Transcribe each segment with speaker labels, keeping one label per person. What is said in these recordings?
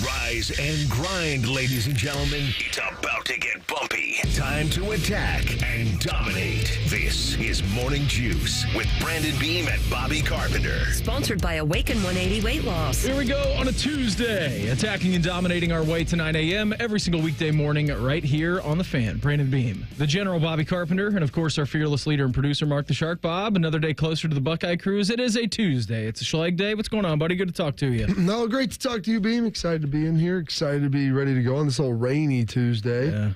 Speaker 1: Rise and grind, ladies and gentlemen. It's about to get bumpy. Time to attack and dominate. This is Morning Juice with Brandon Beam and Bobby Carpenter.
Speaker 2: Sponsored by Awaken 180 Weight Loss.
Speaker 3: Here we go on a Tuesday, attacking and dominating our way to 9 a.m. every single weekday morning right here on The Fan. Brandon Beam, the General Bobby Carpenter, and of course our fearless leader and producer Mark the Shark Bob. Another day closer to the Buckeye Cruise. It is a Tuesday. It's a Schlegel day. What's going on, buddy? Good to talk to you.
Speaker 4: No, great to talk to you, Beam. Excited to be in here. Excited to be ready to go on this little rainy Tuesday.
Speaker 3: Yeah.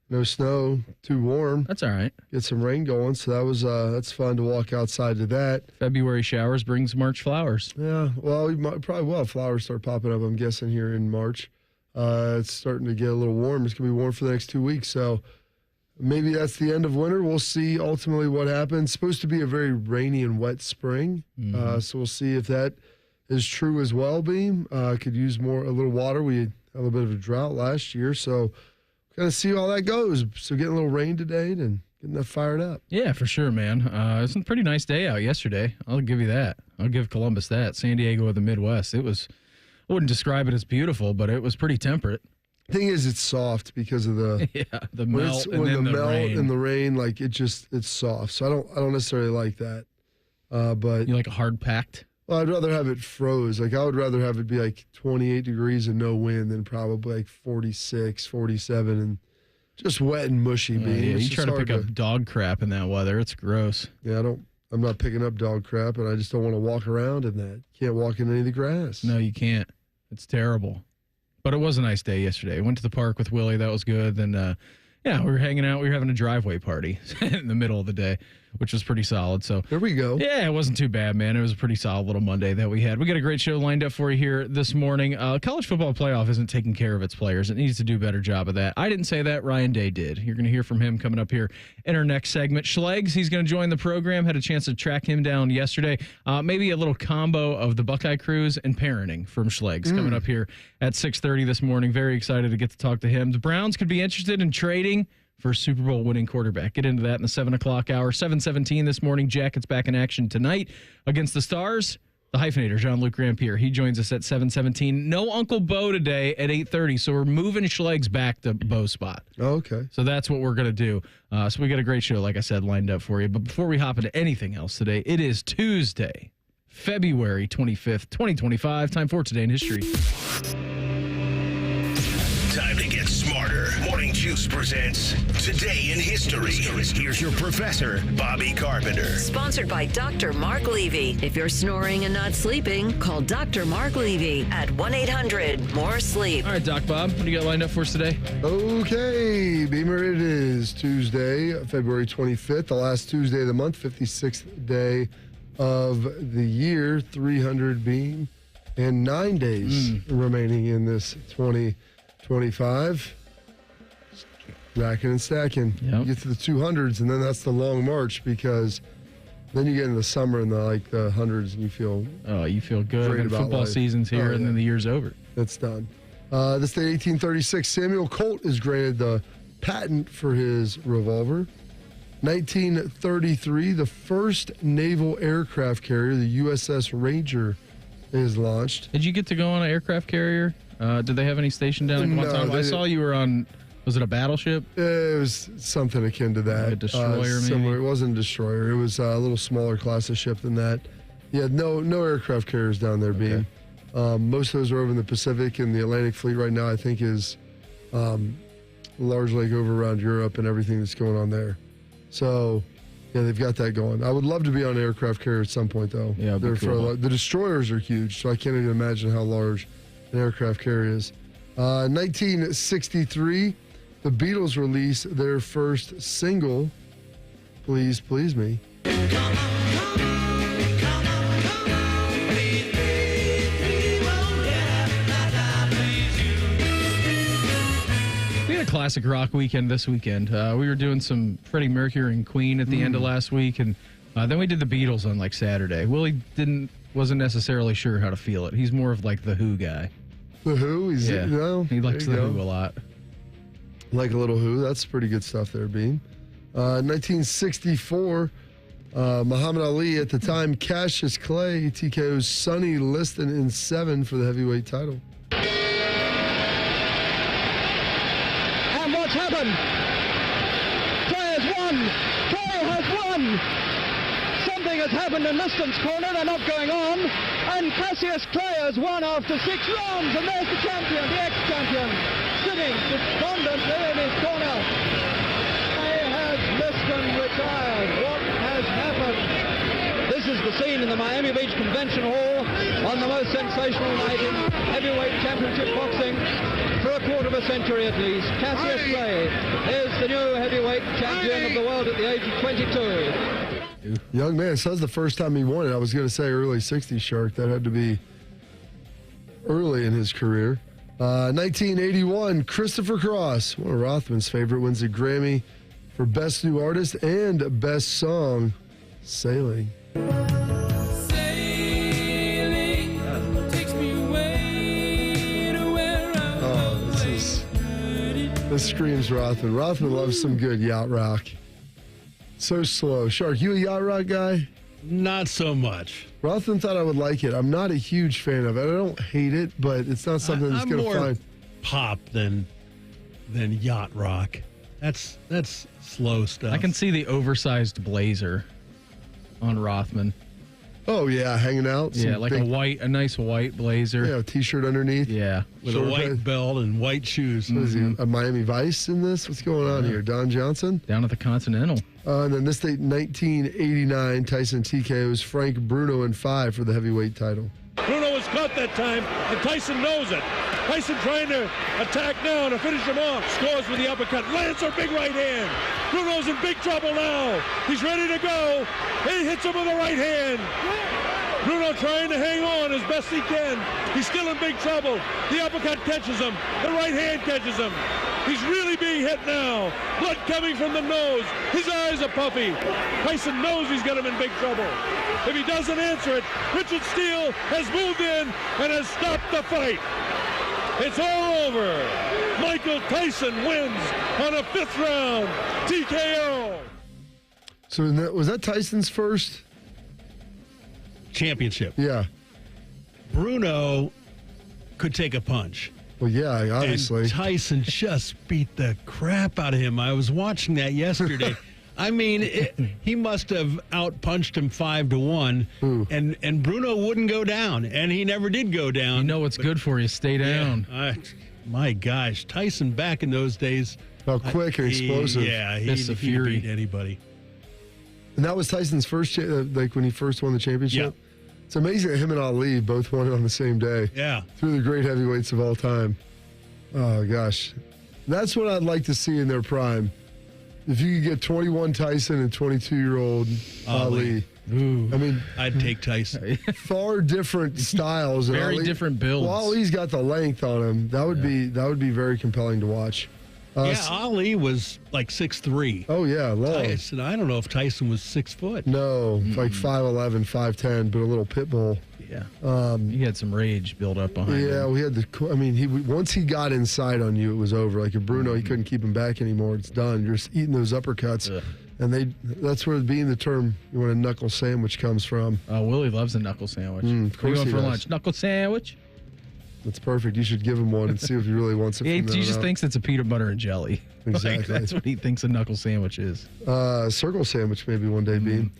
Speaker 4: No snow, too warm.
Speaker 3: That's all right.
Speaker 4: Get some rain going, so that's fun to walk outside to that.
Speaker 3: February showers brings March flowers.
Speaker 4: Yeah, well, we probably will have flowers start popping up, I'm guessing, here in March. It's starting to get a little warm. It's going to be warm for the next 2 weeks, so maybe that's the end of winter. We'll see ultimately what happens. It's supposed to be a very rainy and wet spring, so we'll see if that is true as well, Beam. Could use a little water. We had a little bit of a drought last year, so kind of see how that goes. So getting a little rain today and getting that fired up.
Speaker 3: Yeah, for sure, man. It's a pretty nice day out yesterday. I'll give you that. I'll give Columbus that. San Diego of the Midwest. It was, I wouldn't describe it as beautiful, but it was pretty temperate.
Speaker 4: Thing is, it's soft because of the
Speaker 3: the melt and then the rain.
Speaker 4: And the rain, like it's soft. So I don't necessarily like that. But
Speaker 3: You like a hard packed?
Speaker 4: Well, I'd rather have it froze. Like, I would rather have it be like 28 degrees and no wind than probably like 46, 47 and just wet and mushy.
Speaker 3: Yeah, you try to pick up dog crap in that weather. It's gross.
Speaker 4: Yeah, I'm not picking up dog crap, and I just don't want to walk around in that. Can't walk in any of the grass.
Speaker 3: No, you can't. It's terrible. But it was a nice day yesterday. Went to the park with Willie. That was good. Then, we were hanging out. We were having a driveway party in the middle of the day, which was pretty solid. So
Speaker 4: there we go.
Speaker 3: Yeah, it wasn't too bad, man. It was a pretty solid little Monday that we had. We got a great show lined up for you here this morning. College football playoff isn't taking care of its players. It needs to do a better job of that. I didn't say that. Ryan Day did. You're going to hear from him coming up here in our next segment. Schlegs, he's going to join the program. Had a chance to track him down yesterday. Maybe a little combo of the Buckeye Cruise and parenting from Schlegs coming up here at 6:30 this morning. Very excited to get to talk to him. The Browns could be interested in trading for a Super Bowl winning quarterback. Get into that in the 7 o'clock hour. 7:17 this morning. Jackets back in action tonight against the Stars. The hyphenator, Jean-Luc Grand-Pierre, he joins us at 7:17. No Uncle Bo today at 8:30, so we're moving Schleg's back to Bo's spot.
Speaker 4: Oh, okay.
Speaker 3: So that's what we're going to do. So we got a great show, like I said, lined up for you. But before we hop into anything else today, it is Tuesday, February 25th, 2025. Time for Today in History.
Speaker 1: Time to get smarter. Morning Juice presents Today in History. Here's your professor, Bobby Carpenter.
Speaker 2: Sponsored by Dr. Mark Levy. If you're snoring and not sleeping, call Dr. Mark Levy at 1-800-MORE-SLEEP.
Speaker 3: All right, Doc Bob, what do you got lined up for us today?
Speaker 4: Okay, Beamer, it is Tuesday, February 25th, the last Tuesday of the month, 56th day of the year, 300 Beam, and 9 days remaining in this 2025. Racking and stacking.
Speaker 3: Yep.
Speaker 4: You get to the 200s, and then that's the long march, because then you get into the summer and the hundreds, and you feel
Speaker 3: good.
Speaker 4: great
Speaker 3: And
Speaker 4: about
Speaker 3: football
Speaker 4: life.
Speaker 3: season's here, and then the year's over.
Speaker 4: That's done. This day, 1836, Samuel Colt is granted the patent for his revolver. 1933, the first naval aircraft carrier, the USS Ranger, is launched.
Speaker 3: Did you get to go on an aircraft carrier? Did they have any station down in Guantanamo?
Speaker 4: No,
Speaker 3: I saw you were on, was it a battleship?
Speaker 4: It was something akin to that.
Speaker 3: Like a destroyer,
Speaker 4: similar.
Speaker 3: maybe?
Speaker 4: It wasn't a destroyer. It was a little smaller class of ship than that. Yeah, no aircraft carriers down there, Beam. Most of those are over in the Pacific, and the Atlantic Fleet right now, I think, is largely over around Europe and everything that's going on there. So, yeah, they've got that going. I would love to be on an aircraft carrier at some point, though.
Speaker 3: Yeah, it'd be cool.
Speaker 4: The destroyers are huge, so I can't even imagine how large an aircraft carrier is. 1963, the Beatles release their first single, Please Please Me.
Speaker 3: We had a classic rock weekend this weekend. We were doing some Freddie Mercury and Queen at the end of last week, and then we did the Beatles on like Saturday. Willie wasn't necessarily sure how to feel it. He's more of like the Who guy.
Speaker 4: The Who?
Speaker 3: He likes the Who a lot.
Speaker 4: Like a little Who. That's pretty good stuff there, Bean. 1964, Muhammad Ali, at the time Cassius Clay, TKO's Sonny Liston in 7 for the heavyweight title.
Speaker 5: What's happened? Clay has won! Clay has won! Something has happened in Liston's corner. They're not going on. And Cassius Clay has won after 6 rounds. And there's the champion, the ex-champion, sitting despondently in his corner. Clay has Liston retired. What has happened? This is the scene in the Miami Beach Convention Hall on the most sensational night in heavyweight championship boxing for a quarter of a century at least. Cassius Clay is the new heavyweight champion of the world at the age of 22.
Speaker 4: Young man, so that's the first time he won it. I was going to say early 60s, Shark. That had to be early in his career. 1981, Christopher Cross, one of Rothman's favorite, wins a Grammy for Best New Artist and Best Song, Sailing. This screams Rothman. Rothman loves some good yacht rock. So slow. Shark, you a yacht rock guy?
Speaker 6: Not so much.
Speaker 4: Rothman thought I would like it. I'm not a huge fan of it. I don't hate it, but it's not something that's going to find.
Speaker 6: I'm more pop than yacht rock. That's slow stuff.
Speaker 3: I can see the oversized blazer on Rothman.
Speaker 4: Oh yeah, hanging out.
Speaker 3: Yeah, like a nice white blazer.
Speaker 4: Yeah, a t-shirt underneath.
Speaker 3: Yeah,
Speaker 6: with a white belt and white shoes.
Speaker 4: What is he, a Miami Vice in this? What's going on here? Don Johnson?
Speaker 3: Down at the Continental.
Speaker 4: And then this date, 1989, Tyson TKOs Frank Bruno in 5 for the heavyweight title.
Speaker 7: Bruno was caught that time, and Tyson knows it. Tyson trying to attack now to finish him off. Scores with the uppercut. Lands a big right hand. Bruno's in big trouble now. He's ready to go. He hits him with the right hand. Bruno trying to hang on as best he can. He's still in big trouble. The uppercut catches him. The right hand catches him. He's really being hit now. Blood coming from the nose. His eyes are puffy. Tyson knows he's got him in big trouble. If he doesn't answer it, Richard Steele has moved in and has stopped the fight. It's all over. Michael Tyson wins on a 5th round TKO.
Speaker 4: So was that Tyson's first
Speaker 6: championship?
Speaker 4: Yeah.
Speaker 6: Bruno could take a punch.
Speaker 4: Well, yeah, obviously.
Speaker 6: And Tyson just beat the crap out of him. I was watching that yesterday. I mean, he must have outpunched him 5-1, and Bruno wouldn't go down, and he never did go down.
Speaker 3: You know what's good for you? Stay down.
Speaker 6: Yeah, my gosh, Tyson back in those days.
Speaker 4: How quick and explosive.
Speaker 6: He beat anybody.
Speaker 4: And that was Tyson's first, like when he first won the championship? Yeah. It's amazing that him and Ali both won it on the same day.
Speaker 6: Yeah.
Speaker 4: Two of the great heavyweights of all time. Oh, gosh. That's what I'd like to see in their prime. If you could get 21 Tyson and 22-year-old Ali.
Speaker 6: Ooh,
Speaker 4: I mean,
Speaker 6: I'd take Tyson.
Speaker 4: Far different styles.
Speaker 3: Very different builds.
Speaker 4: Well, Ali's got the length on him. That would be very compelling to watch.
Speaker 6: Ali was like 6'3".
Speaker 4: Oh, yeah, long.
Speaker 6: Tyson, I don't know if Tyson was 6 foot.
Speaker 4: No, like 5'11", 5'10", but a little pit bull.
Speaker 3: Yeah. He had some rage built up behind him.
Speaker 4: Yeah, we had once he got inside on you, it was over. Like if Bruno, he couldn't keep him back anymore. It's done. You're just eating those uppercuts. Ugh. And that's where being the term you want a knuckle sandwich comes from.
Speaker 3: Willie loves a knuckle sandwich.
Speaker 4: Of course
Speaker 3: we
Speaker 4: he
Speaker 3: go for
Speaker 4: does.
Speaker 3: lunch. Knuckle sandwich.
Speaker 4: That's perfect. You should give him one and see if he really wants it.
Speaker 3: He just thinks it's a peanut butter and jelly.
Speaker 4: Exactly.
Speaker 3: Like, that's what he thinks a knuckle sandwich is.
Speaker 4: Circle sandwich maybe one day, Bean.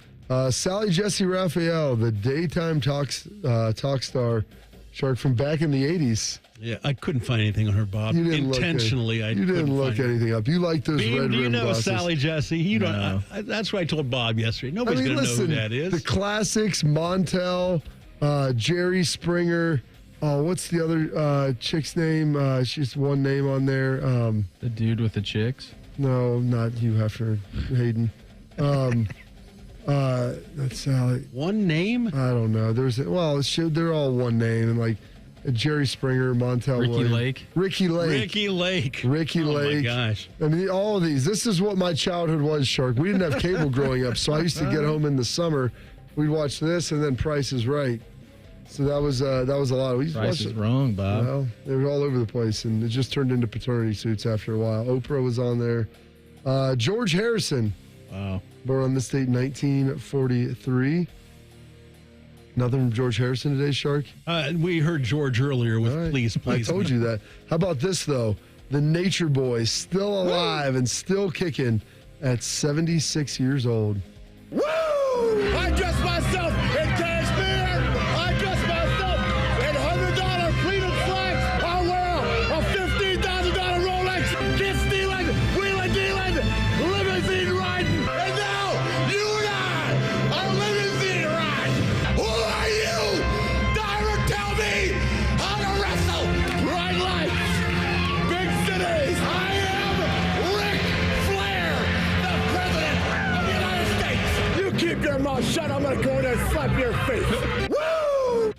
Speaker 4: Sally Jesse Raphael, the daytime talk star, Shark from back in the 80s.
Speaker 6: Yeah, I couldn't find anything on her, Bob.
Speaker 4: You didn't
Speaker 6: Intentionally,
Speaker 4: you didn't look anything up. You like those
Speaker 6: Bean,
Speaker 4: red
Speaker 6: do you
Speaker 4: rim
Speaker 6: know
Speaker 4: glasses.
Speaker 6: Sally Jesse? You don't. That's what I told Bob yesterday. Nobody's going to know who that is.
Speaker 4: The classics, Montel, Jerry Springer. Oh, what's the other chick's name? She's one name on there.
Speaker 3: The dude with the chicks?
Speaker 4: No, not Hugh Hefner, Hayden. That's Sally.
Speaker 6: One name?
Speaker 4: I don't know. They're all one name, and like Jerry Springer, Montel
Speaker 3: Ricky
Speaker 4: Williams.
Speaker 3: Lake.
Speaker 4: Ricky Lake.
Speaker 6: Oh, my gosh.
Speaker 4: I mean, all of these. This is what my childhood was, Shark. We didn't have cable growing up, so I used to get home in the summer. We'd watch this, and then Price is Right. So that was a lot.
Speaker 3: Price is Wrong, Bob.
Speaker 4: Well, they were all over the place, and it just turned into paternity suits after a while. Oprah was on there. George Harrison.
Speaker 3: Wow.
Speaker 4: Born on this date, 1943. Nothing from George Harrison today, Shark?
Speaker 6: We heard George earlier with Please.
Speaker 4: I told you that. How about this, though? the Nature Boy, still alive and still kicking at 76 years old.
Speaker 8: Woo! I dress myself in cashmere. I dress myself in $100 pleated slacks. I wear a $15,000 Rolex. Get stealing, wheeling, dealing, limousine riding. And now you and I are limousine riding. Who are you? Diver, tell me how to wrestle. Ride life. Big cities. I am Ric Flair, the president of the United States. You keep your mouth shut. I'm going to go in there and slap your face. Woo!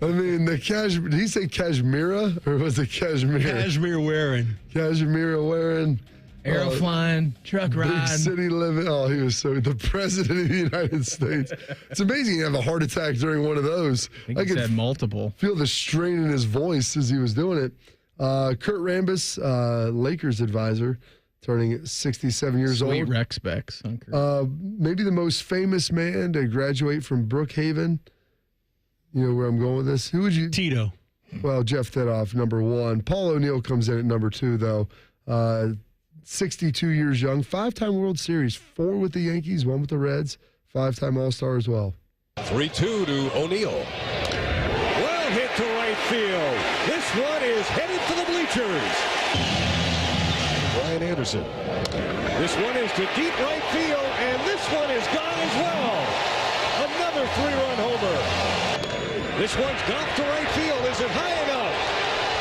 Speaker 4: I mean, did he say Cashmere or was it Cashmere?
Speaker 6: Cashmere wearing.
Speaker 4: Cashmere wearing.
Speaker 3: Arrow flying, truck
Speaker 4: Big
Speaker 3: riding.
Speaker 4: city living. Oh, he was the president of the United States. It's amazing you have a heart attack during one of those.
Speaker 3: I think he's had multiple.
Speaker 4: Feel the strain in his voice as he was doing it. Kurt Rambis, Lakers advisor, turning 67 years
Speaker 3: Sweet
Speaker 4: old.
Speaker 3: rec specs. Okay.
Speaker 4: Maybe the most famous man to graduate from Brookhaven. You know where I'm going with this? Who would you?
Speaker 6: Tito.
Speaker 4: Well, Jeff Teddoff, number one. Paul O'Neill comes in at number two, though. 62 years young, 5-time World Series, 4 with the Yankees, 1 with the Reds, 5-time All-Star as well.
Speaker 7: 3-2 to O'Neill. Well hit to right field. This one is headed for the bleachers. Brian Anderson. This one is to deep right field, and this one is gone as well. Another 3-run homer. This one's gone to right field. Is it high enough?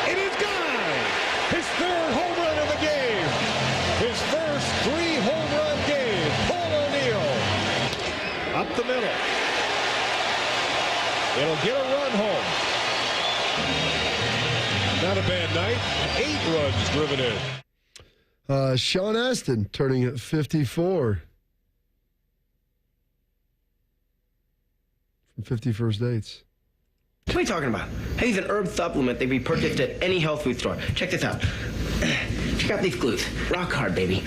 Speaker 7: It is gone. His third home run of the game. His first 3-home run game. Paul O'Neill. Up the middle. It'll get a run home. Not a bad night. 8 runs driven in.
Speaker 4: Sean Astin turning 54 from 51st dates.
Speaker 9: What are you talking about? Hey, he's an herb supplement they be purchased at any health food store. Check this out. Check out these glues. Rock hard, baby.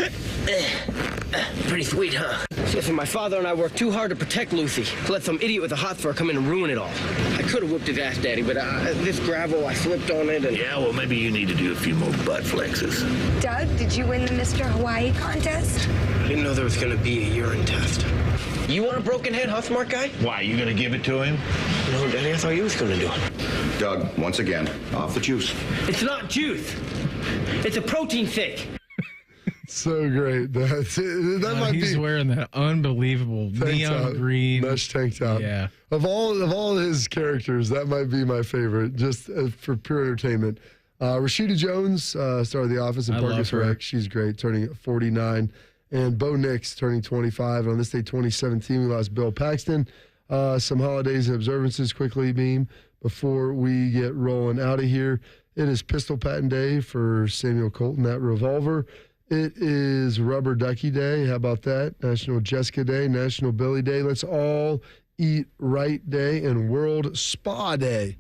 Speaker 9: Pretty sweet, huh? Listen, my father and I worked too hard to protect Lucy. Let some idiot with a hot fur come in and ruin it all. I could have whooped his ass, Daddy, but this gravel, I slipped on it and...
Speaker 1: Yeah, well, maybe you need to do a few more butt flexes.
Speaker 10: Doug, did you win the Mr. Hawaii contest?
Speaker 9: I didn't know there was going to be a urine test. You want a broken head, huh, smart guy?
Speaker 1: Why, you gonna give it to him?
Speaker 9: No, Daddy, I thought you was going to do it.
Speaker 11: Doug, once again, off the juice.
Speaker 9: It's not juice. It's a protein shake.
Speaker 4: So great. That might
Speaker 3: he's
Speaker 4: be
Speaker 3: wearing that unbelievable neon green
Speaker 4: mesh tank top.
Speaker 3: Yeah.
Speaker 4: Of all his characters, that might be my favorite, just for pure entertainment. Rashida Jones, star of The Office and
Speaker 3: I love
Speaker 4: Parks and
Speaker 3: her.
Speaker 4: Rec. She's great, turning 49. And Bo Nix turning 25. On this day, 2017, we lost Bill Paxton. Some holidays and observances quickly, Beam, before we get rolling out of here. It is Pistol Patent Day for Samuel Colton, that revolver. It is Rubber Ducky Day. How about that? National Jessica Day, National Billy Day. Let's all eat right day, and World Spa Day.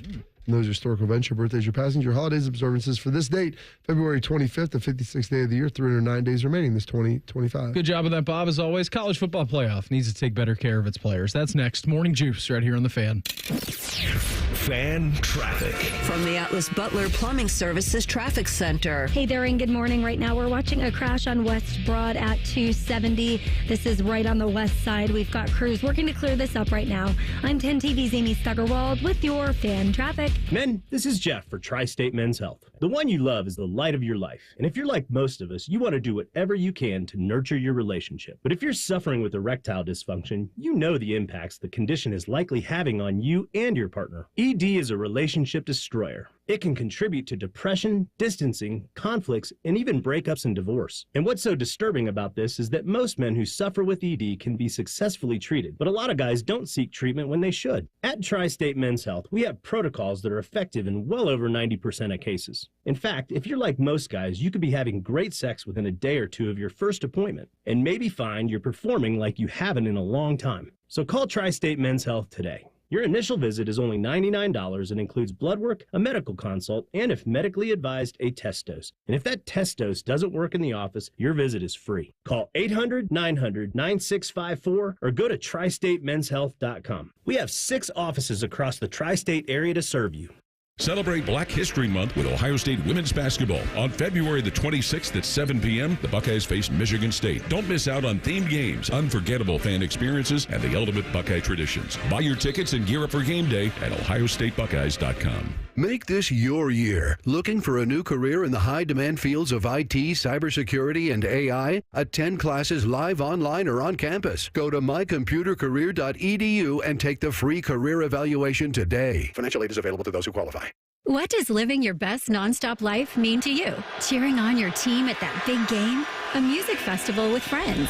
Speaker 4: And those are historical events, your birthdays, your passings, your holidays, observances for this date, February 25th, the 56th day of the year, 309 days remaining, this 2025.
Speaker 3: Good job with that, Bob. As always, college football playoff needs to take better care of its players. That's next. Morning Juice right here on The Fan.
Speaker 1: Fan traffic.
Speaker 2: From the Atlas Butler Plumbing Services Traffic Center.
Speaker 12: Hey there, and good morning. Right now, we're watching a crash on West Broad at 270. This is right on the west side. We've got crews working to clear this up right now. I'm 10 TV's Amy Stuggerwald with your fan traffic.
Speaker 13: Men, this is Jeff for Tri-State Men's Health. The one you love is the light of your life. And if you're like most of us, you want to do whatever you can to nurture your relationship. But if you're suffering with erectile dysfunction, you know the impacts the condition is likely having on you and your partner. ED is a relationship destroyer. It can contribute to depression, distancing, conflicts, and even breakups and divorce. And what's so disturbing about this is that most men who suffer with ED can be successfully treated, but a lot of guys don't seek treatment when they should. At Tri-State Men's Health, we have protocols that are effective in well over 90% of cases. In fact, if you're like most guys, you could be having great sex within a day or two of your first appointment, and maybe find you're performing like you haven't in a long time. So call Tri-State Men's Health today. Your initial visit is only $99 and includes blood work, a medical consult, and if medically advised, a test dose. And if that test dose doesn't work in the office, your visit is free. Call 800-900-9654 or go to tristatemenshealth.com. We have 6 offices across the tri-state area to serve you.
Speaker 14: Celebrate Black History Month with Ohio State women's basketball. On February the 26th at 7 p.m., the Buckeyes face Michigan State. Don't miss out on themed games, unforgettable fan experiences, and the ultimate Buckeye traditions. Buy your tickets and gear up for game day at ohiostatebuckeyes.com.
Speaker 15: Make this your year. Looking for a new career in the high-demand fields of IT, cybersecurity, and AI? Attend classes live, online, or on campus. Go to mycomputercareer.edu and take the free career evaluation today. Financial aid is available to those who qualify.
Speaker 16: What does living your best nonstop life mean to you? Cheering on your team at that big game? A music festival with friends?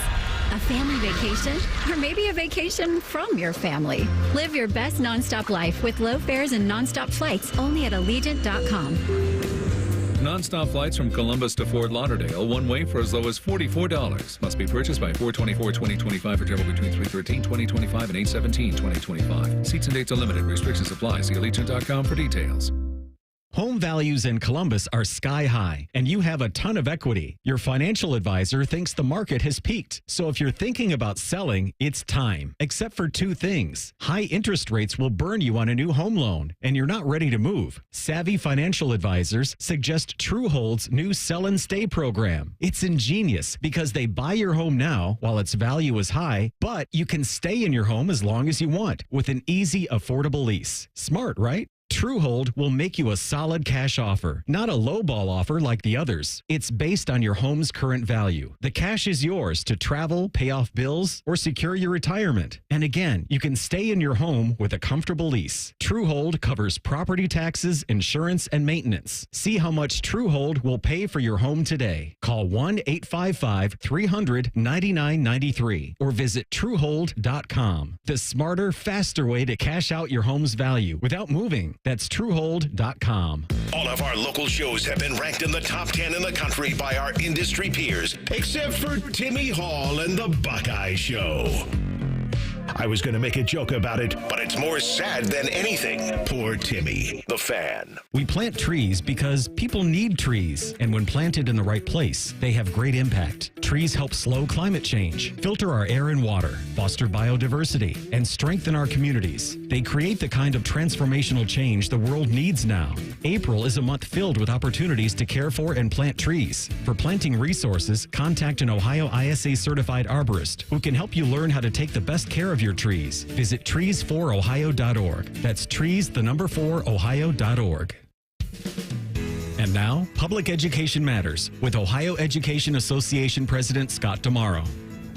Speaker 16: A family vacation? Or maybe a vacation from your family? Live your best nonstop life with low fares and nonstop flights only at Allegiant.com.
Speaker 17: Nonstop flights from Columbus to Fort Lauderdale, one way for as low as $44. Must be purchased by 4/24/2025 for travel between 3/13/2025 and 8/17/2025. Seats and dates are limited. Restrictions apply. See Allegiant.com for details.
Speaker 18: Home values in Columbus are sky high, and you have a ton of equity. Your financial advisor thinks the market has peaked. So if you're thinking about selling, it's time. Except for two things. High interest rates will burn you on a new home loan, and you're not ready to move. Savvy financial advisors suggest Truehold's new Sell and Stay program. It's ingenious because they buy your home now while its value is high, but you can stay in your home as long as you want with an easy, affordable lease. Smart, right? Truehold will make you a solid cash offer, not a lowball offer like the others. It's based on your home's current value. The cash is yours to travel, pay off bills, or secure your retirement. And again, you can stay in your home with a comfortable lease. Truehold covers property taxes, insurance, and maintenance. See how much Truehold will pay for your home today. Call 1-855-300-9993 or visit Truehold.com. The smarter, faster way to cash out your home's value without moving. That's Truehold.com.
Speaker 1: All of our local shows have been ranked in the top 10 in the country by our industry peers, except for Timmy Hall and the Buckeye Show. I was going to make a joke about it, but it's more sad than anything. Poor Timmy, the fan.
Speaker 18: We plant trees because people need trees, and when planted in the right place, they have great impact. Trees help slow climate change, filter our air and water, foster biodiversity, and strengthen our communities. They create the kind of transformational change the world needs now. April is a month filled with opportunities to care for and plant trees. For planting resources, contact an Ohio ISA certified arborist who can help you learn how to take the best care of your trees. Visit trees4ohio.org. That's trees4ohio.org. And now, Public Education Matters with Ohio Education Association President Scott Damaro.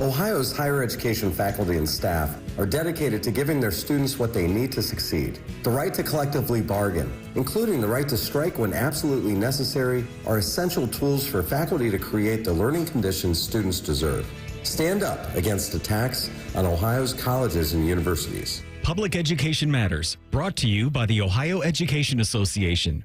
Speaker 19: Ohio's higher education faculty and staff are dedicated to giving their students what they need to succeed. The right to collectively bargain, including the right to strike when absolutely necessary, are essential tools for faculty to create the learning conditions students deserve. Stand up against attacks on Ohio's colleges and universities.
Speaker 18: Public Education Matters, brought to you by the Ohio Education Association.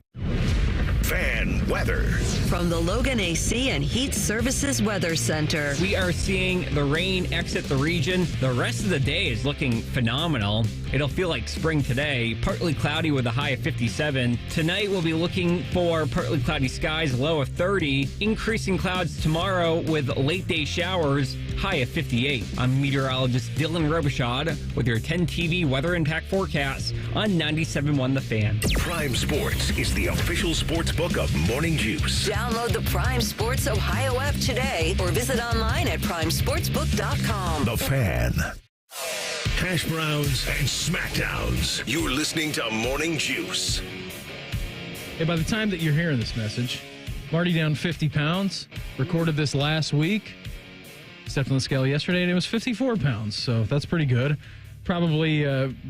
Speaker 1: Fan weather.
Speaker 2: From the Logan AC and Heat Services Weather Center.
Speaker 20: We are seeing the rain exit the region. The rest of the day is looking phenomenal. It'll feel like spring today. Partly cloudy with a high of 57. Tonight we'll be looking for partly cloudy skies, low of 30. Increasing clouds tomorrow with late day showers, high of 58. I'm meteorologist Dylan Robichaud with your 10 TV weather impact forecast on 97.1 The Fan.
Speaker 1: Prime Sports is the official sports book of Morning Juice.
Speaker 2: Download the Prime Sports Ohio app today or visit online at primesportsbook.com.
Speaker 1: The Fan. Hash browns and smackdowns. You're listening to Morning Juice.
Speaker 3: Hey, by the time that you're hearing this message, I'm already down 50 pounds. Recorded this last week. Stepped on the scale yesterday, and it was 54 pounds. So that's pretty good. Probably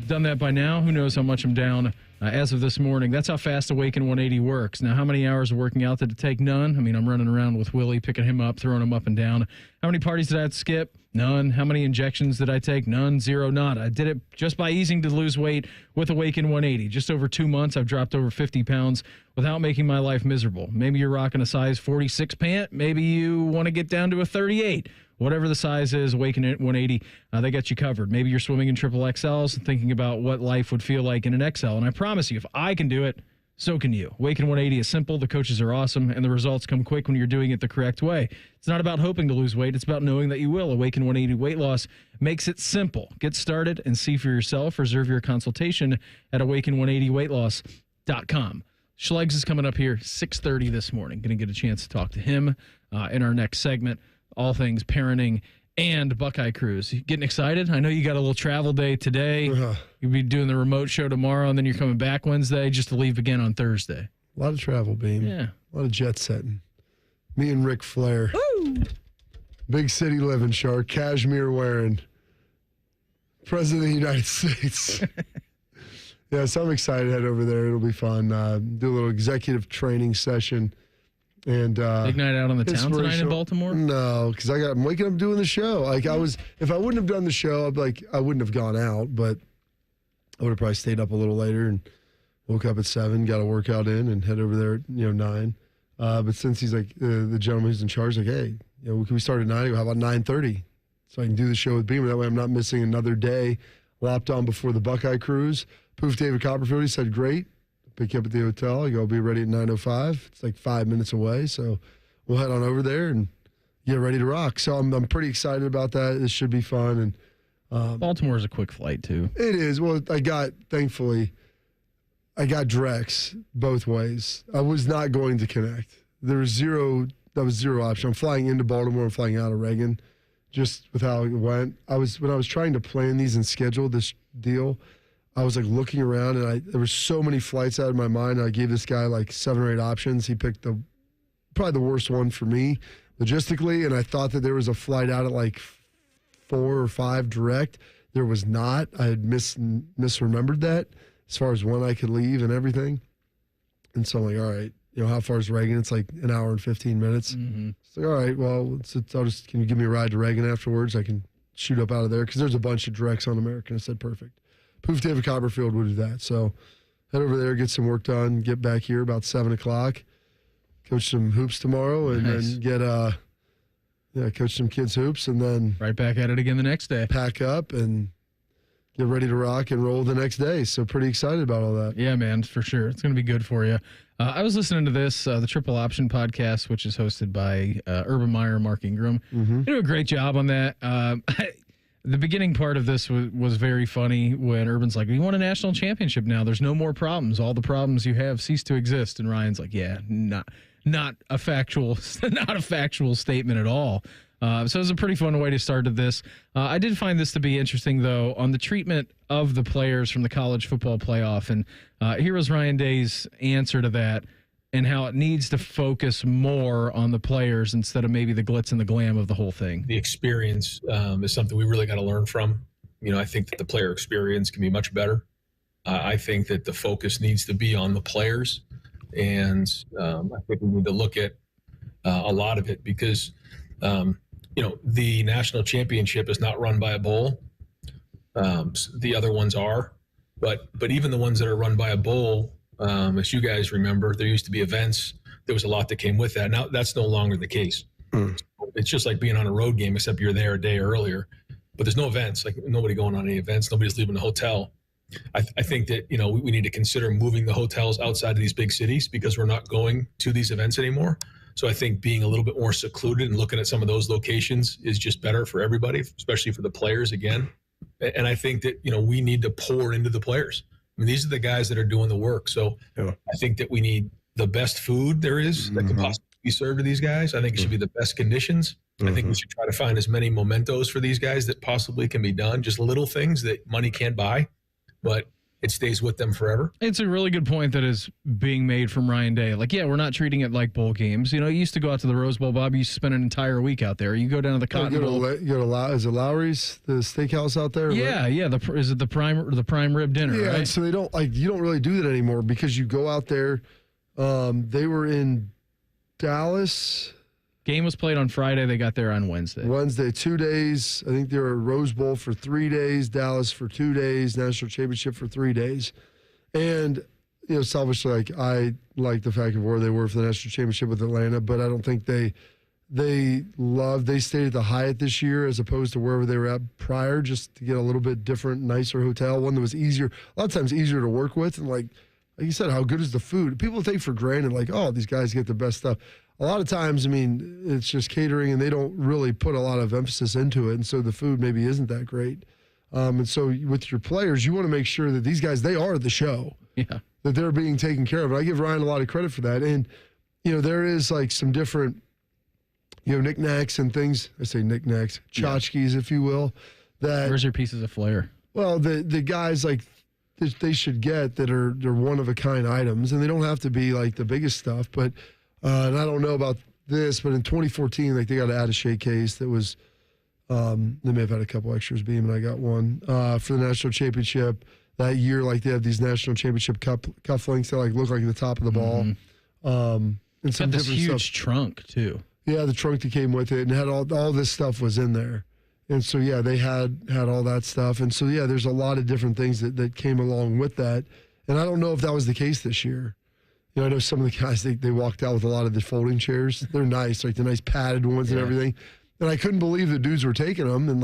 Speaker 3: done that by now. Who knows how much I'm down as of this morning. That's how fast Awaken 180 works. Now, how many hours of working out did it take? None. I mean, I'm running around with Willie, picking him up, throwing him up and down. How many parties did I have to skip? None. How many injections did I take? None. Zero. Nada. I did it just by easing to lose weight with Awaken 180. Just over 2 months, I've dropped over 50 pounds without making my life miserable. Maybe you're rocking a size 46 pant. Maybe you want to get down to a 38. Whatever the size is, Awaken at 180, they got you covered. Maybe you're swimming in triple XLs and thinking about what life would feel like in an XL. And I promise you, if I can do it, so can you. Awaken 180 is simple, the coaches are awesome, and the results come quick when you're doing it the correct way. It's not about hoping to lose weight, it's about knowing that you will. Awaken 180 Weight Loss makes it simple. Get started and see for yourself. Reserve your consultation at Awaken 180 Weight Loss. Schlegel.com. Schlegs is coming up here 6:30 this morning. Going to get a chance to talk to him in our next segment. All things parenting and Buckeye Cruise. You getting excited? I know you got a little travel day today. You'll be doing the remote show tomorrow, and then you're coming back Wednesday just to leave again on Thursday.
Speaker 4: A lot of travel, Beam.
Speaker 3: Yeah.
Speaker 4: A lot of jet setting. Me and Ric Flair.
Speaker 3: Woo!
Speaker 4: Big city living, Shark. Cashmere wearing. President of the United States. Yeah, so I'm excited to head over there. It'll be fun. Do a little executive training session. And
Speaker 3: big night out on the town tonight in Baltimore?
Speaker 4: No, because I'm waking up doing the show. Like if I wouldn't have done the show, I wouldn't have gone out, but I would have probably stayed up a little later and woke up at 7, got a workout in, and head over there at 9. But since he's like the gentleman who's in charge, like, hey, can we start at 9? I go, how about 9:30? So I can do the show with Beamer. That way I'm not missing another day lopped on before the Buckeye Cruise. Poof David Copperfield, he said, great. Pick you up at the hotel. I go, I'll be ready at 9:05. It's like 5 minutes away. So we'll head on over there and get ready to rock. So I'm pretty excited about that. It should be fun. And
Speaker 3: Baltimore is a quick flight, too.
Speaker 4: It is. Well, thankfully, I got Drex both ways. I was not going to connect. That was zero option. I'm flying into Baltimore and flying out of Reagan, just with how it went. When I was trying to plan these and schedule this deal, I was like looking around, and there were so many flights out of my mind. I gave this guy like 7 or 8 options. He picked probably the worst one for me logistically, and I thought that there was a flight out at like 4 or 5 direct. There was not. I had misremembered that as far as when I could leave and everything. And so I'm like, all right, how far is Reagan? It's like an hour and 15 minutes.
Speaker 3: Mm-hmm.
Speaker 4: It's like, all right, well, can you give me a ride to Reagan afterwards? I can shoot up out of there because there's a bunch of directs on American. I said, perfect. Poof David Copperfield would do that. So head over there, get some work done, get back here about 7 o'clock, coach some hoops tomorrow, and then coach some kids hoops, and then
Speaker 3: right back at it again the next day.
Speaker 4: Pack up and get ready to rock and roll the next day. So pretty excited about all that.
Speaker 3: Yeah, man, for sure. It's going to be good for you. I was listening to this, the Triple Option podcast, which is hosted by Urban Meyer and Mark Ingram.
Speaker 4: Mm-hmm.
Speaker 3: They do a great job on that. The beginning part of this was very funny when Urban's like, we won a national championship now. There's no more problems. All the problems you have cease to exist. And Ryan's like, yeah, not a factual statement at all. So it was a pretty fun way to start this. I did find this to be interesting, though, on the treatment of the players from the college football playoff. And here was Ryan Day's answer to that and how it needs to focus more on the players instead of maybe the glitz and the glam of the whole thing.
Speaker 21: The experience is something we really got to learn from. I think that the player experience can be much better. I think that the focus needs to be on the players. And I think we need to look at a lot of it because the national championship is not run by a bowl. The other ones are, but even the ones that are run by a bowl, as you guys remember, there used to be events. There was a lot that came with that. Now that's no longer the case. It's just like being on a road game, except you're there a day earlier, but there's no events. Like nobody going on any events. Nobody's leaving the hotel. I think that, we need to consider moving the hotels outside of these big cities because we're not going to these events anymore. So I think being a little bit more secluded and looking at some of those locations is just better for everybody, especially for the players again. And I think that, we need to pour into the players. I mean, these are the guys that are doing the work. So I think that we need the best food there is that can possibly be served to these guys. I think it should be the best conditions. I think we should try to find as many mementos for these guys that possibly can be done. Just little things that money can't buy, but it stays with them forever.
Speaker 3: It's a really good point that is being made from Ryan Day. Like, yeah, we're not treating it like bowl games. You used to go out to the Rose Bowl, Bob. You used to spend an entire week out there. You go down to the Cotton Bowl.
Speaker 4: You go to is it Lowry's, the steakhouse out there?
Speaker 3: Yeah, right? Yeah. Is it the prime rib dinner?
Speaker 4: Yeah,
Speaker 3: right?
Speaker 4: And so you don't really do that anymore because you go out there. They were in Dallas.
Speaker 3: Game was played on Friday. They got there on Wednesday. 2 days. I think they were at Rose Bowl for 3 days, Dallas for 2 days, National Championship for 3 days. And, selfishly, I like the fact of where they were for the National Championship with Atlanta, but I don't think they stayed at the Hyatt this year as opposed to wherever they were at prior, just to get a little bit different, nicer hotel, one that was easier, a lot of times easier to work with. And like you said, how good is the food? People take for granted, these guys get the best stuff. A lot of times, it's just catering, and they don't really put a lot of emphasis into it, and so the food maybe isn't that great.
Speaker 4: And so with your players, you want to make sure that these guys, they are the show.
Speaker 3: Yeah.
Speaker 4: That they're being taken care of. I give Ryan a lot of credit for that. And, there is like some different, knickknacks and things. I say knickknacks, tchotchkes, if you will.
Speaker 3: Where's your pieces of flair?
Speaker 4: Well, the guys like they should get that are one-of-a-kind items, and they don't have to be like the biggest stuff. But, and I don't know about this, but in 2014, like they got an attaché case that was, they may have had a couple extras, Beam, and I got one for the national championship. That year, like they have these national championship cufflinks that like look like the top of the ball. And some
Speaker 3: got this
Speaker 4: different
Speaker 3: huge
Speaker 4: stuff.
Speaker 3: trunk too.
Speaker 4: Yeah, the trunk that came with it, and had all this stuff was in there. And so yeah, they had all that stuff. And so yeah, there's a lot of different things that came along with that. And I don't know if that was the case this year. I know some of the guys they walked out with a lot of the folding chairs. They're nice, like the nice padded ones and everything. And I couldn't believe the dudes were taking them. And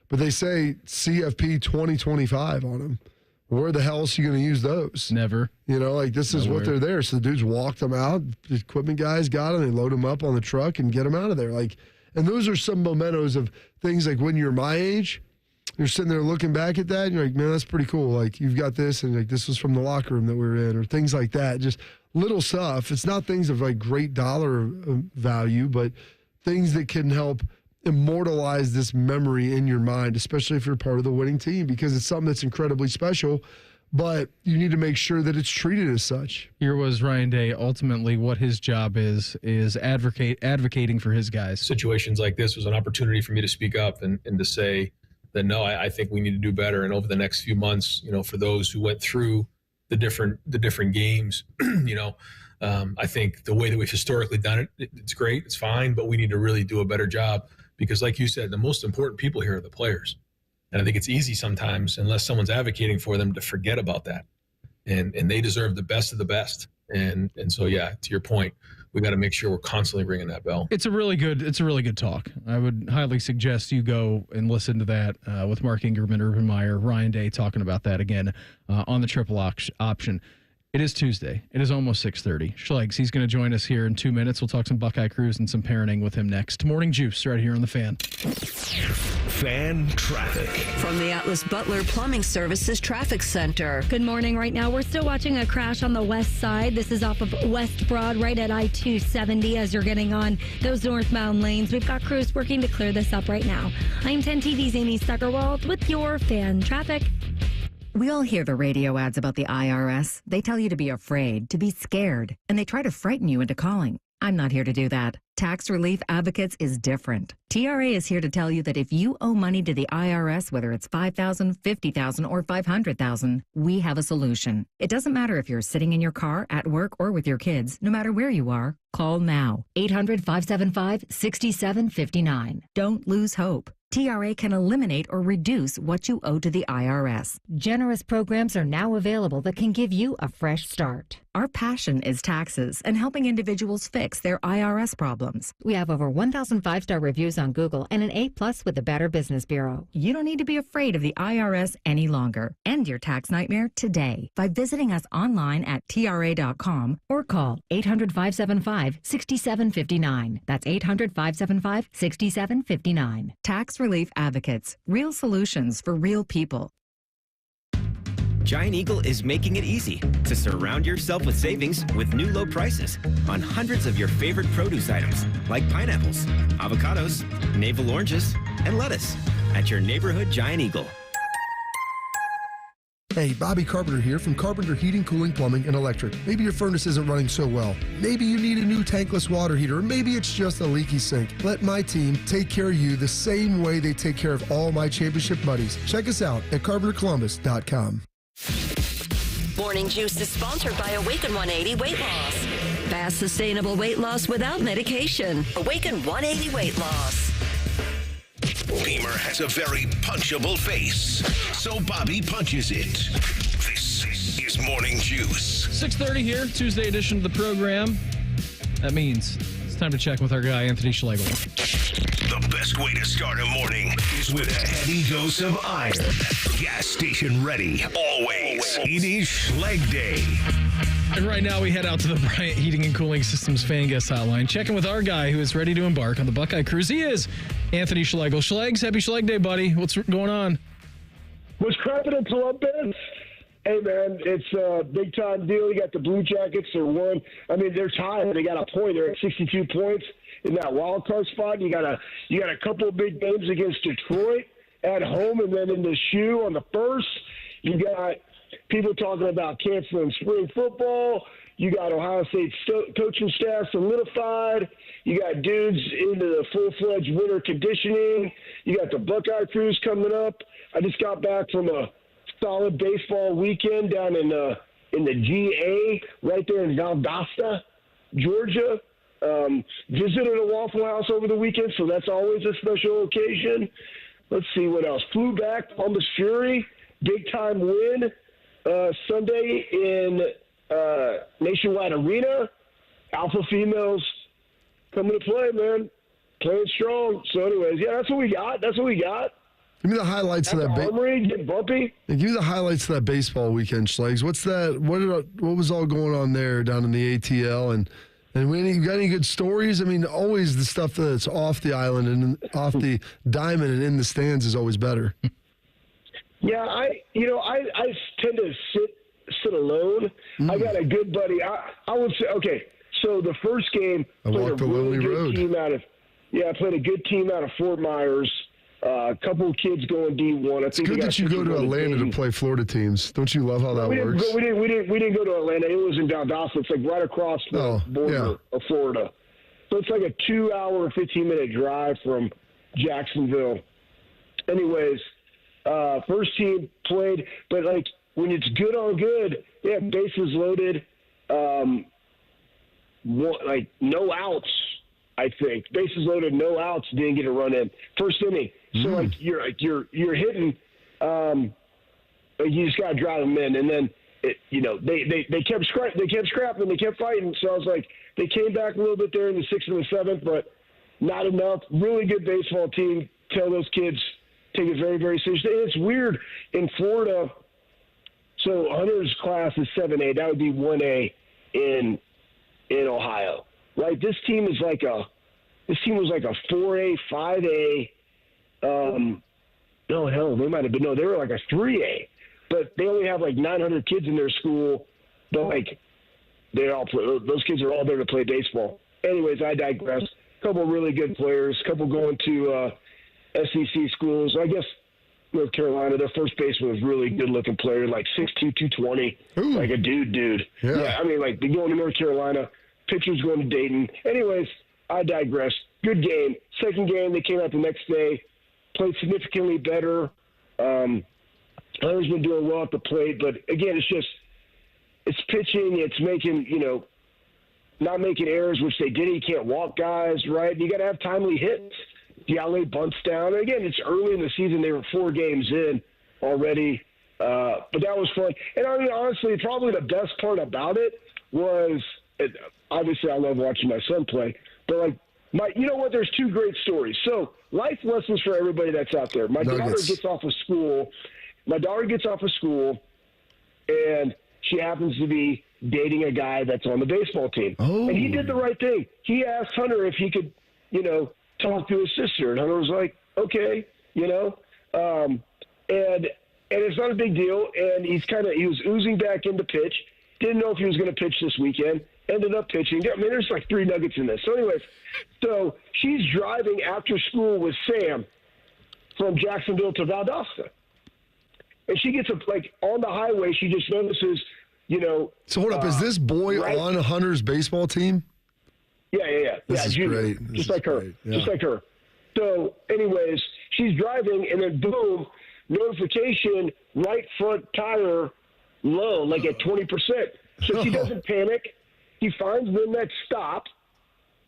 Speaker 4: but they say CFP 2025 on them. Where the hell else are you going to use those?
Speaker 3: Never.
Speaker 4: This is what they're there. So the dudes walked them out. The equipment guys got them. They load them up on the truck and get them out of there. And those are some mementos of things like when you're my age, you're sitting there looking back at that and you're like, man, that's pretty cool. Like you've got this and like this was from the locker room that we were in or things like that. Just little stuff. It's not things of like great dollar value, but things that can help immortalize this memory in your mind, especially if you're part of the winning team, because it's something that's incredibly special, but you need to make sure that it's treated as such.
Speaker 3: Here was Ryan Day. Ultimately, what his job is advocating for his guys.
Speaker 21: Situations like this was an opportunity for me to speak up and to say that, no, I think we need to do better. And over the next few months, for those who went through the different games, I think the way that we've historically done it, it's great, it's fine, but we need to really do a better job. Because like you said, the most important people here are the players. And I think it's easy sometimes, unless someone's advocating for them, to forget about that. And they deserve the best of the best. And so, yeah, to your point, we got to make sure we're constantly ringing that bell.
Speaker 3: It's a really good talk. I would highly suggest you go and listen to that with Mark Ingerman, Urban Meyer, Ryan Day talking about that again on the triple option. It is Tuesday. It is almost 6:30. Schlegel, he's going to join us here in 2 minutes. We'll talk some Buckeye Cruise and some parenting with him next. Morning Juice right here on The Fan.
Speaker 1: Fan traffic.
Speaker 2: From the Atlas Butler Plumbing Services Traffic Center.
Speaker 12: Good morning. Right now, we're still watching a crash on the west side. This is off of West Broad, right at I-270 as you're getting on those northbound lanes. We've got crews working to clear this up right now. I'm 10 TV's Amy Steckerwald with your Fan Traffic.
Speaker 5: We all hear the radio ads about the IRS. They tell you to be afraid, to be scared, and they try to frighten you into calling. I'm not here to do that. Tax Relief Advocates is different. TRA is here to tell you that if you owe money to the IRS, whether it's $5,000, $50,000, or $500,000, we have a solution. It doesn't matter if you're sitting in your car, at work, or with your kids. No matter where you are, call now. 800-575-6759. Don't lose hope. TRA can eliminate or reduce what you owe to the IRS. Generous programs are now available that can give you a fresh start. Our passion is taxes and helping individuals fix their IRS problems. We have over 1,000 5-star reviews on Google and an A+ with the Better Business Bureau. You don't need to be afraid of the IRS any longer. End your tax nightmare today by visiting us online at TRA.com or call 800-575-6759. That's 800-575-6759. Tax Relief Advocates. Real solutions for real people.
Speaker 22: Giant Eagle is making it easy to surround yourself with savings with new low prices on hundreds of your favorite produce items like pineapples, avocados, navel oranges, and lettuce at your neighborhood Giant Eagle.
Speaker 4: Hey, Bobby Carpenter here from Carpenter Heating, Cooling, Plumbing, and Electric. Maybe your furnace isn't running so well. Maybe you need a new tankless water heater, or maybe it's just a leaky sink. Let my team take care of you the same way they take care of all my championship buddies. Check us out at carpentercolumbus.com.
Speaker 2: Morning Juice is sponsored by Awaken 180 Weight Loss. Fast, sustainable weight loss without medication. Awaken 180 Weight Loss.
Speaker 1: Beamer has a very punchable face, so Bobby punches it. This is Morning Juice.
Speaker 3: 6:30 here, Tuesday edition of the program. That means it's time to check with our guy, Anthony Schlegel.
Speaker 1: The best way to start a morning is with a heavy dose of iron. Gas station ready, always. It is Schleg Day.
Speaker 3: And right now we head out to the Bryant Heating and Cooling Systems fan guest hotline, checking with our guy who is ready to embark on the Buckeye Cruise. He is Anthony Schlegel. Schlegs, happy Schleg Day, buddy. What's going on?
Speaker 6: Was crapping in Columbus? Hey, man, it's a big-time deal. You got the Blue Jackets. They're one. I mean, they're tied. They got a point. They're at 62 points in that wild card spot. You got a couple of big games against Detroit at home, and then in the shoe on the first. You got people talking about canceling spring football. You got Ohio State's coaching staff solidified. You got dudes into the full-fledged winter conditioning. You got the Buckeye Cruise coming up. I just got back from a solid baseball weekend down in the GA, right there in Valdosta, Georgia. Visited a Waffle House over the weekend, so that's always a special occasion. Let's see what else. Flew back, Columbus Fury, big-time win Sunday in Nationwide Arena. Alpha females coming to play, man. Playing strong. So anyways, yeah, that's what we got.
Speaker 4: Give me the highlights of that.
Speaker 6: Armory, get bumpy.
Speaker 4: Give me the highlights of that baseball weekend, Schlegs. What's that? What was all going on there down in the ATL? And you got any good stories? I mean, always the stuff that's off the island and off the diamond and in the stands is always better.
Speaker 6: Yeah, I tend to sit alone. I got a good buddy. I would say, okay, so the first game, I played a really good team out of Fort Myers. A couple of kids going D1.
Speaker 4: It's good that you go to Atlanta to play Florida teams. Don't you love how that works?
Speaker 6: We didn't go to Atlanta. It was in Valdosta. It's like right across the border of Florida. So it's like a 2-hour, 15-minute drive from Jacksonville. Anyways, first team played, but like when it's good on good, yeah, bases loaded, no outs. I think bases loaded, no outs, didn't get a run in first inning. So you're hitting, you just got to drive them in, and then they kept scrapping, they kept fighting. So I was like, they came back a little bit there in the 6th and the 7th, but not enough. Really good baseball team. Tell those kids take it very, very seriously. And it's weird in Florida. So Hunter's class is 7A. That would be 1A in Ohio. Right, this team was like a 4A, 5A. They were like a 3A, but they only have like 900 kids in their school. But like, those kids are all there to play baseball. Anyways, I digress. A couple really good players. A couple going to SEC schools. I guess North Carolina. Their first baseman was a really good-looking player, like 6'2", 220, like a dude. Yeah, I mean, like they going to North Carolina. Pitchers going to Dayton. Anyways, I digress. Good game. Second game, they came out the next day, played significantly better. Hunter's been doing well at the plate, but again, it's pitching. It's making, not making errors, which they did. You can't walk guys, right? You got to have timely hits. You got to lay bunts down. And again, it's early in the season. They were 4 games in already, but that was fun. And I mean, honestly, probably the best part about it was. Obviously, I love watching my son play, but you know what? There's 2 great stories. So, life lessons for everybody that's out there. My daughter gets off of school, and she happens to be dating a guy that's on the baseball team. Oh. And he did the right thing. He asked Hunter if he could, talk to his sister, and Hunter was like, okay, and it's not a big deal. And he was oozing back into pitch. Didn't know if he was going to pitch this weekend. Ended up pitching. I mean, there's like 3 nuggets in this. So anyways, she's driving after school with Sam from Jacksonville to Valdosta. And she gets on the highway, she just notices,
Speaker 4: So hold up, is this boy on Hunter's baseball team?
Speaker 6: Yeah.
Speaker 4: This is
Speaker 6: Junior,
Speaker 4: great.
Speaker 6: Just like her. So anyways, she's driving and then boom, notification, right front tire low, like at 20%. So she doesn't panic. He finds the next stop,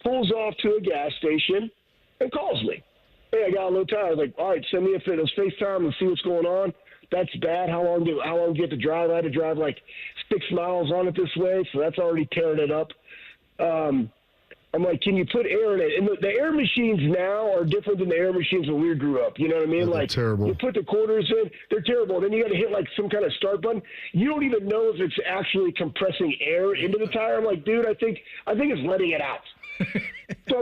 Speaker 6: pulls off to a gas station, and calls me. Hey, I got a low tire. I was like, all right, send me a FaceTime and see what's going on. That's bad. How long do you get to drive? I had to drive like 6 miles on it this way, so that's already tearing it up. I'm like, can you put air in it? And the air machines now are different than the air machines when we grew up. You know what I mean?
Speaker 4: They're terrible.
Speaker 6: You put the quarters in, they're terrible. Then you got to hit like some kind of start button. You don't even know if it's actually compressing air into the tire. I'm like, dude, I think it's letting it out. So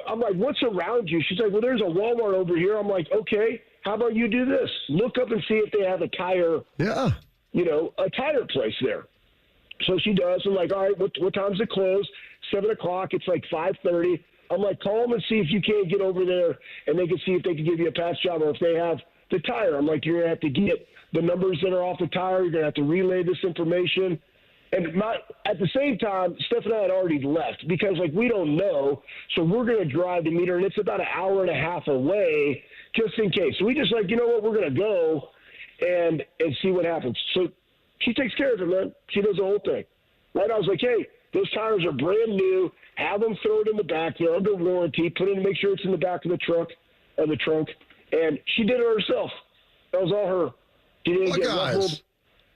Speaker 6: I'm like, what's around you? She's like, well, there's a Walmart over here. I'm like, okay. how about you do this? Look up and see if they have a tire, a tire place there. So she does. I'm like, all right, what time's it close? 7 o'clock. It's like 5:30. I'm like, call them and see if you can't get over there, and they can see if they can give you a pass job or if they have the tire. I'm like, you're going to have to get the numbers that are off the tire. You're going to have to relay this information. And at the same time, Steph and I had already left because, we don't know. So we're going to drive to meet her, and it's about an hour and a half away just in case. So we just we're going to go and see what happens. So she takes care of it, man. She does the whole thing. Right? I was like, hey, those tires are brand new. Have them throw it in the back. They're under warranty. Put it in, make sure it's in the back of the trunk. And she did it herself. That was all her. She didn't get ruffled.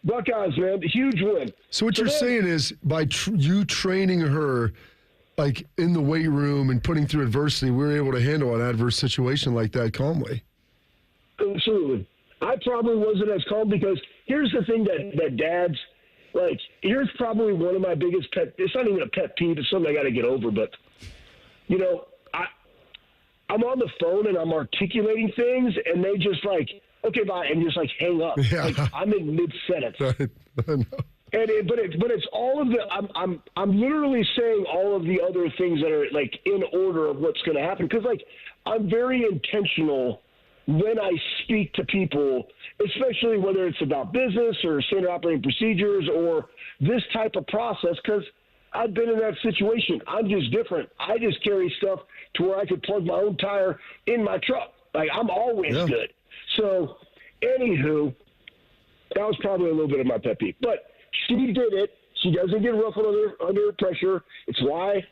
Speaker 6: Buckeyes, man, huge win.
Speaker 4: So what you're saying is by you training her, in the weight room and putting through adversity, we were able to handle an adverse situation like that calmly.
Speaker 6: Absolutely. I probably wasn't as calm because here's the thing that dads, here's probably one of my biggest it's not even a pet peeve, it's something I got to get over, but, I'm on the phone and I'm articulating things and they just okay, bye, and just hang up. Yeah. I'm in mid-sentence. I know. But it's all of the I'm literally saying all of the other things that are in order of what's going to happen because I'm very intentional when I speak to people, especially whether it's about business or standard operating procedures or this type of process, because I've been in that situation. I'm just different. I just carry stuff to where I could plug my own tire in my truck. I'm always good. So, anywho, that was probably a little bit of my pet peeve. But she did it. She doesn't get ruffled under pressure. It's why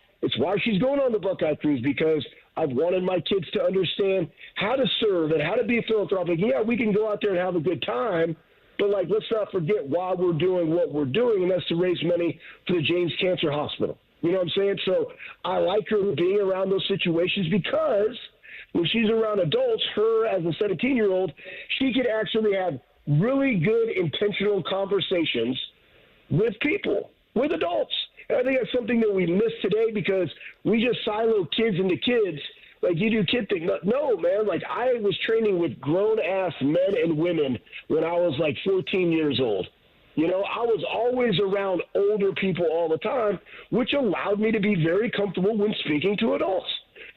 Speaker 6: she's going on the Buckeye Cruise, because I've wanted my kids to understand how to serve and how to be philanthropic. Yeah, we can go out there and have a good time, but let's not forget why we're doing what we're doing, and that's to raise money for the James Cancer Hospital. You know what I'm saying? So I like her being around those situations because when she's around adults, her as a 17-year-old, she could actually have really good intentional conversations with people, with adults. And I think that's something that we miss today because we just silo kids into kids. You do kid thing. No, man. I was training with grown-ass men and women when I was 14 years old. I was always around older people all the time, which allowed me to be very comfortable when speaking to adults.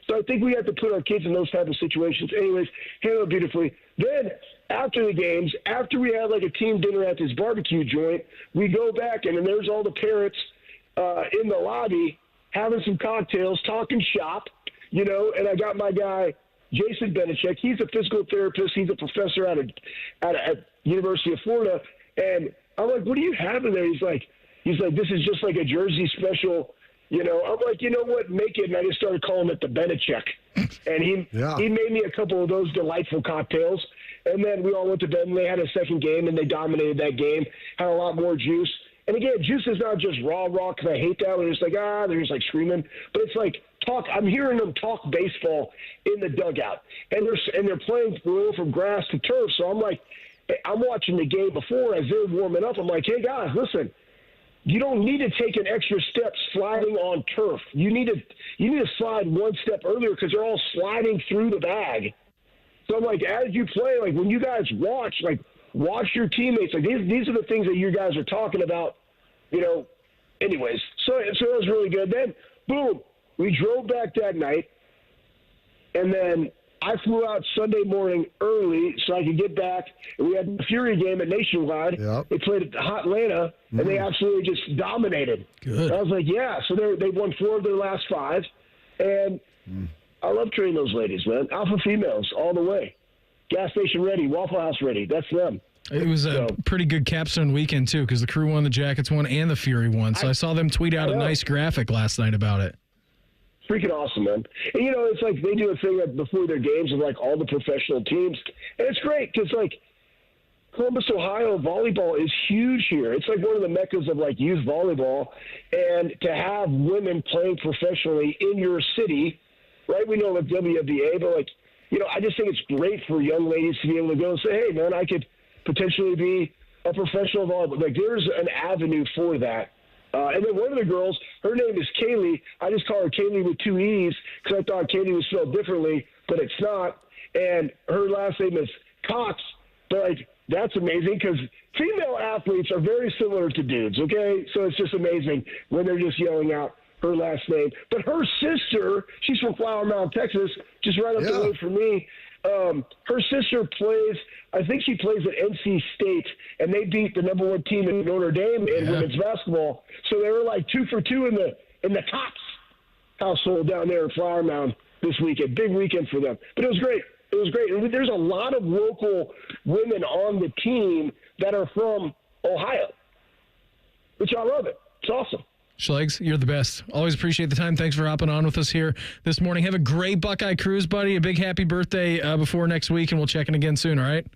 Speaker 6: So I think we have to put our kids in those type of situations. Anyways, handle it beautifully. Then after the games, after we had a team dinner at this barbecue joint, we go back and then there's all the parents in the lobby having some cocktails, talking shop, and I got my guy, Jason Benechek. He's a physical therapist. He's a professor at University of Florida. And I'm like, what are you having there? He's like, this is just a Jersey special. I'm like, you know what, make it. And I just started calling it the Benechek. And he made me a couple of those delightful cocktails. And then we all went to bed and they had a second game and they dominated that game, had a lot more juice. And again, juice is not just raw, because I hate that. They're just they're just screaming. But it's talk. I'm hearing them talk baseball in the dugout. And they're playing from grass to turf. So I'm watching the game before as they're warming up. I'm like, hey, guys, listen. You don't need to take an extra step sliding on turf. You need to slide one step earlier because they're all sliding through the bag. So I'm as you play, when you guys watch your teammates. These are the things that you guys are talking about, Anyways, so it was really good. Then, boom, we drove back that night, and then I flew out Sunday morning early so I could get back. And we had the Fury game at Nationwide. Yep. They played at Hot Atlanta, and they absolutely just dominated. Good. I was like, yeah. So they won 4 of their last 5. And I love training those ladies, man. Alpha females all the way. Gas station ready, Waffle House ready. That's them.
Speaker 3: It was a pretty good capstone weekend, too, because the Crew won, the Jackets won, and the Fury won. So I saw them tweet out a nice graphic last night about it.
Speaker 6: Freaking awesome, man. And, it's they do a thing before their games of, all the professional teams. And it's great because, Columbus, Ohio volleyball is huge here. It's one of the meccas of, youth volleyball. And to have women playing professionally in your city, right? We know WNBA, but, I just think it's great for young ladies to be able to go and say, hey, man, I could potentially be a professional volleyball. There's an avenue for that. And then one of the girls, her name is Kaylee. I just call her Kaylee with 2 E's because I thought Kaylee was spelled differently, but it's not. and her last name is Cox. But, like, that's amazing because female athletes are very similar to dudes, okay? So it's just amazing when they're just yelling out her last name. But her sister, she's from Flower Mound, Texas, just right up the road from me. Her sister plays, I think she plays at NC State, and they beat the number 1 team in Notre Dame in women's basketball. So they were like 2 for 2 in the Cox household down there in Flower Mound this weekend. Big weekend for them. But it was great. It was great. And there's a lot of local women on the team that are from Ohio, which I love it. It's awesome.
Speaker 3: Schlegs, you're the best. Always appreciate the time. Thanks for hopping on with us here this morning. Have a great Buckeye cruise, buddy. A big happy birthday before next week, and we'll check in again soon, all right?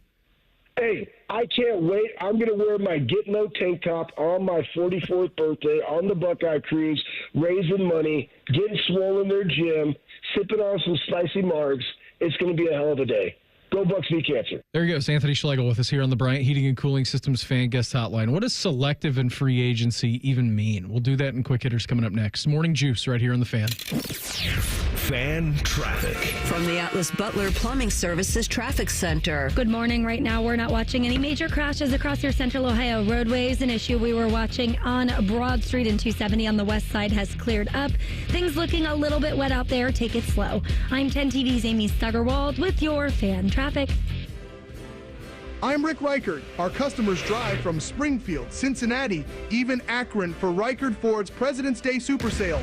Speaker 6: Hey, I can't wait. I'm going to wear my Get Low tank top on my 44th birthday on the Buckeye cruise, raising money, getting swole in their gym, sipping on some spicy margs. It's going to be a hell of a day. Go Bucks v Cancer.
Speaker 3: There he goes, Anthony Schlegel with us here on the Bryant Heating and Cooling Systems fan guest hotline. What does selective and free agency even mean? We'll do that in Quick Hitters coming up next. Morning Juice right here on the Fan.
Speaker 1: Fan traffic.
Speaker 2: From the Atlas Butler Plumbing Services Traffic Center.
Speaker 12: Good morning. Right now, we're not watching any major crashes across your central Ohio roadways. An issue we were watching on Broad Street and 270 on the west side has cleared up. Things looking a little bit wet out there. Take it slow. I'm 10 TV's Amy Stuggerwald with your fan traffic.
Speaker 7: I'm Rick Reichert. Our customers drive from Springfield, Cincinnati, even Akron for Reichert Ford's President's Day Super Sale.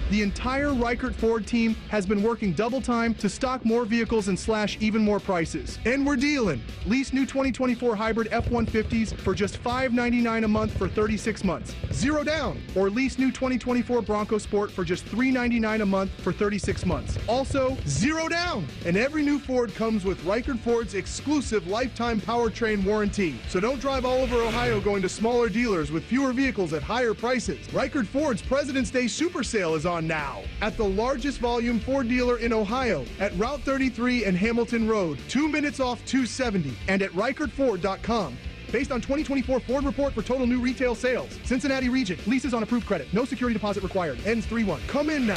Speaker 7: The entire Reichert Ford team has been working double time to stock more vehicles and slash even more prices. And we're dealing. Lease new 2024 hybrid F-150s for just $599 a month for 36 months. 0 down. Or lease new 2024 Bronco Sport for just $399 a month for 36 months. Also, 0 down. And every new Ford comes with Reichert Ford's exclusive lifetime powertrain warranty. So don't drive all over Ohio going to smaller dealers with fewer vehicles at higher prices. Reichert Ford's President's Day Super Sale is on now at the largest volume Ford dealer in Ohio at Route 33 and Hamilton Road, 2 minutes off 270, and at ReichertFord.com. Based on 2024 Ford report for total new retail sales. Cincinnati region, leases on approved credit. No security deposit required. Ends 3/1. Come in now.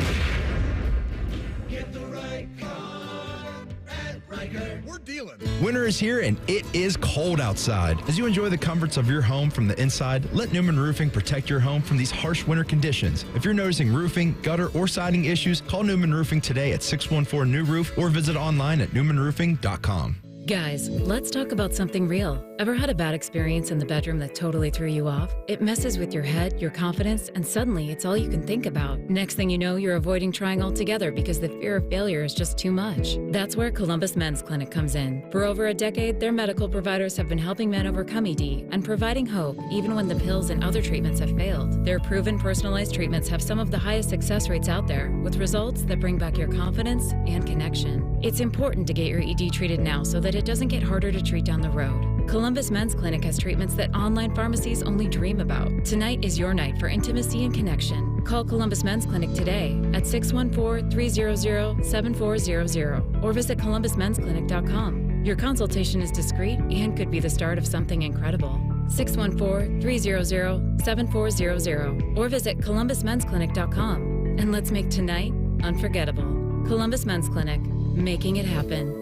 Speaker 8: Get the right car at Reichert.
Speaker 7: We're dealing.
Speaker 23: Winter is here and it is cold outside. As you enjoy the comforts of your home from the inside, let Newman Roofing protect your home from these harsh winter conditions. If you're noticing roofing, gutter, or siding issues, call Newman Roofing today at 614-NEW-ROOF or visit online at newmanroofing.com.
Speaker 24: Guys, let's talk about something real. Ever had a bad experience in the bedroom that totally threw you off? It messes with your head, your confidence, and suddenly it's all you can think about. Next thing you know, you're avoiding trying altogether because the fear of failure is just too much. That's where Columbus Men's Clinic comes in. For over a decade, their medical providers have been helping men overcome ED and providing hope even when the pills and other treatments have failed. Their proven personalized treatments have some of the highest success rates out there, with results that bring back your confidence and connection. It's important to get your ED treated now so that it doesn't get harder to treat down the road. Columbus Men's Clinic has treatments that online pharmacies only dream about. Tonight is your night for intimacy and connection. Call Columbus Men's Clinic today at 614-300-7400 or visit columbusmensclinic.com. Your consultation is discreet and could be the start of something incredible. 614-300-7400 or visit columbusmensclinic.com. And let's make tonight unforgettable. Columbus Men's Clinic, making it happen.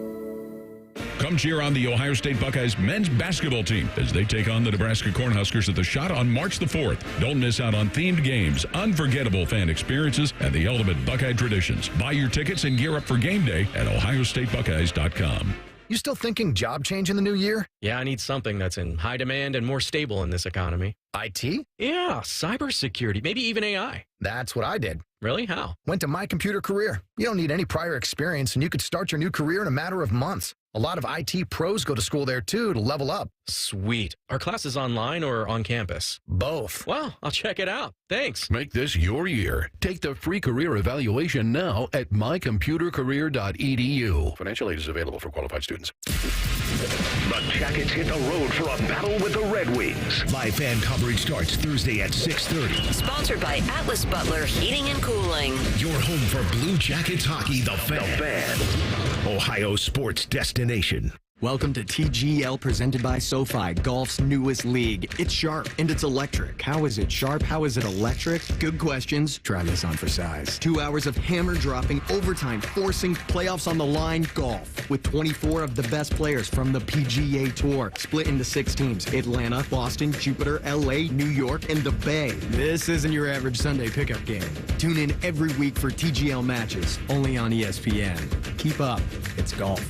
Speaker 14: Come cheer on the Ohio State Buckeyes men's basketball team as they take on the Nebraska Cornhuskers at the Shot on March the 4th. Don't miss out on themed games, unforgettable fan experiences, and the ultimate Buckeye traditions. Buy your tickets and gear up for game day at ohiostatebuckeyes.com.
Speaker 25: You still thinking job change in the new year?
Speaker 26: Yeah, I need something that's in high demand and more stable in this economy.
Speaker 25: IT?
Speaker 26: Yeah, cybersecurity, maybe even AI.
Speaker 25: That's what I did.
Speaker 26: Really? How?
Speaker 25: Went to My Computer Career. You don't need any prior experience, and you could start your new career in a matter of months. A lot of IT pros go to school there, too, to level up.
Speaker 26: Sweet. Are classes online or on campus?
Speaker 25: Both.
Speaker 26: Well, I'll check it out. Thanks.
Speaker 15: Make this your year. Take the free career evaluation now at mycomputercareer.edu. Financial aid is available for qualified students.
Speaker 1: The Jackets hit the road for a battle with the Red Wings. Live fan coverage starts Thursday at 6:30.
Speaker 2: Sponsored by Atlas Butler Heating and Cooling.
Speaker 1: Your home for Blue Jackets hockey, The Fan. Ohio sports destination.
Speaker 9: Welcome to TGL presented by SoFi, golf's newest league. It's sharp and it's electric. How is it sharp? How is it electric? Good questions. Try this on for size. 2 hours of hammer dropping, overtime, forcing, playoffs on the line, golf. With 24 of the best players from the PGA Tour. Split into 6 teams. Atlanta, Boston, Jupiter, LA, New York, and the Bay. This isn't your average Sunday pickup game. Tune in every week for TGL matches. Only on ESPN. Keep up. It's golf.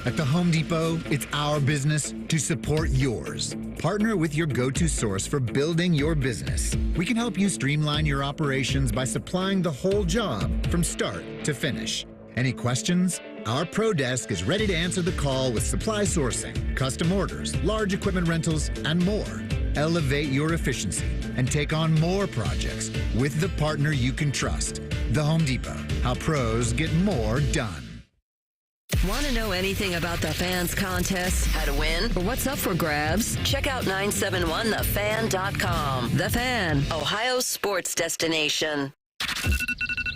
Speaker 10: At the Home Depot, it's our business to support yours. Partner with your go-to source for building your business. We can help you streamline your operations by supplying the whole job from start to finish. Any questions? Our Pro Desk is ready to answer the call with supply sourcing, custom orders, large equipment rentals, and more. Elevate your efficiency and take on more projects with the partner you can trust. The Home Depot. How pros get more done.
Speaker 2: Want to know anything about the Fans contest, how to win, or what's up for grabs? Check out 971thefan.com. The Fan, Ohio's sports destination.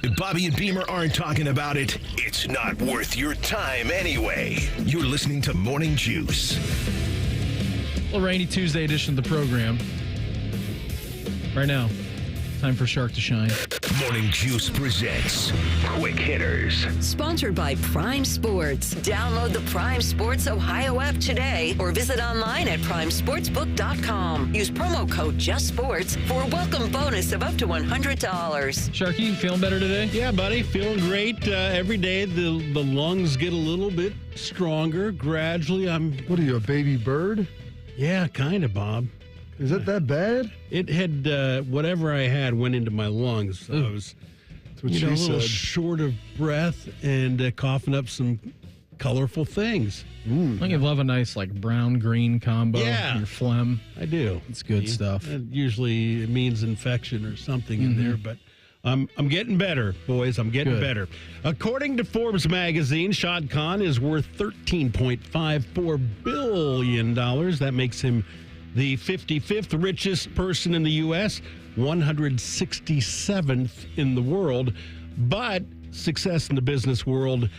Speaker 1: If Bobby and Beamer aren't talking about it, it's not worth your time anyway. You're listening to Morning Juice.
Speaker 3: A rainy Tuesday edition of the program. Right now, time for Shark to shine.
Speaker 1: Morning Juice presents Quick Hitters.
Speaker 2: Sponsored by Prime Sports. Download the Prime Sports Ohio app today or visit online at primesportsbook.com. Use promo code JUSTSPORTS for a welcome bonus of up to $100.
Speaker 3: Sharky, feeling better today?
Speaker 11: Yeah, buddy, feeling great. Every day the lungs get a little bit stronger. Gradually,
Speaker 4: What are you, a baby bird?
Speaker 11: Yeah, kind of, Bob.
Speaker 4: Is it that bad?
Speaker 11: It had whatever I had went into my lungs. So I was a little short of breath and coughing up some colorful things.
Speaker 3: I think you love a nice brown-green combo.
Speaker 11: Yeah.
Speaker 3: Your phlegm.
Speaker 11: I do.
Speaker 3: It's good stuff.
Speaker 11: Usually it means infection or something in there, but I'm getting better, boys. I'm getting better. According to Forbes magazine, Shad Khan is worth $13.54 billion. That makes him the 55th richest person in the U.S., 167th in the world. But success in the business world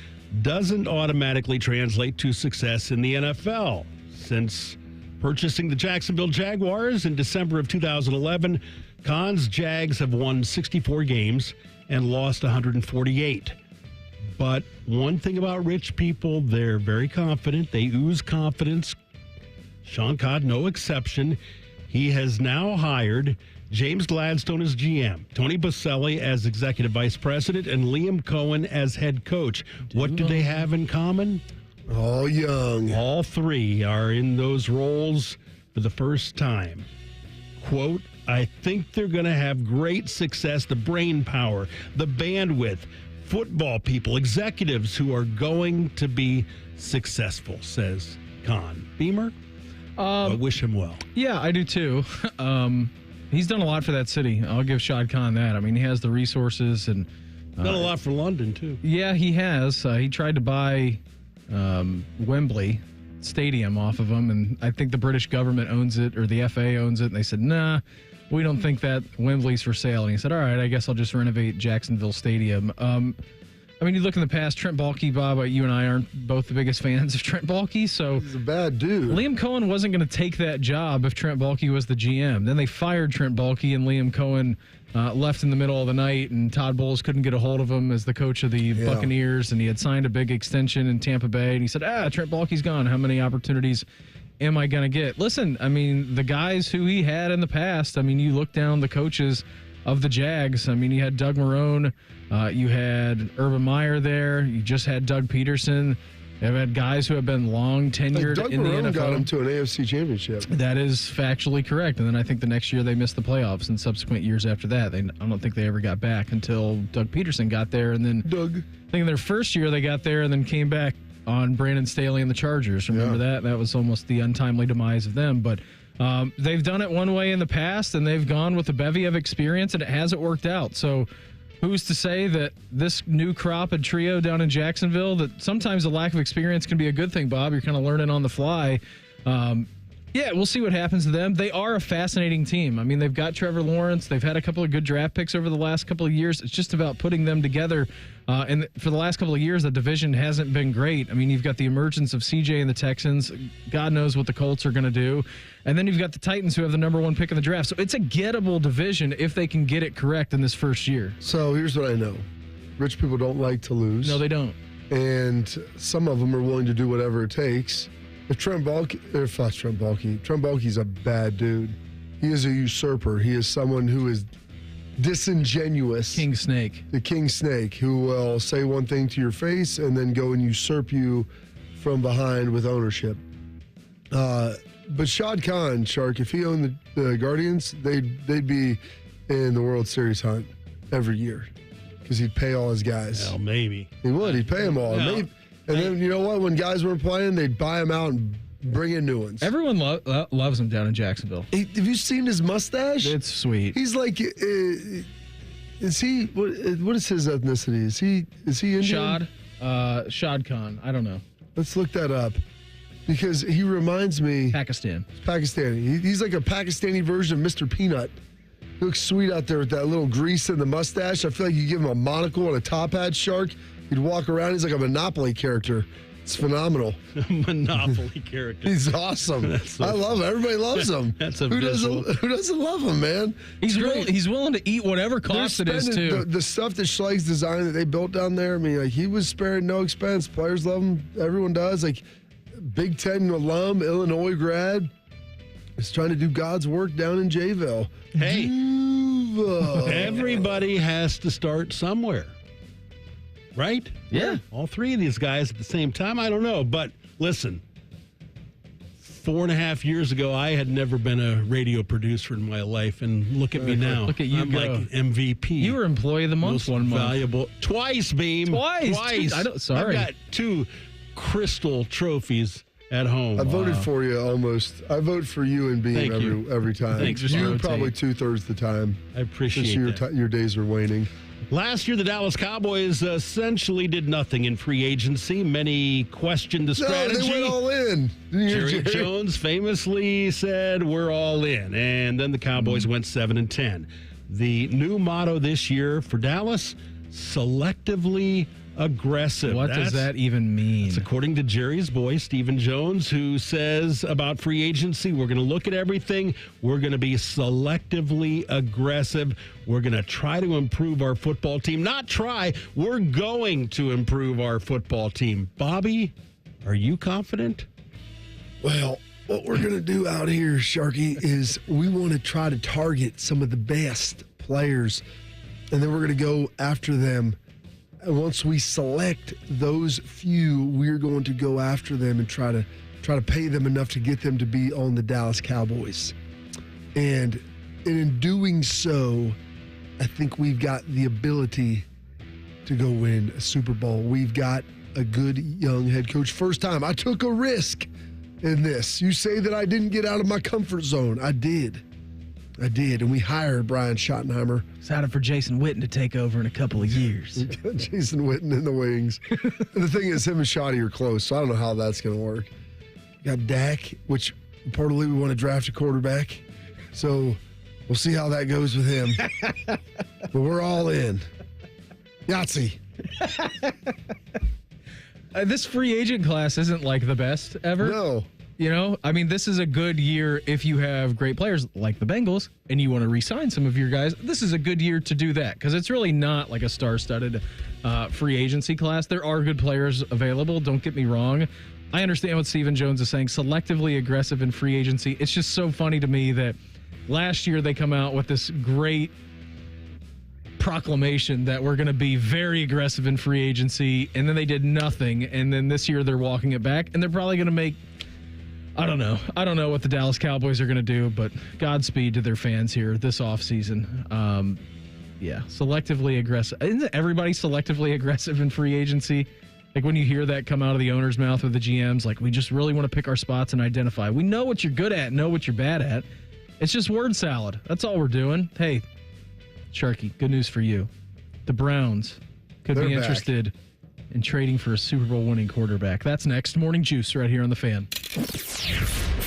Speaker 11: doesn't automatically translate to success in the NFL. Since purchasing the Jacksonville Jaguars in December of 2011, Khan's Jags have won 64 games and lost 148. But one thing about rich people, they're very confident. They ooze confidence. Sean Codd, no exception. He has now hired James Gladstone as GM, Tony Boselli as executive vice president, and Liam Cohen as head coach. What do they have in common?
Speaker 4: All young.
Speaker 11: All three are in those roles for the first time. Quote, I think they're going to have great success, the brain power, the bandwidth, football people, executives who are going to be successful, says Khan. Beamer? I wish him well.
Speaker 3: Yeah, I do too. He's done a lot for that city. I'll give Shad Khan that. I mean, he has the resources and
Speaker 11: done a lot for London too.
Speaker 3: Yeah, he has. He tried to buy Wembley Stadium off of him, and I think the British government owns it, or the FA owns it, and they said, nah, we don't think that Wembley's for sale. And he said, all right, I guess I'll just renovate Jacksonville Stadium. I mean, you look in the past, Trent Baalke, Bob, you and I aren't both the biggest fans of Trent Baalke, so...
Speaker 4: He's a bad dude.
Speaker 3: Liam Cohen wasn't going to take that job if Trent Baalke was the GM. Then they fired Trent Baalke, and Liam Cohen left in the middle of the night, and Todd Bowles couldn't get a hold of him as the coach of the Buccaneers, and he had signed a big extension in Tampa Bay, and he said, Trent Baalke's gone. How many opportunities am I going to get? Listen, I mean, the guys who he had in the past, I mean, you look down the coaches of the Jags. I mean, you had Doug Marrone, you had Urban Meyer there, you just had Doug Peterson. They've had guys who have been long tenured in the NFL.
Speaker 4: Doug Marrone got him to an AFC championship.
Speaker 3: That is factually correct. And then I think the next year they missed the playoffs, and subsequent years after that, I don't think they ever got back until Doug Peterson got there. And then I think in their first year they got there and then came back on Brandon Staley and the Chargers. Remember that? That was almost the untimely demise of them. But they've done it one way in the past, and they've gone with a bevy of experience, and it hasn't worked out. So who's to say that this new crop and trio down in Jacksonville, that sometimes a lack of experience can be a good thing, Bob? You're kind of learning on the fly. Yeah, we'll see what happens to them. They are a fascinating team. I mean, they've got Trevor Lawrence. They've had a couple of good draft picks over the last couple of years. It's just about putting them together. And for the last couple of years, the division hasn't been great. I mean, you've got the emergence of CJ and the Texans. God knows what the Colts are going to do. And then you've got the Titans, who have the number 1 pick in the draft. So it's a gettable division if they can get it correct in this first year.
Speaker 4: So here's what I know. Rich people don't like to lose.
Speaker 3: No, they don't.
Speaker 4: And some of them are willing to do whatever it takes. If Trent Baalke's a bad dude. He is a usurper. He is someone who is disingenuous.
Speaker 3: King Snake.
Speaker 4: The King Snake, who will say one thing to your face and then go and usurp you from behind with ownership. But Shad Khan, Shark, if he owned the Guardians, they'd be in the World Series hunt every year because he'd pay all his guys.
Speaker 11: Well, maybe.
Speaker 4: He would. He'd pay them all.
Speaker 11: No.
Speaker 4: And then, you know what? When guys weren't playing, they'd buy them out and bring in new ones.
Speaker 3: Everyone loves him down in Jacksonville.
Speaker 4: Have you seen his mustache?
Speaker 3: It's sweet.
Speaker 4: He's like, is he? What is his ethnicity? Is he Indian?
Speaker 3: Shad Khan. I don't know.
Speaker 4: Let's look that up because he reminds me.
Speaker 3: Pakistan.
Speaker 4: Pakistani. He's like a Pakistani version of Mr. Peanut. He looks sweet out there with that little grease in the mustache. I feel like you give him a monocle and a top hat, Shark. He'd walk around. He's like a Monopoly character. It's phenomenal.
Speaker 11: Monopoly character.
Speaker 4: He's awesome. I love him. Everybody loves him.
Speaker 11: That's a
Speaker 4: who
Speaker 11: visual.
Speaker 4: doesn't love him, man?
Speaker 3: He's willing to eat whatever cost it is, too.
Speaker 4: The stuff that Schlegel's designed that they built down there, I mean, like, he was spared no expense. Players love him. Everyone does. Like, Big Ten alum, Illinois grad. Is trying to do God's work down in Jayville.
Speaker 11: Hey, everybody has to start somewhere. Right?
Speaker 3: Yeah.
Speaker 11: All three of these guys at the same time. I don't know. But listen, 4.5 years ago, I had never been a radio producer in my life. And look at me now.
Speaker 3: Look at you.
Speaker 11: I'm like MVP.
Speaker 3: You were Employee of the Month
Speaker 11: Most
Speaker 3: one month.
Speaker 11: Valuable. Twice, Beam.
Speaker 3: Twice. Sorry.
Speaker 11: I've got 2 crystal trophies at home.
Speaker 4: I voted for you almost. I vote for you and Beam every time.
Speaker 11: Thanks.
Speaker 4: You probably 2/3 the time.
Speaker 11: I appreciate
Speaker 4: since your days are waning.
Speaker 11: Last year, the Dallas Cowboys essentially did nothing in free agency. Many questioned the strategy.
Speaker 4: No, they went all in.
Speaker 11: Jerry Jones famously said, "We're all in," and then the Cowboys went 7-10. The new motto this year for Dallas: selectively aggressive.
Speaker 3: What does that even mean?
Speaker 11: It's according to Jerry's boy, Stephen Jones, who says about free agency, we're going to look at everything. We're going to be selectively aggressive. We're going to try to improve our football team. Not try. We're going to improve our football team. Bobby, are you confident?
Speaker 4: Well, what we're going to do out here, Sharky, is we want to try to target some of the best players, and then we're going to go after them. And once we select those few, we're going to go after them and try to pay them enough to get them to be on the Dallas Cowboys. And in doing so, I think we've got the ability to go win a Super Bowl. We've got a good young head coach. First time I took a risk in this. You say that I didn't get out of my comfort zone. I did. And we hired Brian Schottenheimer.
Speaker 3: Excited for Jason Witten to take over in a couple of years.
Speaker 4: We got Jason Witten in the wings. And the thing is, him and Shotty are close, so I don't know how that's going to work. We got Dak, which reportedly we want to draft a quarterback. So we'll see how that goes with him. But we're all in. Yahtzee.
Speaker 3: This free agent class isn't like the best ever.
Speaker 4: No.
Speaker 3: You know, I mean, this is a good year if you have great players like the Bengals and you want to re-sign some of your guys. This is a good year to do that because it's really not like a star-studded free agency class. There are good players available. Don't get me wrong. I understand what Stephen Jones is saying. Selectively aggressive in free agency. It's just so funny to me that last year they come out with this great proclamation that we're going to be very aggressive in free agency, and then they did nothing. And then this year they're walking it back, and they're probably going to make I don't know. I don't know what the Dallas Cowboys are going to do, but Godspeed to their fans here this offseason. Yeah, selectively aggressive. Isn't everybody selectively aggressive in free agency? Like when you hear that come out of the owner's mouth or the GMs, like we just really want to pick our spots and identify. We know what you're good at, know what you're bad at. It's just word salad. That's all we're doing. Hey, Sharky, good news for you. The Browns could be interested in trading for a Super Bowl winning quarterback. That's next. Morning Juice right here on The Fan.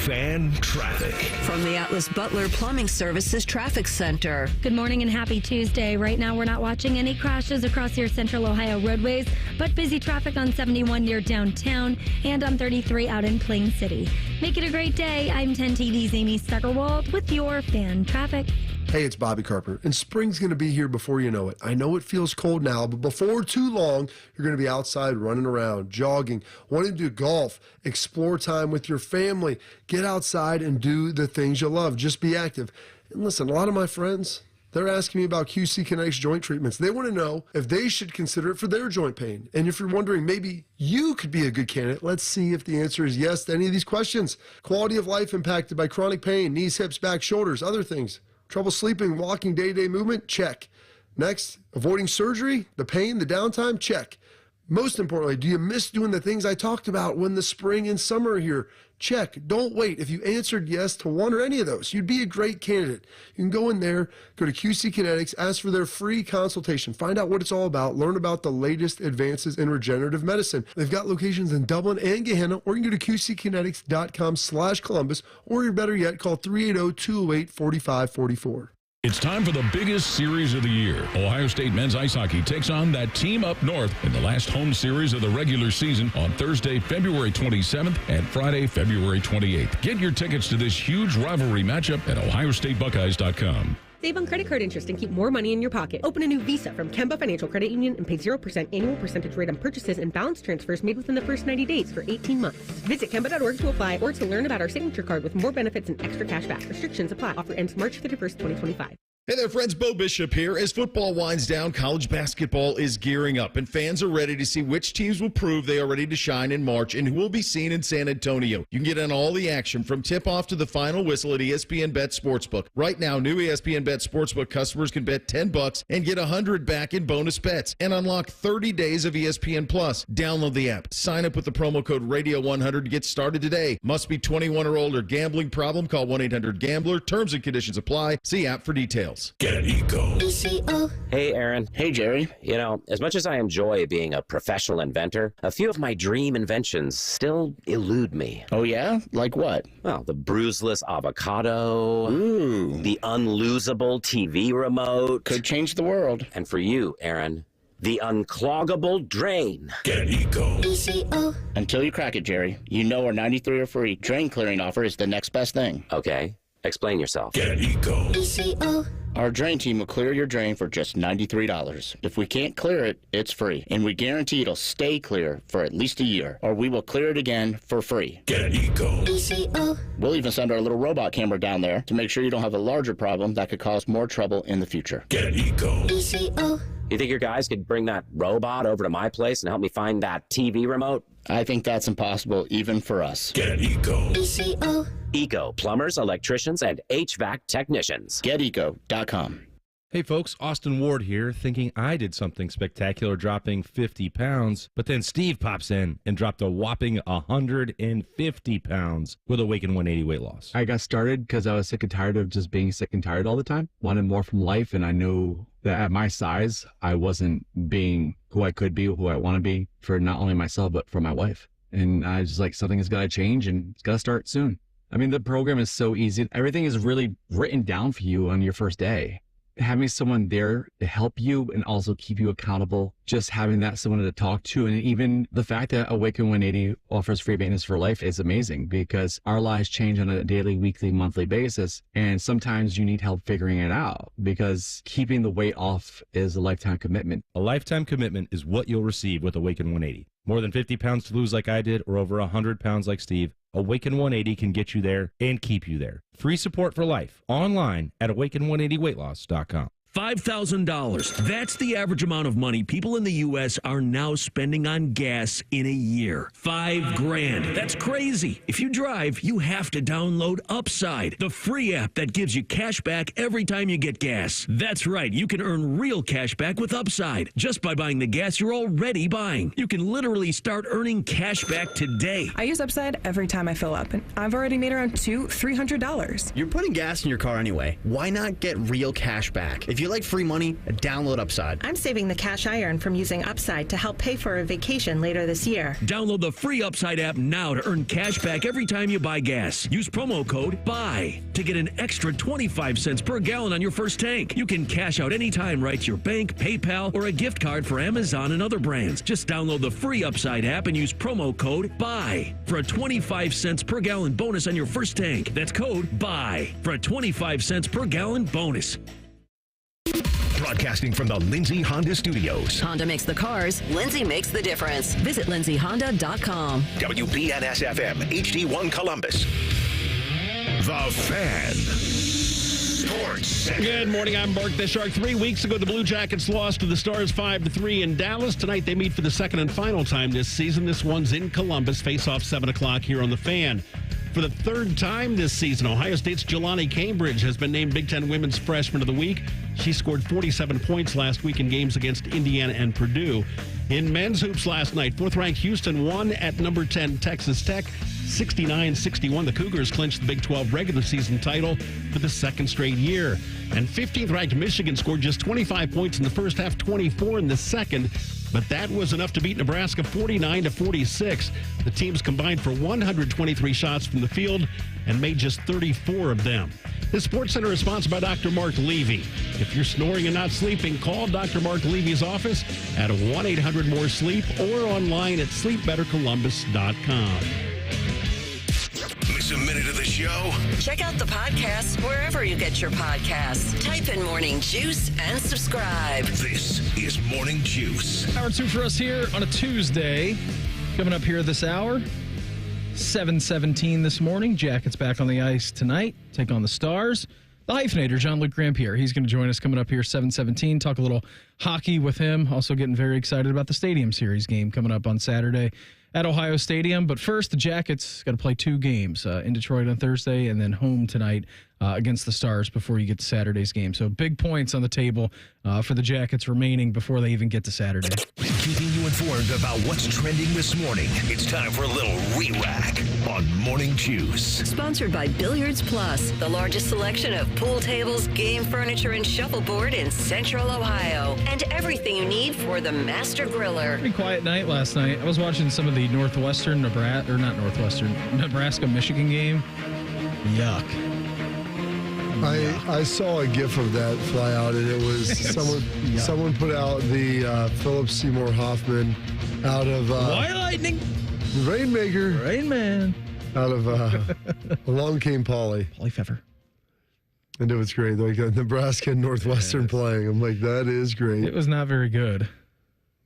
Speaker 1: Fan Traffic.
Speaker 2: From the Atlas Butler Plumbing Services Traffic Center.
Speaker 12: Good morning and happy Tuesday. Right now, we're not watching any crashes across your central Ohio roadways, but busy traffic on 71 near downtown and on 33 out in Plain City. Make it a great day. I'm 10 TV's Amy Steckerwald with your Fan Traffic.
Speaker 4: Hey, it's Bobby Carper, and spring's going to be here before you know it. I know it feels cold now, but before too long, you're going to be outside running around, jogging, wanting to do golf, explore time with your family. Get outside and do the things you love. Just be active. And listen, a lot of my friends, they're asking me about QC Kinetics joint treatments. They want to know if they should consider it for their joint pain. And if you're wondering, maybe you could be a good candidate, let's see if the answer is yes to any of these questions. Quality of life impacted by chronic pain, knees, hips, back, shoulders, other things. Trouble sleeping, walking, day-to-day movement? Check. Next, avoiding surgery, the pain, the downtime? Check. Most importantly, do you miss doing the things I talked about when the spring and summer are here? Check. Don't wait. If you answered yes to one or any of those, you'd be a great candidate. You can go in there, go to QC Kinetics, ask for their free consultation, find out what it's all about, learn about the latest advances in regenerative medicine. They've got locations in Dublin and Gehenna, or you can go to qckinetics.com/Columbus, or better yet, call 380-208-4544.
Speaker 14: It's time for the biggest series of the year. Ohio State men's ice hockey takes on that team up north in the last home series of the regular season on Thursday, February 27th and Friday, February 28th. Get your tickets to this huge rivalry matchup at ohiostatebuckeyes.com.
Speaker 13: Save on credit card interest and keep more money in your pocket. Open a new Visa from Kemba Financial Credit Union and pay 0% annual percentage rate on purchases and balance transfers made within the first 90 days for 18 months. Visit Kemba.org to apply or to learn about our signature card with more benefits and extra cash back. Restrictions apply. Offer ends March 31st, 2025.
Speaker 16: Hey there, friends. Bo Bishop here. As football winds down, college basketball is gearing up, and fans are ready to see which teams will prove they are ready to shine in March and who will be seen in San Antonio. You can get in all the action from tip-off to the final whistle at ESPN Bet Sportsbook. Right now, new ESPN Bet Sportsbook customers can bet $10 and get $100 back in bonus bets and unlock 30 days of ESPN Plus. Download the app. Sign up with the promo code Radio100 to get started today. Must be 21 or older. Gambling problem? Call 1-800-GAMBLER. Terms and conditions apply. See app for details.
Speaker 1: Get Eco.
Speaker 17: Hey, Aaron. Hey, Jerry. You know, as much as I enjoy being a professional inventor, a few of my dream inventions still elude me.
Speaker 18: Oh, yeah? Like what?
Speaker 17: Well, the bruiseless avocado.
Speaker 18: Ooh.
Speaker 17: The unlosable TV remote.
Speaker 18: Could change the world.
Speaker 17: And for you, Aaron, the uncloggable drain.
Speaker 1: Get Eco.
Speaker 18: Until you crack it, Jerry. You know our 93 are free drain clearing offer is the next best thing.
Speaker 17: Okay. Explain yourself.
Speaker 1: Get Eco.
Speaker 18: Our drain team will clear your drain for just $93. If we can't clear it, it's free. And we guarantee it'll stay clear for at least a year, or we will clear it again for free.
Speaker 1: Get Eco.
Speaker 18: We'll even send our little robot camera down there to make sure you don't have a larger problem that could cause more trouble in the future.
Speaker 1: Get Eco.
Speaker 17: You think your guys could bring that robot over to my place and help me find that TV remote?
Speaker 18: I think that's impossible even for us.
Speaker 1: Get Eco.
Speaker 17: Eco, plumbers, electricians, and HVAC technicians.
Speaker 18: GetEco.com.
Speaker 19: Hey folks, Austin Ward here, thinking I did something spectacular dropping 50 pounds, but then Steve pops in and dropped a whopping 150 pounds with Awaken 180 weight loss.
Speaker 20: I got started because I was sick and tired of just being sick and tired all the time, wanted more from life, and I knew that at my size, I wasn't being who I could be, who I want to be for not only myself, but for my wife. And I was like, something has got to change and it's got to start soon. I mean, the program is so easy. Everything is really written down for you on your first day. Having someone there to help you and also keep you accountable, just having that someone to talk to, and even the fact that Awaken 180 offers free maintenance for life is amazing because our lives change on a daily, weekly, monthly basis. And sometimes you need help figuring it out because keeping the weight off is a lifetime commitment.
Speaker 19: A lifetime commitment is what you'll receive with Awaken 180. More than 50 pounds to lose like I did, or over 100 pounds like Steve, Awaken 180 can get you there and keep you there. Free support for life online at awaken180weightloss.com.
Speaker 27: $5,000. That's the average amount of money people in the U.S. are now spending on gas in a year. $5,000. That's crazy. If you drive, you have to download Upside, the free app that gives you cash back every time you get gas. That's right. You can earn real cash back with Upside just by buying the gas you're already buying. You can literally start earning cash back today.
Speaker 28: I use Upside every time I fill up, and I've already made around $300.
Speaker 29: You're putting gas in your car anyway. Why not get real cash back? If you
Speaker 5: you like free money? Download Upside.
Speaker 6: I'm saving the cash I earn from using Upside to help pay for a vacation later this year.
Speaker 27: Download the free Upside app now to earn cash back every time you buy gas. Use promo code BUY to get an extra 25 cents per gallon on your first tank. You can cash out anytime right to your bank, PayPal, or a gift card for Amazon and other brands. Just download the free Upside app and use promo code BUY for a 25 cents per gallon bonus on your first tank. That's code BUY for a 25 cents per gallon bonus.
Speaker 1: Broadcasting from the Lindsay Honda Studios.
Speaker 2: Honda makes the cars. Lindsay makes the difference. Visit lindsayhonda.com.
Speaker 1: WBNS-FM, HD1 Columbus. The Fan. Sports Center.
Speaker 11: Good morning, I'm Mark the Shark. 3 weeks ago, the Blue Jackets lost to the Stars 5-3 in Dallas. Tonight, they meet for the second and final time this season. This one's in Columbus. Face-off 7 o'clock here on The Fan. For the third time this season, Ohio State's Jelani Cambridge has been named Big Ten Women's Freshman of the Week. She scored 47 points last week in games against Indiana and Purdue. In men's hoops last night, fourth-ranked Houston won at number 10 Texas Tech, 69-61. The Cougars clinched the Big 12 regular season title for the second straight year. And 15th-ranked Michigan scored just 25 points in the first half, 24 in the second. But that was enough to beat Nebraska 49-46. The teams combined for 123 shots from the field and made just 34 of them. This Sports Center is sponsored by Dr. Mark Levy. If you're snoring and not sleeping, call Dr. Mark Levy's office at 1-800-MORE-SLEEP or online at sleepbettercolumbus.com.
Speaker 1: Miss a minute of the show?
Speaker 2: Check out the podcast wherever you get your podcasts. Type in Morning Juice and subscribe.
Speaker 1: This is Morning Juice.
Speaker 3: Hour 2 for us here on a Tuesday. Coming up here this hour, 7:17 this morning. Jackets back on the ice tonight. Take on the Stars. The hyphenator, Jean-Luc Grand-Pierre. He's going to join us coming up here 7:17. Talk a little hockey with him. Also getting very excited about the Stadium Series game coming up on Saturday at Ohio Stadium. But first, the Jackets got to play 2 games in Detroit on Thursday and then home tonight against the Stars before you get to Saturday's game. So big points on the table for the Jackets remaining before they even get to Saturday.
Speaker 1: Keeping you informed about what's trending this morning. It's time for a little re-rack on Morning Juice.
Speaker 2: Sponsored by Billiards Plus, the largest selection of pool tables, game furniture, and shuffleboard in Central Ohio. And everything you need for the master griller.
Speaker 3: Pretty quiet night last night. I was watching some of the Nebraska-Michigan game. Yuck.
Speaker 4: I saw a GIF of that fly out, and it was someone put out the Philip Seymour Hoffman out of
Speaker 3: Why Lightning?
Speaker 4: Rainmaker,
Speaker 3: Rain Man,
Speaker 4: out of Along Came Polly.
Speaker 3: Polly Fever.
Speaker 4: And it was great. Like Nebraska and Northwestern playing. I'm like, that is great.
Speaker 3: It was not very good.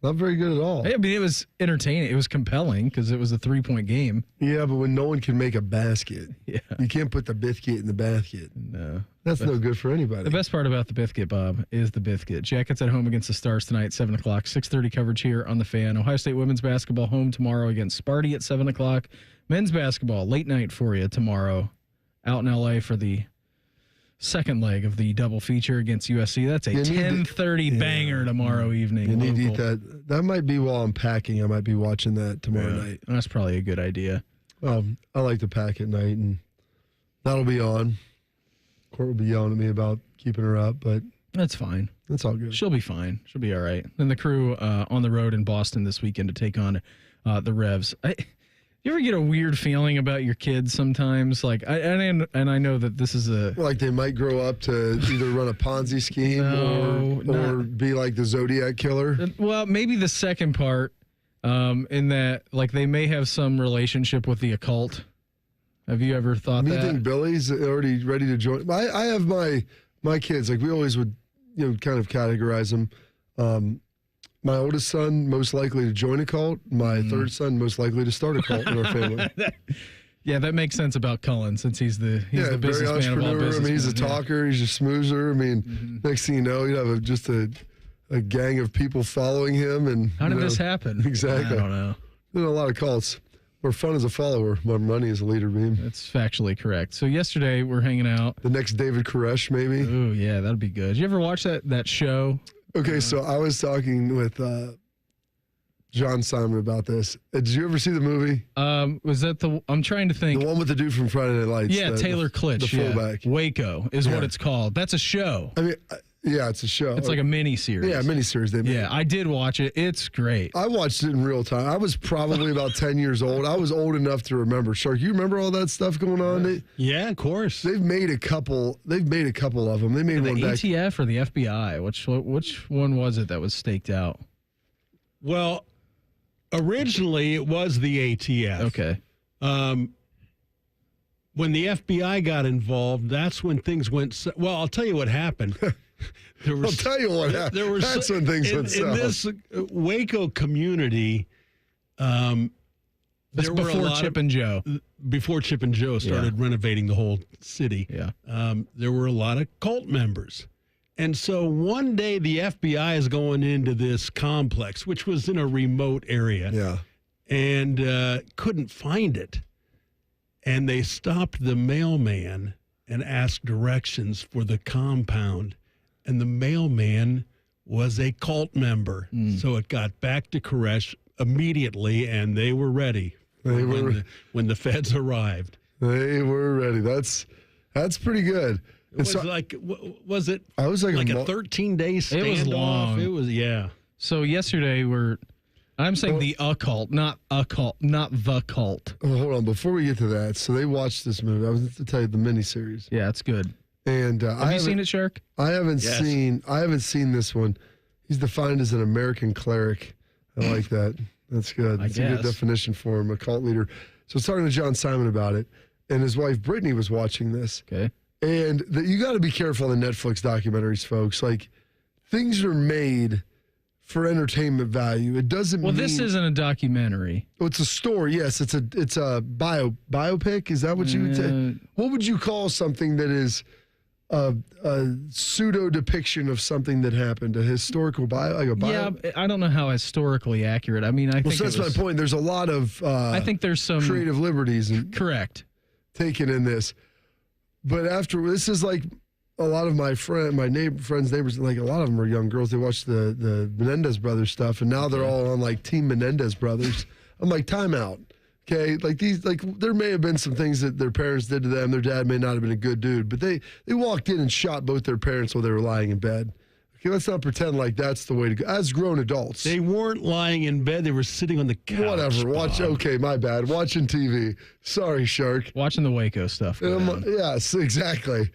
Speaker 4: Not very good at all.
Speaker 3: I mean, it was entertaining. It was compelling because it was a 3-point game.
Speaker 4: Yeah, but when no one can make a basket, you can't put the biscuit in the basket.
Speaker 3: No.
Speaker 4: That's no good for anybody.
Speaker 3: The best part about the biscuit, Bob, is the biscuit. Jackets at home against the Stars tonight, 7 o'clock. 6:30 coverage here on The Fan. Ohio State women's basketball home tomorrow against Sparty at 7 o'clock. Men's basketball, late night for you tomorrow out in L.A. for the second leg of the double feature against USC. That's a 10:30 banger tomorrow evening.
Speaker 4: You need to eat that. That might be while I'm packing. I might be watching that tomorrow night.
Speaker 3: That's probably a good idea.
Speaker 4: I like to pack at night, and that'll be on. Court will be yelling at me about keeping her up, but
Speaker 3: that's fine.
Speaker 4: That's all good.
Speaker 3: She'll be fine. She'll be all right. Then the crew on the road in Boston this weekend to take on the Revs. You ever get a weird feeling about your kids sometimes? Like, and I know that this is
Speaker 4: like they might grow up to either run a Ponzi scheme or be like the Zodiac killer.
Speaker 3: Well, maybe the second part, in that like they may have some relationship with the occult. Have you ever thought that?
Speaker 4: You think Billy's already ready to join? I have my kids, like we always would, kind of categorize them. My oldest son, most likely to join a cult. My third son, most likely to start a cult in our family.
Speaker 3: Yeah, that makes sense about Cullen since he's the businessman of all businessmen.
Speaker 4: I mean, he's a talker. He's a schmoozer. I mean, next thing you know, you'd have just a gang of people following him. And
Speaker 3: how did this happen?
Speaker 4: Exactly.
Speaker 3: I don't know.
Speaker 4: There's a lot of cults. More fun as a follower, more money as a leader, Beam.
Speaker 3: That's factually correct. So yesterday we're hanging out.
Speaker 4: The next David Koresh, maybe.
Speaker 3: Oh yeah, that'd be good. Did you ever watch that show?
Speaker 4: Okay, so I was talking with John Simon about this. Did you ever see the movie?
Speaker 3: Was that I'm trying to think.
Speaker 4: The one with the dude from Friday Night Lights.
Speaker 3: Yeah, Taylor Klitsch.
Speaker 4: The fullback.
Speaker 3: Waco is what it's called. That's a show.
Speaker 4: I mean, Yeah, it's a show.
Speaker 3: It's like a mini series.
Speaker 4: Yeah, mini series.
Speaker 3: Yeah, I did watch it. It's great.
Speaker 4: I watched it in real time. I was probably about 10 years old. I was old enough to remember. Shark, you remember all that stuff going on?
Speaker 11: Yeah, of course.
Speaker 4: They've made a couple of them. They made
Speaker 3: the
Speaker 4: one back.
Speaker 3: ATF or the FBI? Which one was it that was staked out?
Speaker 11: Well, originally it was the ATF.
Speaker 3: Okay.
Speaker 11: When the FBI got involved, that's when things went. Well, I'll tell you what happened.
Speaker 4: I'll tell you what happened. That's when things went south.
Speaker 11: In this Waco community,
Speaker 3: That's
Speaker 11: there were
Speaker 3: before Chip and Joe.
Speaker 11: Before Chip and Joe started renovating the whole city.
Speaker 3: Yeah.
Speaker 11: There were a lot of cult members. And so one day the FBI is going into this complex, which was in a remote area.
Speaker 4: Yeah.
Speaker 11: And couldn't find it. And they stopped the mailman and asked directions for the compound. And the mailman was a cult member. So it got back to Koresh immediately, and they were ready when the feds arrived.
Speaker 4: They were ready. That's pretty good.
Speaker 11: It was was it? I was like a 13-day standoff.
Speaker 3: It was long.
Speaker 11: It was, yeah.
Speaker 3: So yesterday I'm saying the occult, not the cult.
Speaker 4: Oh, hold on. Before we get to that, so they watched this movie. I was going to tell you the miniseries.
Speaker 3: Yeah, it's good.
Speaker 4: And
Speaker 3: have you seen it, Shark?
Speaker 4: I haven't seen this one. He's defined as an American cleric. I like that. That's good. That's a good definition for him, a cult leader. So I was talking to John Simon about it, and his wife Brittany was watching this.
Speaker 3: Okay.
Speaker 4: And you got to be careful on the Netflix documentaries, folks. Like, things are made for entertainment value. It doesn't mean...
Speaker 3: Well, this isn't a documentary.
Speaker 4: Oh, it's a story. Yes, it's a biopic. Is that what you would say? What would you call something that is a pseudo depiction of something that happened? A historical bio?
Speaker 3: Yeah, I don't know how historically accurate. I mean, I think
Speaker 4: so that's my point. There's a lot of
Speaker 3: I think there's some
Speaker 4: creative liberties
Speaker 3: correct
Speaker 4: taken in this. But after this is like a lot of my friends, neighbors, like a lot of them are young girls. They watch the Menendez brothers stuff, and now they're all on like Team Menendez brothers. I'm like, time out. Okay, there may have been some things that their parents did to them. Their dad may not have been a good dude, but they walked in and shot both their parents while they were lying in bed. Okay, let's not pretend like that's the way to go. As grown adults,
Speaker 11: they weren't lying in bed; they were sitting on the couch.
Speaker 4: Whatever. Okay, my bad. Watching TV. Sorry, Shark.
Speaker 3: Watching the Waco stuff.
Speaker 4: Yes, exactly.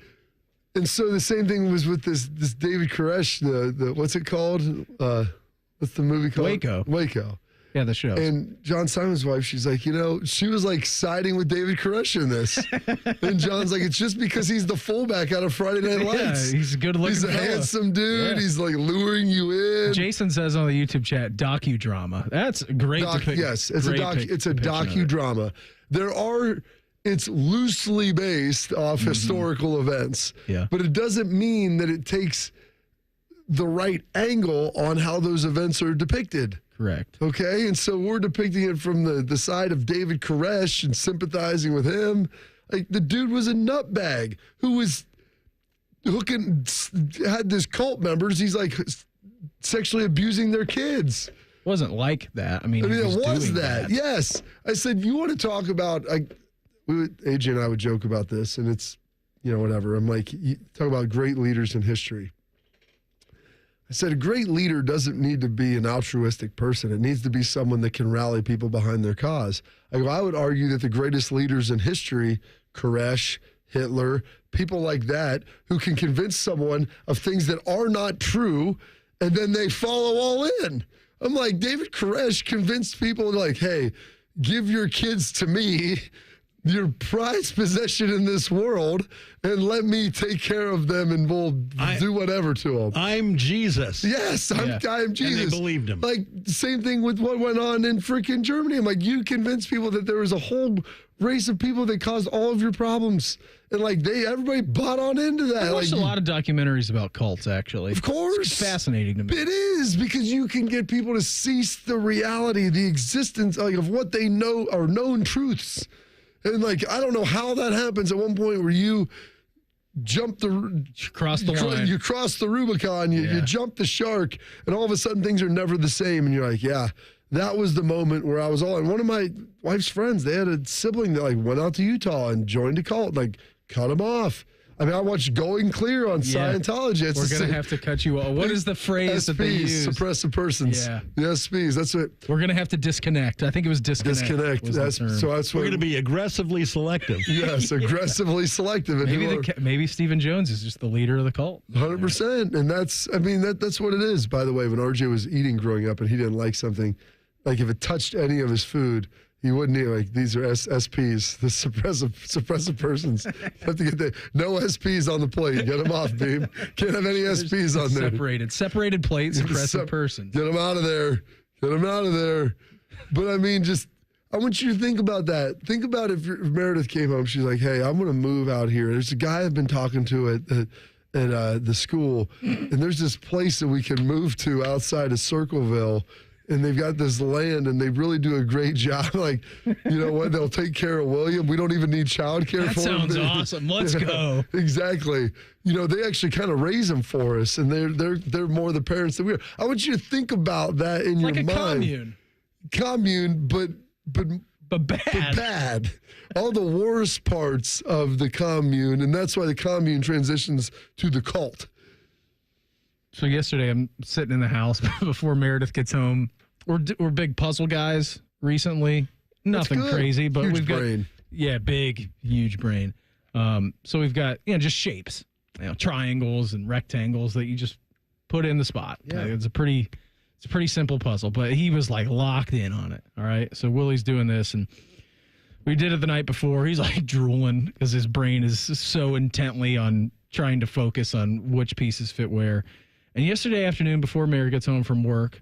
Speaker 4: And so the same thing was with this David Koresh. The what's it called? What's the movie called? Waco.
Speaker 3: Yeah, the show.
Speaker 4: And John Simon's wife, she's like, she was like siding with David Koresh in this. And John's like, it's just because he's the fullback out of Friday Night Lights.
Speaker 3: Yeah, he's a good looking
Speaker 4: He's a
Speaker 3: fella.
Speaker 4: handsome dude.
Speaker 3: Yeah.
Speaker 4: He's like luring you in.
Speaker 3: Jason says on the YouTube chat, docudrama. That's a great depiction.
Speaker 4: Yes, it's a docudrama. It's loosely based off historical events.
Speaker 3: Yeah.
Speaker 4: But it doesn't mean that it takes the right angle on how those events are depicted.
Speaker 3: Correct.
Speaker 4: Okay, and so we're depicting it from the side of David Koresh and sympathizing with him. Like, the dude was a nutbag who was had this cult members. He's like sexually abusing their kids.
Speaker 3: Wasn't like that. I mean,
Speaker 4: it was that. Yes. I said, you want to talk about, AJ and I would joke about this, and it's, whatever. I'm like, you talk about great leaders in history. I said, a great leader doesn't need to be an altruistic person. It needs to be someone that can rally people behind their cause. I would argue that the greatest leaders in history, Koresh, Hitler, people like that, who can convince someone of things that are not true, and then they follow all in. I'm like, David Koresh convinced people, like, hey, give your kids to me, your prized possession in this world, and let me take care of them, and we'll do whatever to them.
Speaker 11: I'm Jesus.
Speaker 4: Yes, I'm Jesus.
Speaker 11: And they believed him.
Speaker 4: Like, same thing with what went on in freaking Germany. I'm like, you convinced people that there was a whole race of people that caused all of your problems. And like, everybody bought on into that.
Speaker 3: I watched a lot of documentaries about cults, actually.
Speaker 4: Of course.
Speaker 3: It's fascinating to me.
Speaker 4: It is, because you can get people to cease the reality, the existence of what they know are known truths. And like, I don't know how that happens at one point where you
Speaker 3: cross the line.
Speaker 4: You cross the Rubicon, you jump the shark, and all of a sudden things are never the same. And you're like, yeah, that was the moment where I was all in. One of my wife's friends, they had a sibling that like went out to Utah and joined a cult, like cut him off. I mean, I watched Going Clear on Scientology. It's
Speaker 3: We're going to have to cut you off. What is the phrase that they use?
Speaker 4: Suppressive persons.
Speaker 3: Yeah.
Speaker 4: The SPs. That's what.
Speaker 3: We're going to have to disconnect. I think it was disconnect.
Speaker 4: That's what.
Speaker 11: We're going to be aggressively selective.
Speaker 4: Yes, aggressively selective. And
Speaker 3: maybe Stephen Jones is just the leader of the cult.
Speaker 4: 100%. And that's what it is, by the way. When RJ was eating growing up and he didn't like something, like if it touched any of his food, he wouldn't eat. Like, these are SPs, the suppressive persons. You have to get no SPs on the plate. Get them off, Beam. Can't have any SPs on there.
Speaker 3: Separated plate, suppressive persons.
Speaker 4: Get them out of there. Get them out of there. But I mean, I want you to think about that. Think about if Meredith came home, she's like, hey, I'm going to move out here. There's a guy I've been talking to at the school, and there's this place that we can move to outside of Circleville. And they've got this land, and they really do a great job. Like, you know what? They'll take care of William. We don't even need childcare for him.
Speaker 3: That sounds awesome. Let's go.
Speaker 4: Exactly. You know, they actually kind of raise them for us, and they're more the parents than we are. I want you to think about that in your mind.
Speaker 3: Like a commune.
Speaker 4: Commune, but bad. All the worst parts of the commune, and that's why the commune transitions to the cult.
Speaker 3: So yesterday, I'm sitting in the house before Meredith gets home. We're big puzzle guys recently. Nothing crazy, but we've got big, huge brain. So we've got just shapes, triangles and rectangles that you just put in the spot. Yeah. It's a pretty simple puzzle, but he was like locked in on it. All right, so Willie's doing this, and we did it the night before. He's like drooling because his brain is so intently on trying to focus on which pieces fit where. And yesterday afternoon, before Mary gets home from work,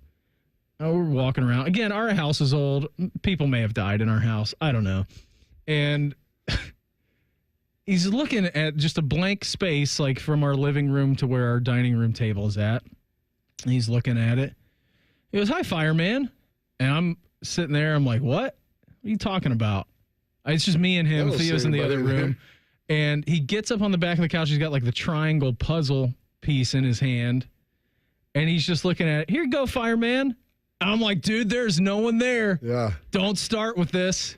Speaker 3: we're walking around. Again, our house is old. People may have died in our house. I don't know. And he's looking at just a blank space, like from our living room to where our dining room table is at. And he's looking at it. He goes, "Hi, fireman." And I'm sitting there. I'm like, "What? What are you talking about?" It's just me and him. Theo's in the other room. And he gets up on the back of the couch. He's got like the triangle puzzle piece in his hand. And he's just looking at it. "Here you go, fireman." I'm like, "Dude, there's no one there.
Speaker 4: Yeah.
Speaker 3: Don't start with this."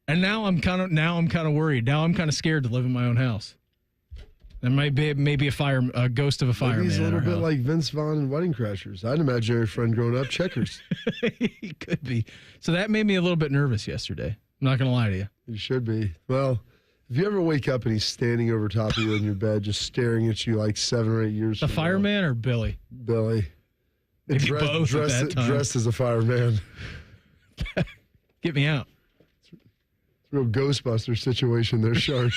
Speaker 3: And now I'm kind of worried. Now I'm kind of scared to live in my own house. There might be a ghost of a fireman.
Speaker 4: He's a little bit like Vince Vaughn in Wedding Crashers. I had an imaginary friend growing up, Checkers.
Speaker 3: He could be. So that made me a little bit nervous yesterday. I'm not going to lie to you.
Speaker 4: You should be. Well, if you ever wake up and he's standing over top of you in your bed, just staring at you like 7 or 8 years
Speaker 3: The fireman or Billy?
Speaker 4: Billy.
Speaker 3: Maybe both at that time.
Speaker 4: Dressed as a fireman.
Speaker 3: Get me out.
Speaker 4: It's a real Ghostbuster situation there, Shark.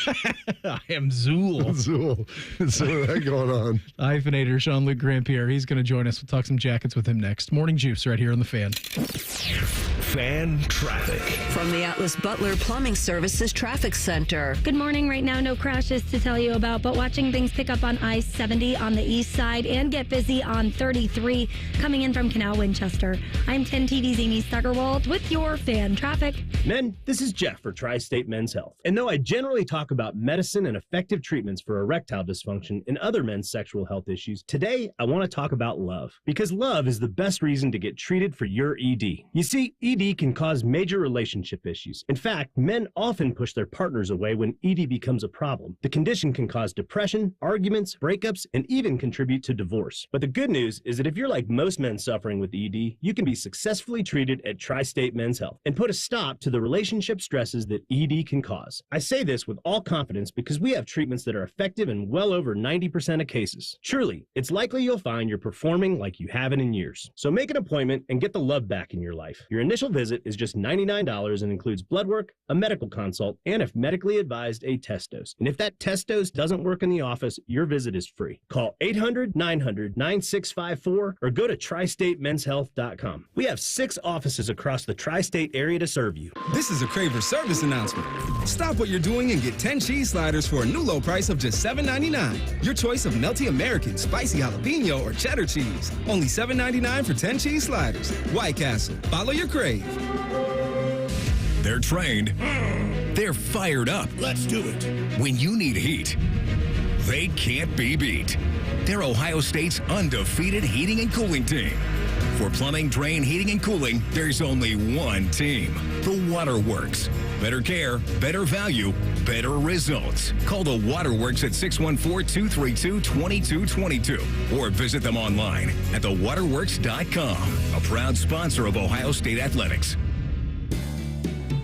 Speaker 3: I am Zool.
Speaker 4: Zool. There's some of that going on.
Speaker 3: Hyphenator Jean-Luc Grand-Pierre. He's going to join us. We'll talk some Jackets with him next. Morning Juice right here on The Fan.
Speaker 1: Fan traffic.
Speaker 2: From the Atlas Butler Plumbing Services Traffic Center.
Speaker 12: Good morning. Right now, no crashes to tell you about, but watching things pick up on I-70 on the east side and get busy on 33 coming in from Canal Winchester. I'm 10 TV's Amy Stuggerwald with your fan traffic.
Speaker 7: Men, this is Jeff for Tri-State Men's Health. And though I generally talk about medicine and effective treatments for erectile dysfunction and other men's sexual health issues, today I want to talk about love. Because love is the best reason to get treated for your ED. You see, ED can cause major relationship issues. In fact, men often push their partners away when ED becomes a problem. The condition can cause depression, arguments, breakups, and even contribute to divorce. But the good news is that if you're like most men suffering with ED, you can be successfully treated at Tri-State Men's Health and put a stop to the relationship stresses that ED can cause. I say this with all confidence because we have treatments that are effective in well over 90% of cases. Truly, it's likely you'll find you're performing like you haven't in years. So make an appointment and get the love back in your life. Your initial visit is just $99 and includes blood work, a medical consult, and if medically advised, a test dose. And if that test dose doesn't work in the office, your visit is free. Call 800-900-9654 or go to tristatemenshealth.com. We have 6 offices across the tri-state area to serve you.
Speaker 8: This is a Craver service announcement. Stop what you're doing and get 10 cheese sliders for a new low price of just $7.99. Your choice of melty American, spicy jalapeno, or cheddar cheese. Only $7.99 for 10 cheese sliders. White Castle. Follow your crave.
Speaker 21: They're trained. They're fired up.
Speaker 1: Let's do it.
Speaker 21: When you need heat, they can't be beat. They're Ohio State's undefeated heating and cooling team. For plumbing, drain, heating, and cooling, there's only one team. The Waterworks. Better care, better value, better results. Call the Waterworks at 614-232-2222 or visit them online at thewaterworks.com. A proud sponsor of Ohio State Athletics.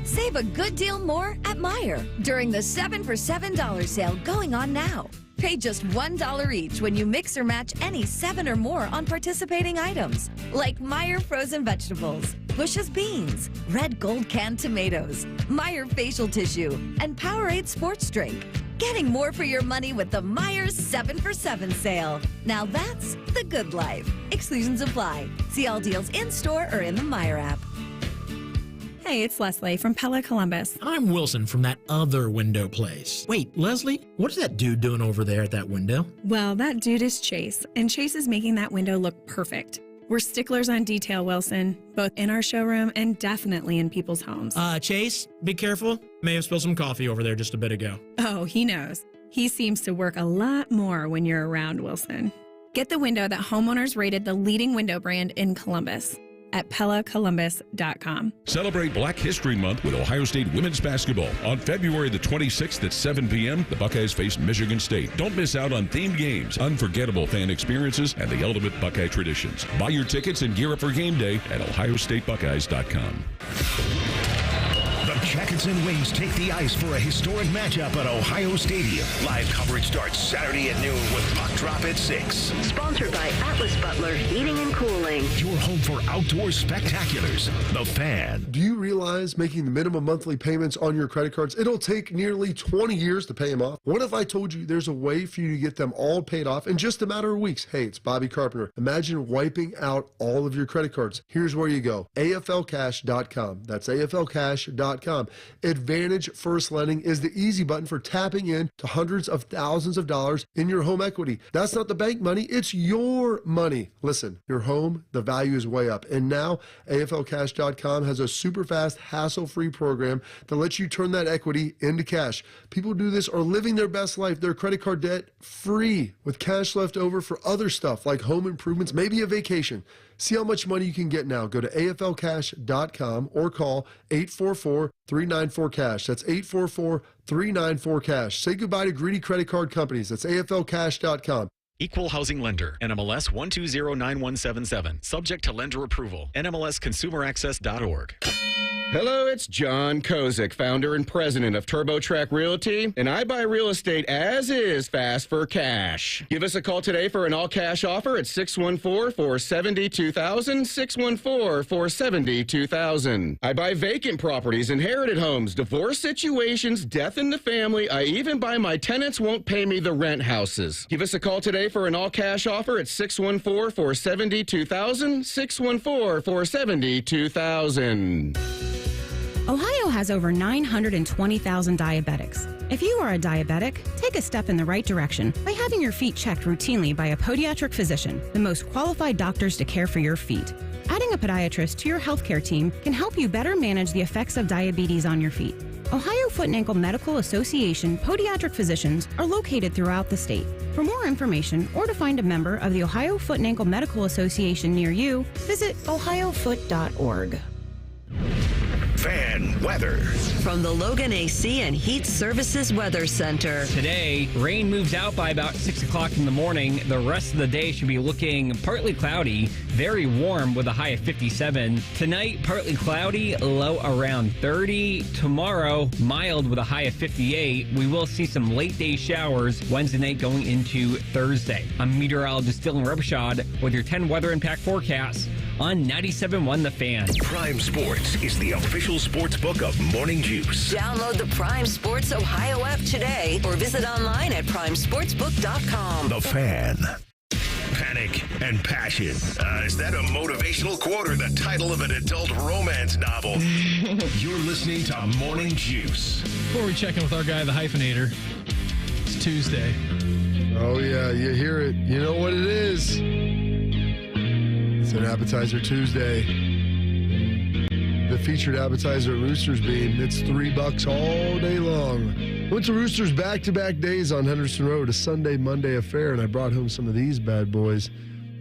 Speaker 9: Save a good deal more at Meijer during the 7 for $7 sale going on now. Pay just $1 each when you mix or match any 7 or more on participating items, like Meijer frozen vegetables, Bush's beans, Red Gold canned tomatoes, Meijer facial tissue, and Powerade sports drink. Getting more for your money with the Meijer 7 for 7 sale. Now that's the good life. Exclusions apply. See all deals in-store or in the Meijer app.
Speaker 10: Hey, it's Leslie from Pella Columbus.
Speaker 15: I'm Wilson from that other window place. Wait, Leslie, what is that dude doing over there at that window?
Speaker 10: Well, that dude is Chase, and Chase is making that window look perfect. We're sticklers on detail, Wilson, both in our showroom and definitely in people's homes.
Speaker 15: Chase, be careful. May have spilled some coffee over there just a bit ago.
Speaker 10: Oh, he knows. He seems to work a lot more when you're around, Wilson. Get the window that homeowners rated the leading window brand in Columbus at PellaColumbus.com.
Speaker 14: Celebrate Black History Month with Ohio State women's basketball. On February the 26th at 7 p.m., the Buckeyes face Michigan State. Don't miss out on themed games, unforgettable fan experiences, and the ultimate Buckeye traditions. Buy your tickets and gear up for game day at ohiostatebuckeyes.com.
Speaker 1: The Jackets and Wings take the ice for a historic matchup at Ohio Stadium. Live coverage starts Saturday at noon with puck drop at 6.
Speaker 2: Sponsored by Atlas Butler Heating and Cooling.
Speaker 1: Your home for outdoor spectaculars. The Fan.
Speaker 4: Do you realize making the minimum monthly payments on your credit cards, it'll take nearly 20 years to pay them off? What if I told you there's a way for you to get them all paid off in just a matter of weeks? Hey, it's Bobby Carpenter. Imagine wiping out all of your credit cards. Here's where you go. AFLcash.com. That's AFLcash.com. Advantage First Lending is the easy button for tapping in to hundreds of thousands of dollars in your home equity. That's not the bank money, it's your money. Listen, your home, the value is way up. And now AFLcash.com has a super fast, hassle-free program that lets you turn that equity into cash. People do this are living their best life, their credit card debt free, with cash left over for other stuff like home improvements, maybe a vacation. See how much money you can get now. Go to AFLcash.com or call 844-394-CASH. That's 844-394-CASH. Say goodbye to greedy credit card companies. That's AFLcash.com.
Speaker 22: Equal Housing Lender, NMLS 1209177. Subject to lender approval. NMLSconsumeraccess.org.
Speaker 23: Hello, it's John Kozik, founder and president of TurboTrack Realty, and I buy real estate as is fast for cash. Give us a call today for an all-cash offer at 614-470-2000, 614-470-2000. I buy vacant properties, inherited homes, divorce situations, death in the family. I even buy my tenants won't pay me the rent houses. Give us a call today for an all-cash offer at 614-470-2000, 614-470-2000.
Speaker 24: Ohio has over 920,000 diabetics. If you are a diabetic, take a step in the right direction by having your feet checked routinely by a podiatric physician, the most qualified doctors to care for your feet. Adding a podiatrist to your healthcare team can help you better manage the effects of diabetes on your feet. Ohio Foot and Ankle Medical Association podiatric physicians are located throughout the state. For more information or to find a member of the Ohio Foot and Ankle Medical Association near you, visit ohiofoot.org.
Speaker 1: Fan weather.
Speaker 2: From the Logan AC and Heat Services Weather Center.
Speaker 25: Today, rain moves out by about 6 o'clock in the morning. The rest of the day should be looking partly cloudy, very warm with a high of 57. Tonight, partly cloudy, low around 30. Tomorrow, mild with a high of 58. We will see some late day showers Wednesday night going into Thursday. I'm meteorologist Dylan Rebshad with your 10 weather impact forecasts on 97.1 The Fan.
Speaker 1: Prime Sports is the official sports book of Morning Juice.
Speaker 2: Download the Prime Sports Ohio app today or visit online at primesportsbook.com.
Speaker 1: The Fan. Panic and passion. Is that a motivational quote or the title of an adult romance novel? You're listening to Morning Juice.
Speaker 3: Before we check in with our guy, the hyphenator, it's Tuesday.
Speaker 4: Oh, yeah, you hear it. You know what it is. It's an Appetizer Tuesday. The featured appetizer at Rooster's Bean. It's $3 all day long. Went to Rooster's back-to-back days on Henderson Road, a Sunday, Monday affair, and I brought home some of these bad boys.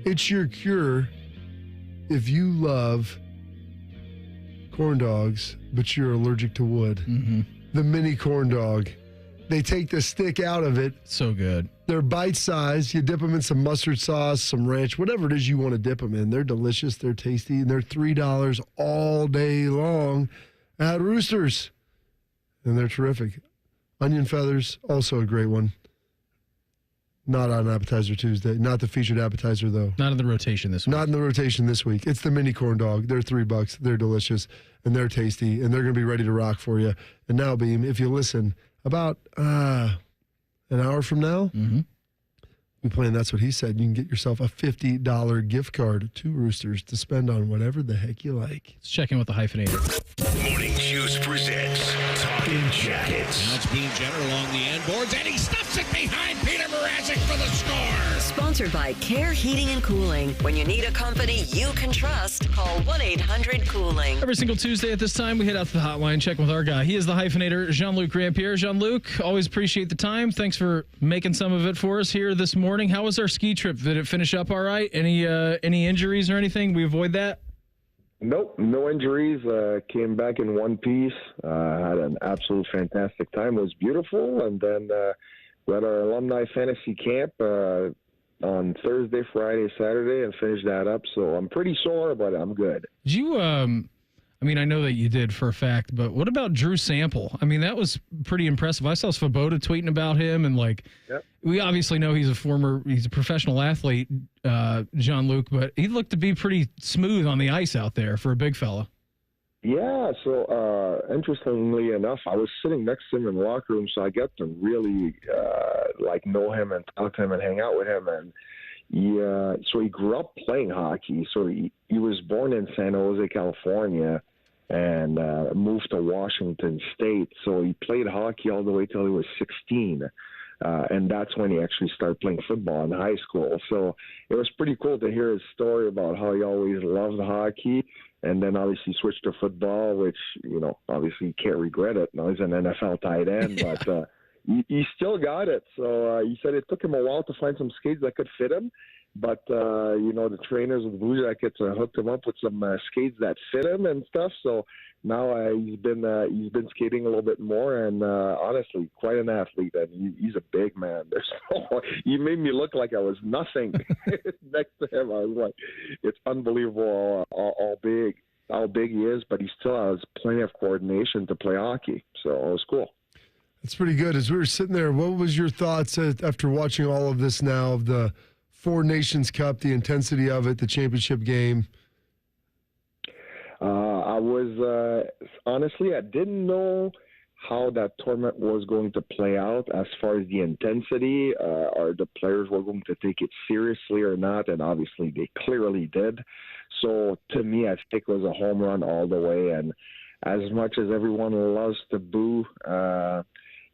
Speaker 4: It's your cure if you love corn dogs, but you're allergic to wood, the mini corn dog. They take the stick out of it.
Speaker 3: So good.
Speaker 4: They're bite-sized. You dip them in some mustard sauce, some ranch, whatever it is you want to dip them in. They're delicious. They're tasty. And they're $3 all day long at Roosters. And they're terrific. Onion feathers, also a great one. Not on Appetizer Tuesday. Not the featured appetizer, though.
Speaker 3: Not in the rotation this week.
Speaker 4: Not in the rotation this week. It's the mini corn dog. They're $3. They're delicious. And they're tasty. And they're going to be ready to rock for you. And now, Beam, if you listen, about an hour from now, we playing That's What He Said. You can get yourself a $50 gift card to Roosters to spend on whatever the heck you like.
Speaker 3: Let's check in with the hyphenator.
Speaker 1: Morning Juice presents Talking Jackets.
Speaker 13: Now it's Bean Jenner along the end boards, and he stuffs it behind Peter Mrazek for the score.
Speaker 2: Sponsored by Care Heating and Cooling. When you need a company you can trust, call 1-800-COOLING.
Speaker 3: Every single Tuesday at this time, we head out to the hotline, check with our guy. He is the hyphenator, Jean-Luc Grand-Pierre. Jean-Luc, always appreciate the time. Thanks for making some of it for us here this morning. How was our ski trip? Did it finish up all right? Any injuries or anything? We avoid that?
Speaker 16: Nope, no injuries. Came back in one piece. Had an absolute fantastic time. It was beautiful. And then we had our alumni fantasy camp on Thursday, Friday, Saturday, and finished that up. So I'm pretty sore, but I'm good.
Speaker 3: Did you, I mean, I know that you did for a fact, but what about Drew Sample? I mean, that was pretty impressive. I saw Svoboda tweeting about him, and we obviously know he's a professional athlete, Jean-Luc, but he looked to be pretty smooth on the ice out there for a big fella.
Speaker 16: Yeah, so interestingly enough, I was sitting next to him in the locker room, so I got to really know him and talk to him and hang out with him. And so he grew up playing hockey. So he was born in San Jose, California, and moved to Washington State. So he played hockey all the way till he was 16. And that's when he actually started playing football in high school. So it was pretty cool to hear his story about how he always loved hockey and then obviously switched to football, which, obviously you can't regret it. Now he's an NFL tight end, but he still got it. So he said it took him a while to find some skates that could fit him. But, the trainers of the Blue Jackets hooked him up with some skates that fit him and stuff. So now he's been skating a little bit more, and honestly, quite an athlete. And he's a big man. He made me look like I was nothing next to him. I was like, it's unbelievable how big he is, but he still has plenty of coordination to play hockey. So it was cool.
Speaker 4: That's pretty good. As we were sitting there, what was your thoughts after watching all of this now of the Four Nations Cup, the intensity of it, the championship game?
Speaker 16: I was, honestly, I didn't know how that tournament was going to play out as far as the intensity, or the players were going to take it seriously or not, and obviously they clearly did. So to me, I think it was a home run all the way, and as much as everyone loves to boo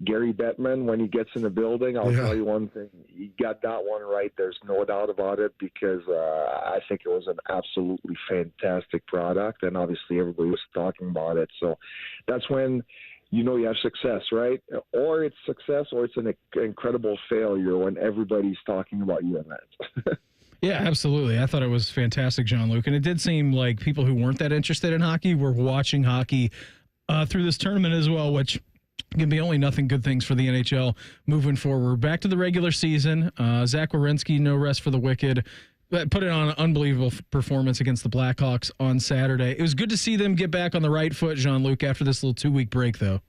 Speaker 16: Gary Bettman when he gets in the building, I'll tell you one thing. He got that one right. There's no doubt about it, because I think it was an absolutely fantastic product, and obviously everybody was talking about it. So that's when you have success, right? Or it's success, or it's an incredible failure when everybody's talking about your event.
Speaker 3: Yeah, absolutely. I thought it was fantastic, Jean-Luc. And it did seem like people who weren't that interested in hockey were watching hockey through this tournament as well, which can be only nothing good things for the NHL moving forward. Back to the regular season. Zach Werenski, no rest for the wicked. Put it on an unbelievable performance against the Blackhawks on Saturday. It was good to see them get back on the right foot, Jean-Luc, after this little 2-week break, though.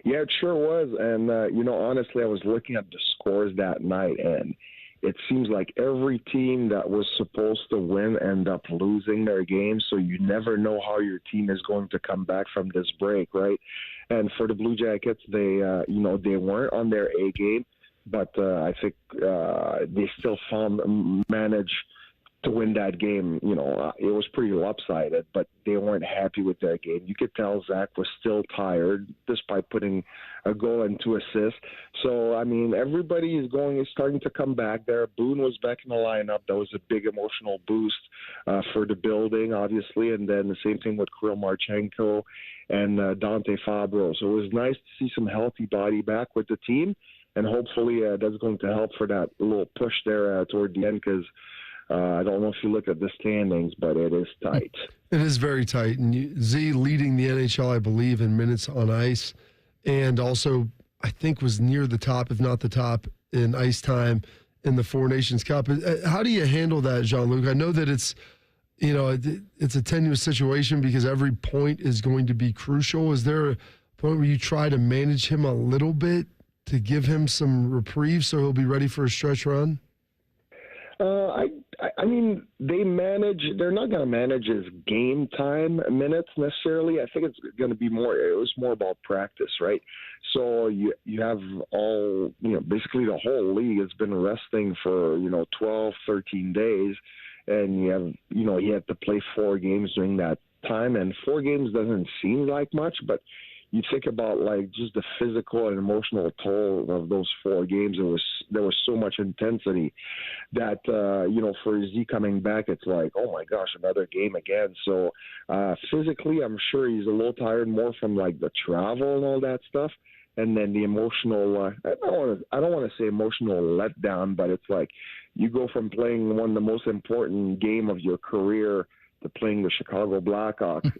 Speaker 16: Yeah, it sure was. And, honestly, I was looking at the scores that night, and it seems like every team that was supposed to win ended up losing their game. So you never know how your team is going to come back from this break, right? And for the Blue Jackets, they weren't on their A game, but I think they still managed to win that game. It was pretty lopsided, but they weren't happy with their game. You could tell Zach was still tired, despite putting a goal and 2 assists. So, everybody is starting to come back there. Boone was back in the lineup. That was a big emotional boost for the building, obviously. And then the same thing with Kirill Marchenko and Dante Fabro. So it was nice to see some healthy body back with the team. And hopefully that's going to help for that little push there toward the end, because I don't know if you look at the standings, but it is tight.
Speaker 4: It is very tight. And Z leading the NHL, I believe, in minutes on ice, and also I think was near the top, if not the top, in ice time in the Four Nations Cup. How do you handle that, Jean-Luc? I know that it's a tenuous situation because every point is going to be crucial. Is there a point where you try to manage him a little bit to give him some reprieve so he'll be ready for a stretch run?
Speaker 16: I mean, they're not going to manage his game time minutes necessarily. I think it's going to be it was more about practice, right? So you have basically the whole league has been resting for, 12, 13 days. And he had to play 4 games during that time. And 4 games doesn't seem like much, but you think about just the physical and emotional toll of those 4 games. There was so much intensity that for Z coming back, it's like, oh my gosh, another game again. So physically, I'm sure he's a little tired more from the travel and all that stuff, and then the emotional. I don't want to say emotional letdown, but it's like you go from playing one of the most important game of your career to playing the Chicago Blackhawks.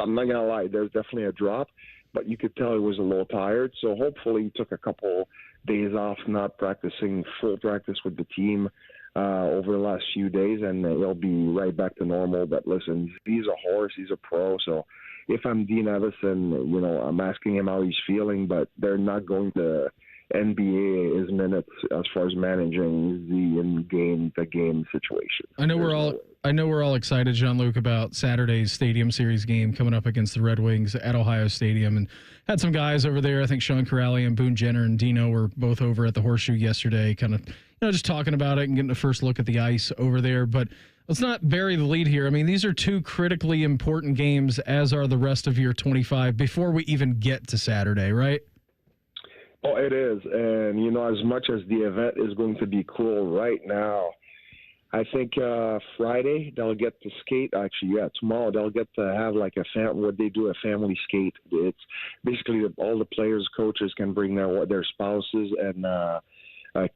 Speaker 16: I'm not going to lie, there's definitely a drop, but you could tell he was a little tired. So hopefully he took a couple days off, not practicing full practice with the team over the last few days, and he'll be right back to normal. But listen, he's a horse, he's a pro. So if I'm Dean Evison, I'm asking him how he's feeling, but they're not going to NBA his minutes as far as managing the game situation.
Speaker 3: I know we're all excited, Jean-Luc, about Saturday's Stadium Series game coming up against the Red Wings at Ohio Stadium, and had some guys over there. I think Sean Corrali and Boone Jenner and Dino were both over at the Horseshoe yesterday, kind of just talking about it and getting a first look at the ice over there. But let's not bury the lead here. I mean, these are 2 critically important games, as are the rest of your 25, before we even get to Saturday, right?
Speaker 16: Oh, it is. And, as much as the event is going to be cool right now, I think Friday they'll get to skate. Actually, tomorrow they'll get to have a family skate. It's basically all the players, coaches can bring their spouses and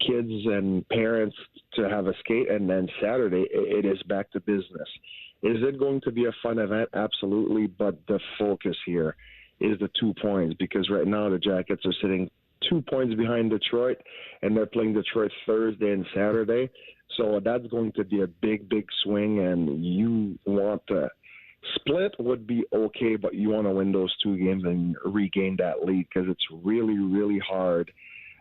Speaker 16: kids and parents to have a skate. And then Saturday it is back to business. Is it going to be a fun event? Absolutely. But the focus here is the 2 points, because right now the Jackets are sitting 2 points behind Detroit, and they're playing Detroit Thursday and Saturday. So that's going to be a big, big swing, and you want to split would be okay, but you want to win those 2 games and regain that lead, because it's really, really hard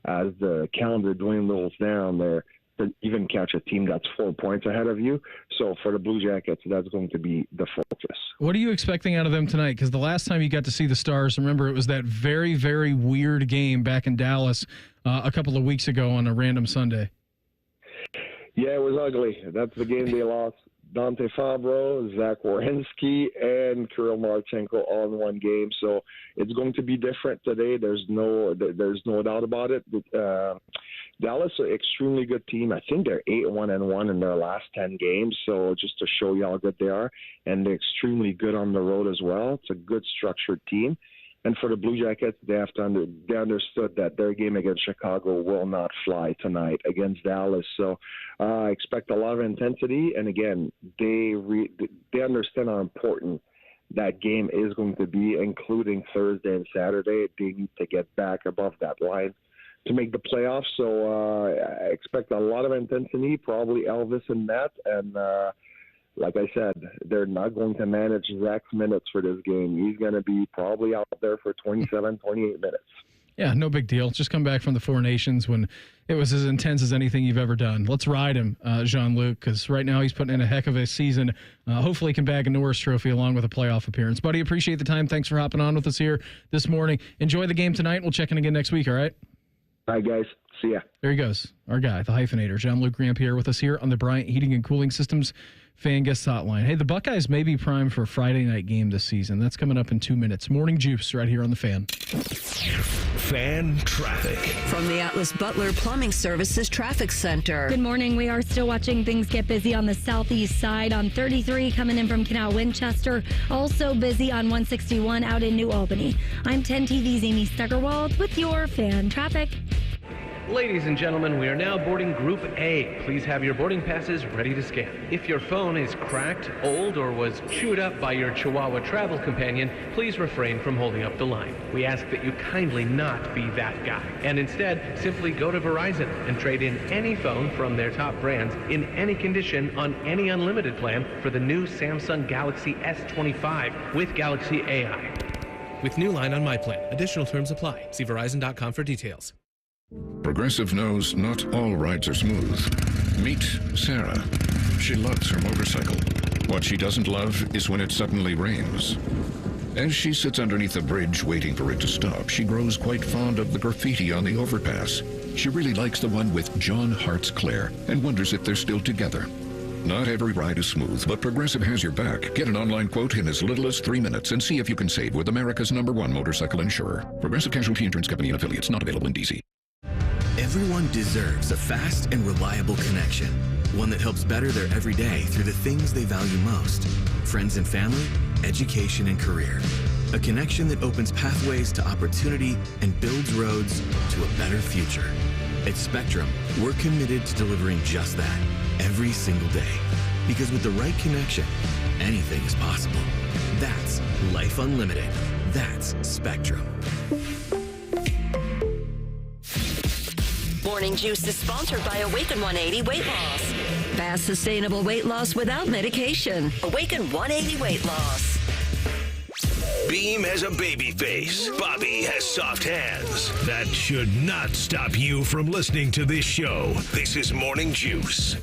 Speaker 16: as the calendar dwindles down there to even catch a team that's 4 points ahead of you. So for the Blue Jackets, that's going to be the focus.
Speaker 3: What are you expecting out of them tonight? Because the last time you got to see the Stars, remember, it was that very, very weird game back in Dallas a couple of weeks ago on a random Sunday.
Speaker 16: Yeah, it was ugly. That's the game they lost. Dante Fabro, Zach Werenski, and Kirill Marchenko all in one game. So it's going to be different today. There's no doubt about it. Dallas are an extremely good team. I think they're 8-1-1 in their last 10 games. So just to show you how good they are, and they're extremely good on the road as well. It's a good structured team. And for the Blue Jackets, they understood that their game against Chicago will not fly tonight against Dallas. So I expect a lot of intensity. And again, they understand how important that game is going to be, including Thursday and Saturday. They need to get back above that line to make the playoffs. So I expect a lot of intensity, probably Elvis and Matt. And like I said, they're not going to manage Zach's minutes for this game. He's going to be probably out there for 27, 28 minutes.
Speaker 3: Yeah, no big deal. Just come back from the Four Nations when it was as intense as anything you've ever done. Let's ride him, Jean-Luc, because right now he's putting in a heck of a season. Hopefully he can bag a Norris Trophy along with a playoff appearance. Buddy, appreciate the time. Thanks for hopping on with us here this morning. Enjoy the game tonight. We'll check in again next week, all right?
Speaker 16: All right, guys. See ya.
Speaker 3: There he goes. Our guy, the hyphenator, Jean-Luc Grand-Pierre, with us here on the Bryant Heating and Cooling Systems Fan Guest Hotline. Hey, the Buckeyes may be primed for a Friday night game this season. That's coming up in 2 minutes. Morning Juice right here on the Fan.
Speaker 1: Fan traffic
Speaker 2: from the Atlas Butler Plumbing Services Traffic Center.
Speaker 12: Good morning. We are still watching things get busy on the southeast side on 33 coming in from Canal Winchester. Also busy on 161 out in New Albany. I'm 10 TV's Amy Stuggerwald with your Fan traffic.
Speaker 5: Ladies and gentlemen, we are now boarding Group A. Please have your boarding passes ready to scan. If your phone is cracked, old, or was chewed up by your Chihuahua travel companion, please refrain from holding up the line. We ask that you kindly not be that guy, and instead simply go to Verizon and trade in any phone from their top brands in any condition on any unlimited plan for the new Samsung Galaxy S25 with Galaxy AI.
Speaker 6: With new line on my plan. Additional terms apply. See Verizon.com for details.
Speaker 17: Progressive knows not all rides are smooth. Meet Sarah. She loves her motorcycle. What she doesn't love is when it suddenly rains. As she sits underneath a bridge waiting for it to stop, she grows quite fond of the graffiti on the overpass. She really likes the one with John Hart's Claire and wonders if they're still together. Not every ride is smooth, but Progressive has your back. Get an online quote in as little as 3 minutes and see if you can save with America's #1 motorcycle insurer. Progressive Casualty Insurance Company and affiliates, not available in D.C.
Speaker 18: Everyone deserves a fast and reliable connection. One that helps better their everyday through the things they value most. Friends and family, education and career. A connection that opens pathways to opportunity and builds roads to a better future. At Spectrum, we're committed to delivering just that every single day. Because with the right connection, anything is possible. That's Life Unlimited. That's Spectrum.
Speaker 2: Morning Juice is sponsored by Awaken 180 Weight Loss. Fast, sustainable weight loss without medication. Awaken 180 Weight Loss.
Speaker 1: Beam has a baby face. Bobby has soft hands. That should not stop you from listening to this show. This is Morning Juice.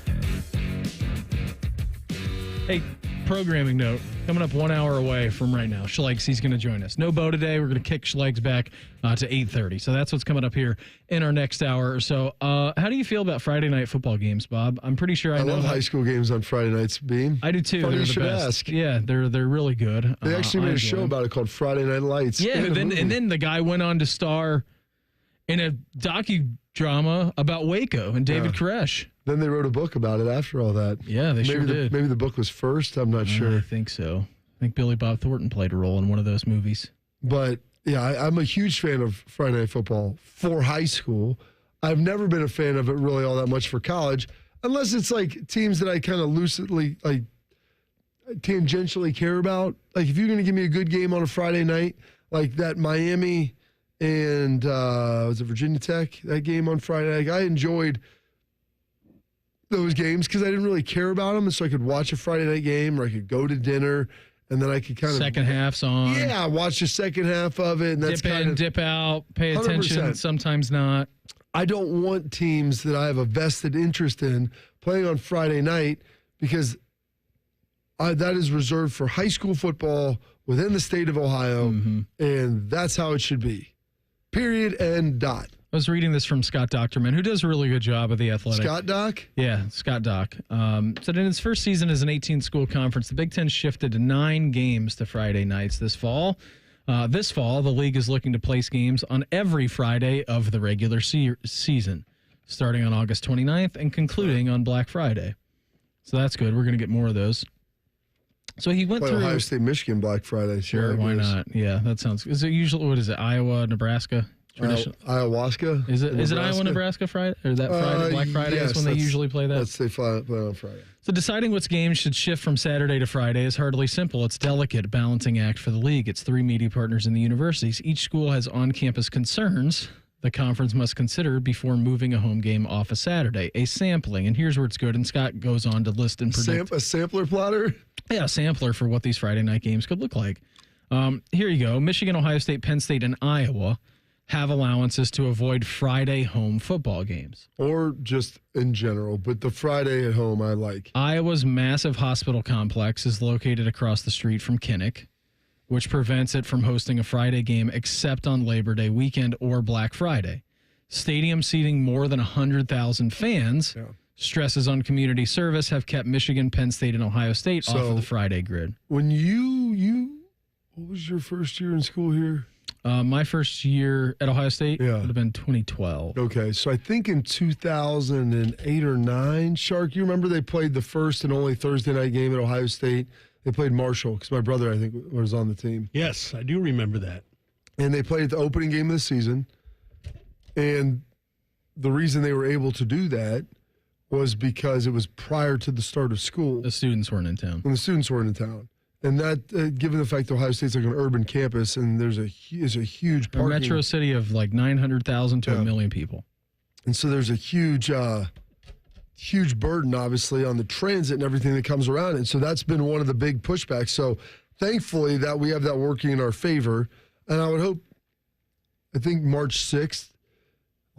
Speaker 3: Hey, programming note. Coming up 1 hour away from right now. Schlegel, he's going to join us. No Bo today. We're going to kick Schlegel back to 8:30. So that's what's coming up here in our next hour or so. How do you feel about Friday night football games, Bob? I'm pretty sure I know
Speaker 4: love high school games on Friday nights, Beam.
Speaker 3: I do too.
Speaker 4: Funny
Speaker 3: They're
Speaker 4: you
Speaker 3: the
Speaker 4: should
Speaker 3: best.
Speaker 4: ask.
Speaker 3: Yeah, they're really good.
Speaker 4: They actually made a show about it called Friday Night Lights.
Speaker 3: Yeah, and then the guy went on to star in a docudrama about Waco and David Koresh.
Speaker 4: Then they wrote a book about it after all that.
Speaker 3: Yeah, they sure did.
Speaker 4: Maybe the book was first. I'm not sure.
Speaker 3: I think so. I think Billy Bob Thornton played a role in one of those movies.
Speaker 4: But, yeah, I'm a huge fan of Friday Night Football for high school. I've never been a fan of it really all that much for college, unless it's like teams that I kind of lucidly, like, tangentially care about. Like, if you're going to give me a good game on a Friday night, like that Miami and was it Virginia Tech, that game on Friday night, I enjoyed those games because I didn't really care about them, and so I could watch a Friday night game, or I could go to dinner, and then I could kind of
Speaker 3: second half's on.
Speaker 4: Yeah, watch the second half of it, and that's
Speaker 3: dip
Speaker 4: kind
Speaker 3: in,
Speaker 4: of
Speaker 3: dip out, pay attention.
Speaker 4: 100%.
Speaker 3: Sometimes not.
Speaker 4: I don't want teams that I have a vested interest in playing on Friday night because that is reserved for high school football within the state of Ohio, and that's how it should be. Period and dot.
Speaker 3: I was reading this from Scott Docterman, who does a really good job of the Athletic.
Speaker 4: Scott Doc?
Speaker 3: Yeah, Scott Doc. Said in its first season as an 18-school conference, the Big Ten shifted to 9 games to Friday nights this fall. This fall, the league is looking to place games on every Friday of the regular season, starting on August 29th and concluding on Black Friday. So that's good. We're going to get more of those. So he went through
Speaker 4: Ohio State, Michigan Black Friday.
Speaker 3: Sure, why not? Yeah, that sounds. Is it usually what is it? Iowa, Nebraska.
Speaker 4: Ayahuasca.
Speaker 3: Is it Iowa, Nebraska Friday or that Friday? Black Friday is when they usually play that.
Speaker 4: They play on Friday.
Speaker 3: So deciding which games should shift from Saturday to Friday is hardly simple. It's a delicate balancing act for the league. It's 3 media partners in the universities. Each school has on-campus concerns the conference must consider before moving a home game off a Saturday. A sampling, and here's where it's good. And Scott goes on to list and predict.
Speaker 4: A sampler platter?
Speaker 3: Yeah, a sampler for what these Friday night games could look like. Here you go. Michigan, Ohio State, Penn State, and Iowa have allowances to avoid Friday home football games.
Speaker 4: Or just in general, but the Friday at home I like.
Speaker 3: Iowa's massive hospital complex is located across the street from Kinnick, which prevents it from hosting a Friday game except on Labor Day weekend or Black Friday. Stadium seating more than 100,000 fans, stresses on community service have kept Michigan, Penn State, and Ohio State off of the Friday grid.
Speaker 4: When what was your first year in school here?
Speaker 3: My first year at Ohio State would have been 2012.
Speaker 4: Okay, so I think in 2008 or 9, Shark, you remember they played the first and only Thursday night game at Ohio State? They played Marshall because my brother, I think, was on the team.
Speaker 11: Yes, I do remember that.
Speaker 4: And they played the opening game of the season. And the reason they were able to do that was because it was prior to the start of school.
Speaker 3: The students weren't in town.
Speaker 4: And the students weren't in town. And that, given the fact that Ohio State's like an urban campus and there's a huge parking.
Speaker 3: A metro city of like 900,000 to 1 million people.
Speaker 4: And so there's a huge burden, obviously, on the transit and everything that comes around it. And so that's been one of the big pushbacks. So thankfully that we have that working in our favor. And I would hope, I think March 6th,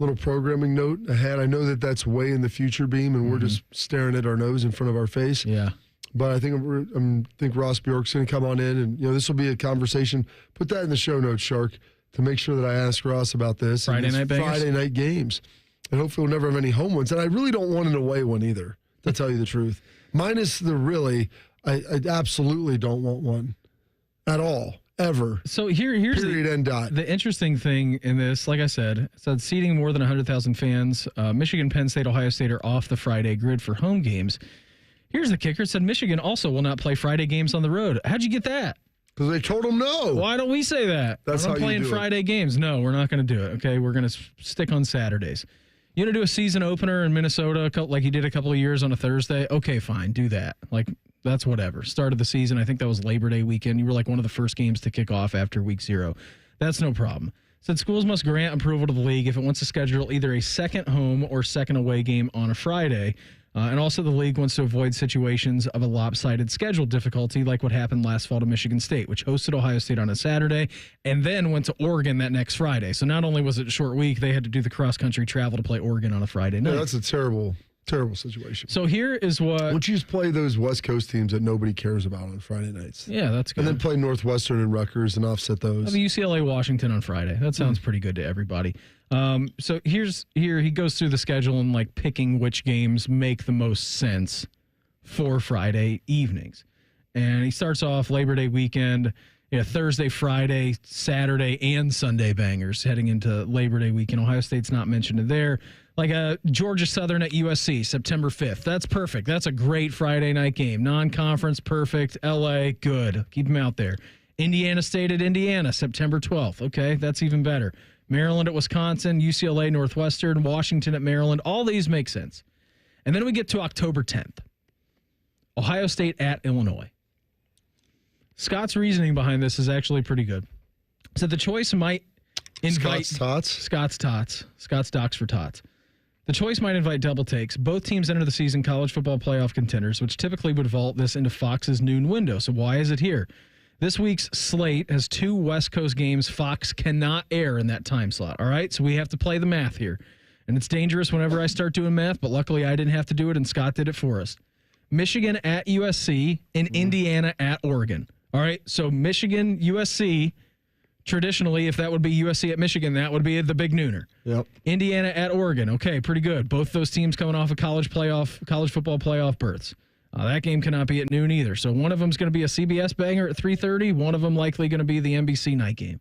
Speaker 4: little programming note ahead. I know that that's way in the future, Beam, and we're just staring at our nose in front of our face.
Speaker 3: Yeah.
Speaker 4: But I think Ross Bjork's going to come on in, and this will be a conversation. Put that in the show notes, Shark, to make sure that I ask Ross about this.
Speaker 3: Friday night
Speaker 4: games. And hopefully we'll never have any home ones. And I really don't want an away one either, to tell you the truth. Minus the really, I absolutely don't want one at all, ever.
Speaker 3: So here's
Speaker 4: period, end dot.
Speaker 3: The interesting thing in this, like I said, it said seating more than 100,000 fans. Michigan, Penn State, Ohio State are off the Friday grid for home games. Here's the kicker. It said Michigan also will not play Friday games on the road. How'd you get that?
Speaker 4: Because they told them no.
Speaker 3: Why don't we say that?
Speaker 4: That's
Speaker 3: I'm
Speaker 4: how
Speaker 3: playing
Speaker 4: you do
Speaker 3: Friday games. No, we're not going to do it. Okay, we're going to stick on Saturdays. You want to do a season opener in Minnesota like you did a couple of years on a Thursday? Okay, fine, do that. Like, that's whatever. Start of the season, I think that was Labor Day weekend. You were like one of the first games to kick off after week 0. That's no problem. Said schools must grant approval to the league if it wants to schedule either a second home or second away game on a Friday. And also the league wants to avoid situations of a lopsided schedule difficulty like what happened last fall to Michigan State, which hosted Ohio State on a Saturday and then went to Oregon that next Friday. So not only was it a short week, they had to do the cross-country travel to play Oregon on a Friday night.
Speaker 4: Yeah, that's a terrible situation.
Speaker 3: So here is what...
Speaker 4: Why don't you just play those West Coast teams that nobody cares about on Friday nights?
Speaker 3: Yeah, that's good.
Speaker 4: And then play Northwestern and Rutgers and offset those.
Speaker 3: The UCLA Washington on Friday. That sounds pretty good to everybody. So here he goes through the schedule and like picking which games make the most sense for Friday evenings. And he starts off Labor Day weekend, Thursday, Friday, Saturday, and Sunday bangers heading into Labor Day weekend. Ohio State's not mentioned in there. Like a Georgia Southern at USC, September 5th. That's perfect. That's a great Friday night game. Non-conference, perfect. LA, good. Keep them out there. Indiana State at Indiana, September 12th. Okay, that's even better. Maryland at Wisconsin, UCLA, Northwestern, Washington at Maryland. All these make sense. And then we get to October 10th. Ohio State at Illinois. Scott's reasoning behind this is actually pretty good. So the choice might invite... Scott's Tots. Scott's Docs for Tots. The choice might invite double takes. Both teams enter the season college football playoff contenders, which typically would vault this into Fox's noon window. So why is it here? This week's slate has 2 West Coast games Fox cannot air in that time slot. All right, so we have to play the math here. And it's dangerous whenever I start doing math, but luckily I didn't have to do it, and Scott did it for us. Michigan at USC and Indiana at Oregon. All right, so Michigan, USC, traditionally, if that would be USC at Michigan, that would be the big nooner.
Speaker 4: Yep.
Speaker 3: Indiana at Oregon. Okay, pretty good. Both those teams coming off of college football playoff berths. That game cannot be at noon either. So one of them is going to be a CBS banger at 3:30. One of them likely going to be the NBC night game.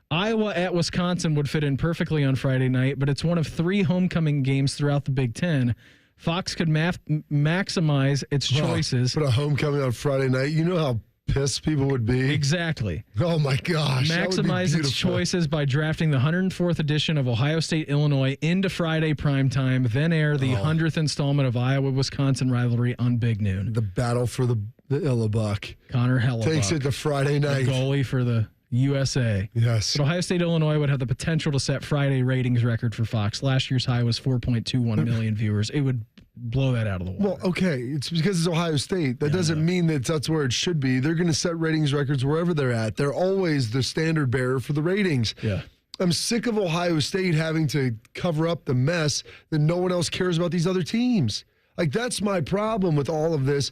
Speaker 3: Iowa at Wisconsin would fit in perfectly on Friday night, but it's one of 3 homecoming games throughout the Big Ten. Fox could maximize its choices.
Speaker 4: Put a homecoming on Friday night. You know how pissed people would be.
Speaker 3: Exactly.
Speaker 4: Oh, my gosh.
Speaker 3: Maximize its choices by drafting the 104th edition of Ohio State, Illinois into Friday primetime, then air the 100th installment of Iowa-Wisconsin rivalry on Big Noon.
Speaker 4: The battle for the Illabuck.
Speaker 3: Connor Hellebuck.
Speaker 4: Takes it to Friday night.
Speaker 3: The goalie for the USA.
Speaker 4: Yes.
Speaker 3: But Ohio State, Illinois would have the potential to set Friday ratings record for Fox. Last year's high was 4.21 million viewers. It would blow that out of the water.
Speaker 4: Well, okay, it's because it's Ohio State. That doesn't mean that's where it should be. They're going to set ratings records wherever they're at. They're always the standard bearer for the ratings.
Speaker 3: Yeah.
Speaker 4: I'm sick of Ohio State having to cover up the mess that no one else cares about these other teams. Like, that's my problem with all of this.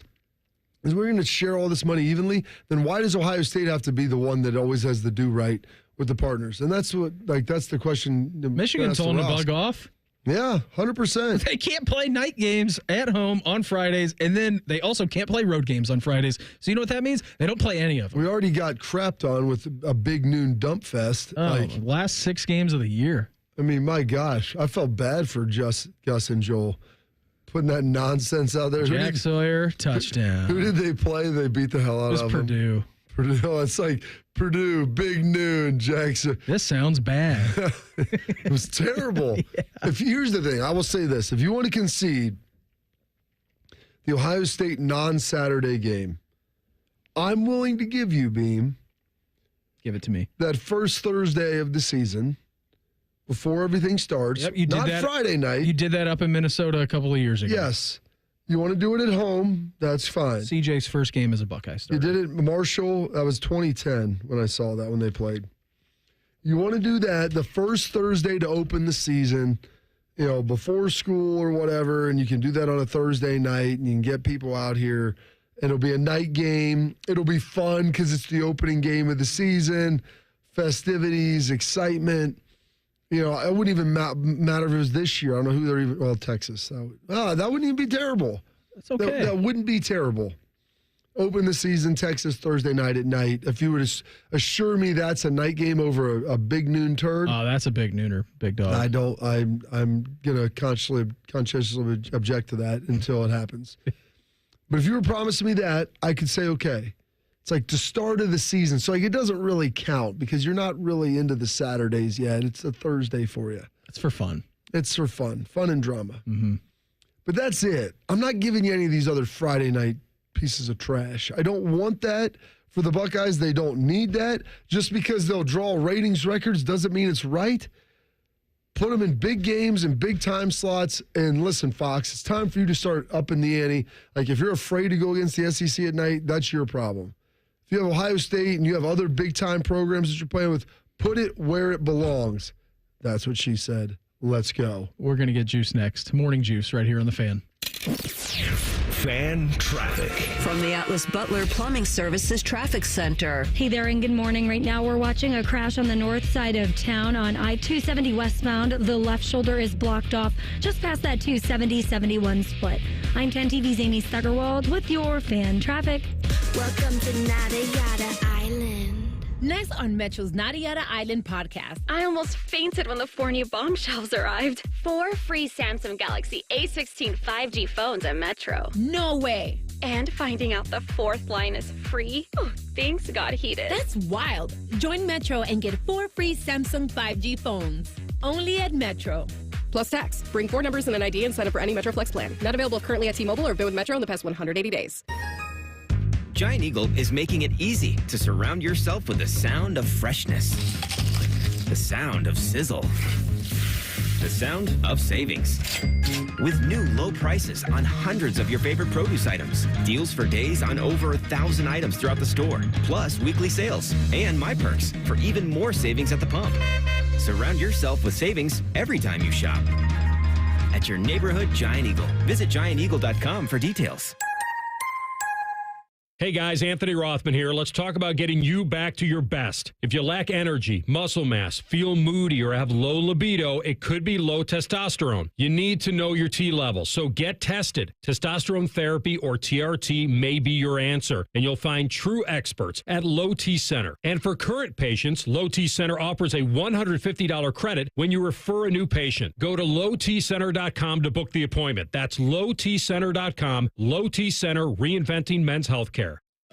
Speaker 4: Is we're going to share all this money evenly, then why does Ohio State have to be the one that always has the do right with the partners? And that's that's the question.
Speaker 3: Michigan told them to bug off.
Speaker 4: Yeah, 100%.
Speaker 3: They can't play night games at home on Fridays, and then they also can't play road games on Fridays. So you know what that means? They don't play any of them.
Speaker 4: We already got crapped on with a big noon dump fest.
Speaker 3: Last 6 games of the year.
Speaker 4: I mean, my gosh, I felt bad for Gus and Joel putting that nonsense out there.
Speaker 3: Jack Sawyer, touchdown.
Speaker 4: Who did they play? They beat the hell out of them.
Speaker 3: Purdue.
Speaker 4: Purdue, it's like Purdue, Big Noon, Jackson.
Speaker 3: This sounds bad.
Speaker 4: It was terrible. Here's the thing. I will say this. If you want to concede the Ohio State non-Saturday game, I'm willing to give you, Beam.
Speaker 3: Give it to me.
Speaker 4: That first Thursday of the season, before everything starts.
Speaker 3: Yep, you did
Speaker 4: not
Speaker 3: that,
Speaker 4: Friday night.
Speaker 3: You did that up in Minnesota a couple of years ago.
Speaker 4: Yes. You want to do it at home, that's fine.
Speaker 3: CJ's first game as a Buckeye starter.
Speaker 4: You did it Marshall. That was 2010 when I saw that when they played. You want to do that the first Thursday to open the season, before school or whatever, and you can do that on a Thursday night, and you can get people out here. It'll be a night game. It'll be fun because it's the opening game of the season, festivities, excitement. It wouldn't even matter if it was this year. I don't know who they're even. Well, Texas. That wouldn't even be terrible.
Speaker 3: That's okay.
Speaker 4: That wouldn't be terrible. Open the season, Texas, Thursday night at night. If you were to assure me that's a night game over a Big Noon turd.
Speaker 3: Oh, that's a big nooner, big dog.
Speaker 4: I'm gonna conscientiously object to that until it happens. But if you were promising me that, I could say okay. It's like the start of the season. So it doesn't really count because you're not really into the Saturdays yet. It's a Thursday for you.
Speaker 3: It's for fun.
Speaker 4: It's for fun and drama.
Speaker 3: Mm-hmm.
Speaker 4: But that's it. I'm not giving you any of these other Friday night pieces of trash. I don't want that for the Buckeyes. They don't need that. Just because they'll draw ratings records doesn't mean it's right. Put them in big games and big time slots. And listen, Fox, it's time for you to start upping the ante. Like if you're afraid to go against the SEC at night, that's your problem. If you have Ohio State and you have other big-time programs that you're playing with, put it where it belongs. That's what she said. Let's go.
Speaker 3: We're going to get juice next. Morning Juice right here on The Fan.
Speaker 1: Fan traffic.
Speaker 2: From the Atlas Butler Plumbing Services Traffic Center.
Speaker 12: Hey there, and good morning. Right now, we're watching a crash on the north side of town on I-270 westbound. The left shoulder is blocked off just past that 270-71 split. I'm 10 TV's Amy Stuggerwald with your fan traffic.
Speaker 7: Welcome to Nada Yada Island.
Speaker 8: Next on Metro's Nada Yada Island podcast.
Speaker 19: I almost fainted when the 4 new bombshells arrived. 4 free Samsung Galaxy A16 5G phones at Metro.
Speaker 8: No way.
Speaker 19: And finding out the 4th line is free. Oh, things got heated.
Speaker 8: That's wild. Join Metro and get 4 free Samsung 5G phones. Only at Metro.
Speaker 20: Plus tax. Bring 4 numbers and an ID and sign up for any Metro Flex plan. Not available currently at T-Mobile or been with Metro in the past 180 days.
Speaker 21: Giant Eagle is making it easy to surround yourself with the sound of freshness, the sound of sizzle, the sound of savings. With new low prices on hundreds of your favorite produce items, deals for days on over 1,000 items throughout the store, plus weekly sales and My Perks for even more savings at the pump. Surround yourself with savings every time you shop. At your neighborhood Giant Eagle. Visit gianteagle.com for details.
Speaker 11: Hey guys, Anthony Rothman here. Let's talk about getting you back to your best. If you lack energy, muscle mass, feel moody, or have low libido, it could be low testosterone. You need to know your T level, so get tested. Testosterone therapy, or TRT, may be your answer, and you'll find true experts at Low T Center. And for current patients, Low T Center offers a $150 credit when you refer a new patient. Go to lowtcenter.com to book the appointment. That's lowtcenter.com. Low T Center, reinventing men's healthcare.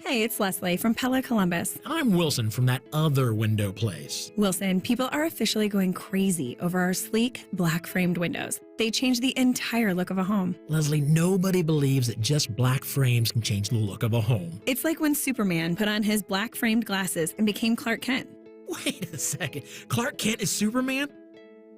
Speaker 10: Hey, it's Leslie from Pella Columbus.
Speaker 15: I'm Wilson from that other window place.
Speaker 10: Wilson, people are officially going crazy over our sleek, black framed windows. They change the entire look of a home.
Speaker 15: Leslie, nobody believes that just black frames can change the look of a home.
Speaker 10: It's like when Superman put on his black framed glasses and became Clark Kent.
Speaker 15: Wait a second. Clark Kent is Superman?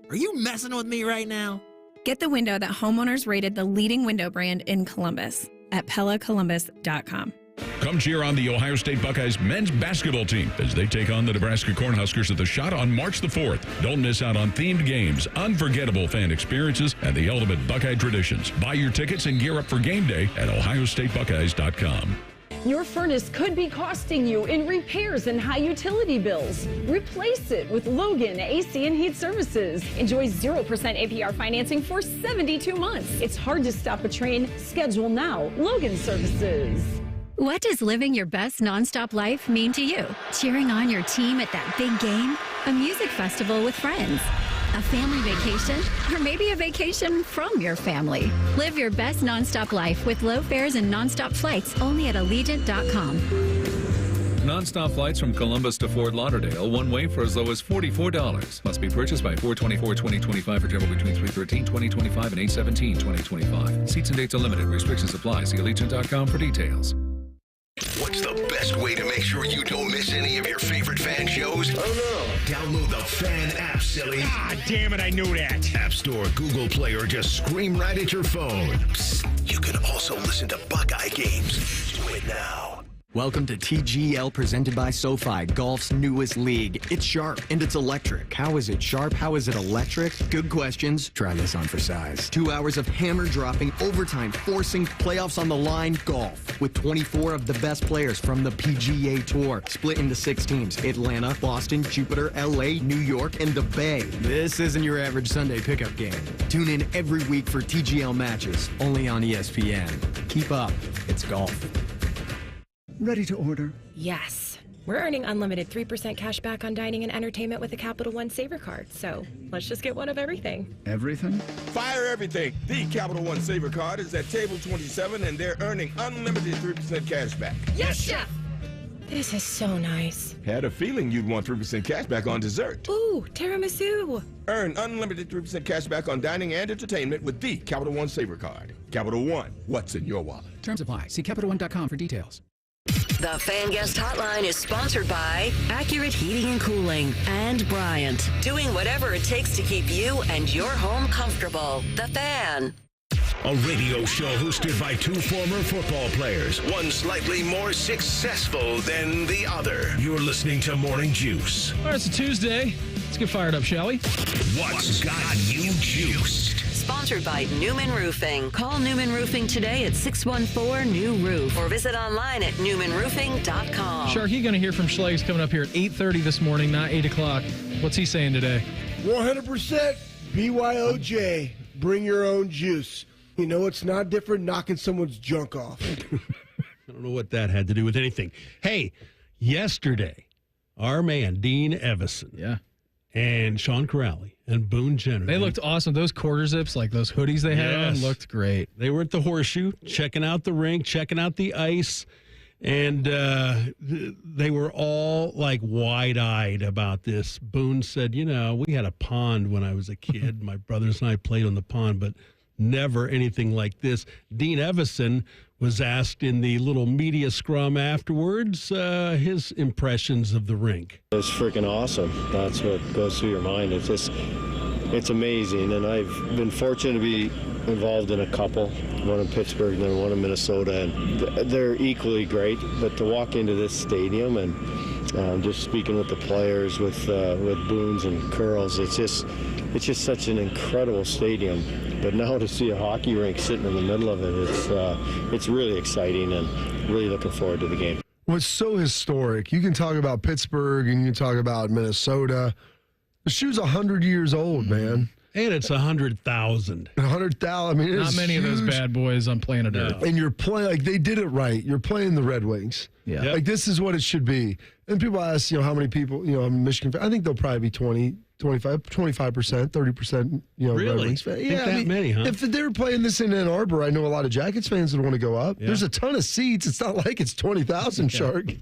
Speaker 15: Are you messing with me right now?
Speaker 10: Get the window that homeowners rated the leading window brand in Columbus at PellaColumbus.com.
Speaker 14: Come cheer on the Ohio State Buckeyes men's basketball team as they take on the Nebraska Cornhuskers at the Shot on March the 4th. Don't miss out on themed games, unforgettable fan experiences, and the ultimate Buckeye traditions. Buy your tickets and gear up for game day at ohiostatebuckeyes.com.
Speaker 26: Your furnace could be costing you in repairs and high utility bills. Replace it with Logan AC and Heat Services. Enjoy 0% APR financing for 72 months. It's hard to stop a train. Schedule now. Logan Services.
Speaker 27: What does living your best nonstop life mean to you? Cheering on your team at that big game? A music festival with friends? A family vacation? Or maybe a vacation from your family? Live your best nonstop life with low fares and nonstop flights only at Allegiant.com.
Speaker 9: Non-stop flights from Columbus to Fort Lauderdale, one way for as low as $44. Must be purchased by 4/24/2025 for travel between 3/13/2025 and 8/17/2025. Seats and dates are limited. Restrictions apply. See Allegiant.com for details.
Speaker 1: What's the best way to make sure you don't miss any of your favorite fan shows? Oh no. Download the Fan app, silly.
Speaker 13: Ah, damn it, I knew that.
Speaker 1: App Store, Google Play, or just scream right at your phone. Psst, you can also listen to Buckeye games. Do it now.
Speaker 16: Welcome to TGL, presented by SoFi, golf's newest league. It's sharp and it's electric. How is it sharp? How is it electric? Good questions. Try this on for size. 2 hours of hammer dropping, overtime, forcing, playoffs on the line, golf. With 24 of the best players from the PGA Tour. Split into 6 teams. Atlanta, Boston, Jupiter, LA, New York, and the Bay. This isn't your average Sunday pickup game. Tune in every week for TGL matches, only on ESPN. Keep up. It's golf.
Speaker 22: Ready to order?
Speaker 23: Yes. We're earning unlimited 3% cash back on dining and entertainment with a Capital One Saver card. So let's just get one of everything.
Speaker 22: Everything?
Speaker 24: Fire everything. The Capital One Saver card is at table 27 and they're earning unlimited 3% cash back.
Speaker 23: Yes, Chef! This is so nice.
Speaker 24: Had a feeling you'd want 3% cash back on dessert.
Speaker 23: Ooh, tiramisu.
Speaker 24: Earn unlimited 3% cash back on dining and entertainment with the Capital One Saver card. Capital One, what's in your wallet?
Speaker 22: Terms apply. See CapitalOne.com for details.
Speaker 2: The Fan Guest Hotline is sponsored by Accurate Heating and Cooling and Bryant, doing whatever it takes to keep you and your home comfortable. The Fan.
Speaker 1: A radio show hosted by 2 former football players, one slightly more successful than the other. You're listening to Morning Juice.
Speaker 3: All right, it's a Tuesday. Let's get fired up, shall we?
Speaker 1: What's got you juiced?
Speaker 2: Sponsored by Newman Roofing. Call Newman Roofing today at 614-NEW-ROOF or visit online at newmanroofing.com.
Speaker 3: Sharky, going to hear from Schlegel coming up here at 8:30 this morning, not 8 o'clock. What's he saying today?
Speaker 25: 100% BYOJ. Bring your own juice. You know, it's not different knocking someone's junk off.
Speaker 11: I don't know what that had to do with anything. Hey, yesterday, our man, Dean Evison, and Sean Corrali and Boone Jenner.
Speaker 3: They looked awesome. Those quarter zips, like those hoodies they had on, looked great.
Speaker 11: They were at the Horseshoe, checking out the rink, checking out the ice, and they were all like wide-eyed about this. Boone said, you know, we had a pond when I was a kid. My brothers and I played on the pond, but never anything like this. Dean Evison was asked in the little media scrum afterwards his impressions of the rink.
Speaker 28: It's freaking awesome. That's what goes through your mind. It's amazing, and I've been fortunate to be involved in a couple, one in Pittsburgh and then one in Minnesota, and they're equally great. But to walk into this stadium and just speaking with the players, with Boones and Curls, it's just such an incredible stadium. But now to see a hockey rink sitting in the middle of it, it's really exciting, and really looking forward to the game.
Speaker 4: What's so historic, you can talk about Pittsburgh and you can talk about Minnesota. The shoe's 100 years old, man.
Speaker 11: And it's 100,000.
Speaker 4: 100,000. I mean,
Speaker 3: not many
Speaker 4: huge.
Speaker 3: of those bad boys on planet Earth.
Speaker 4: And you're playing, like, they did it right. You're playing the Red Wings.
Speaker 3: Yeah.
Speaker 4: Like, this is what it should be. And people ask, how many people, Michigan, I think they'll probably be 25%, 30%,
Speaker 11: really?
Speaker 4: Red Wings fans.
Speaker 11: Yeah, that many, huh?
Speaker 4: If they were playing this in Ann Arbor, I know a lot of Jackets fans would want to go up.
Speaker 11: Yeah.
Speaker 4: There's a ton of seats. It's not like it's 20,000, Shark.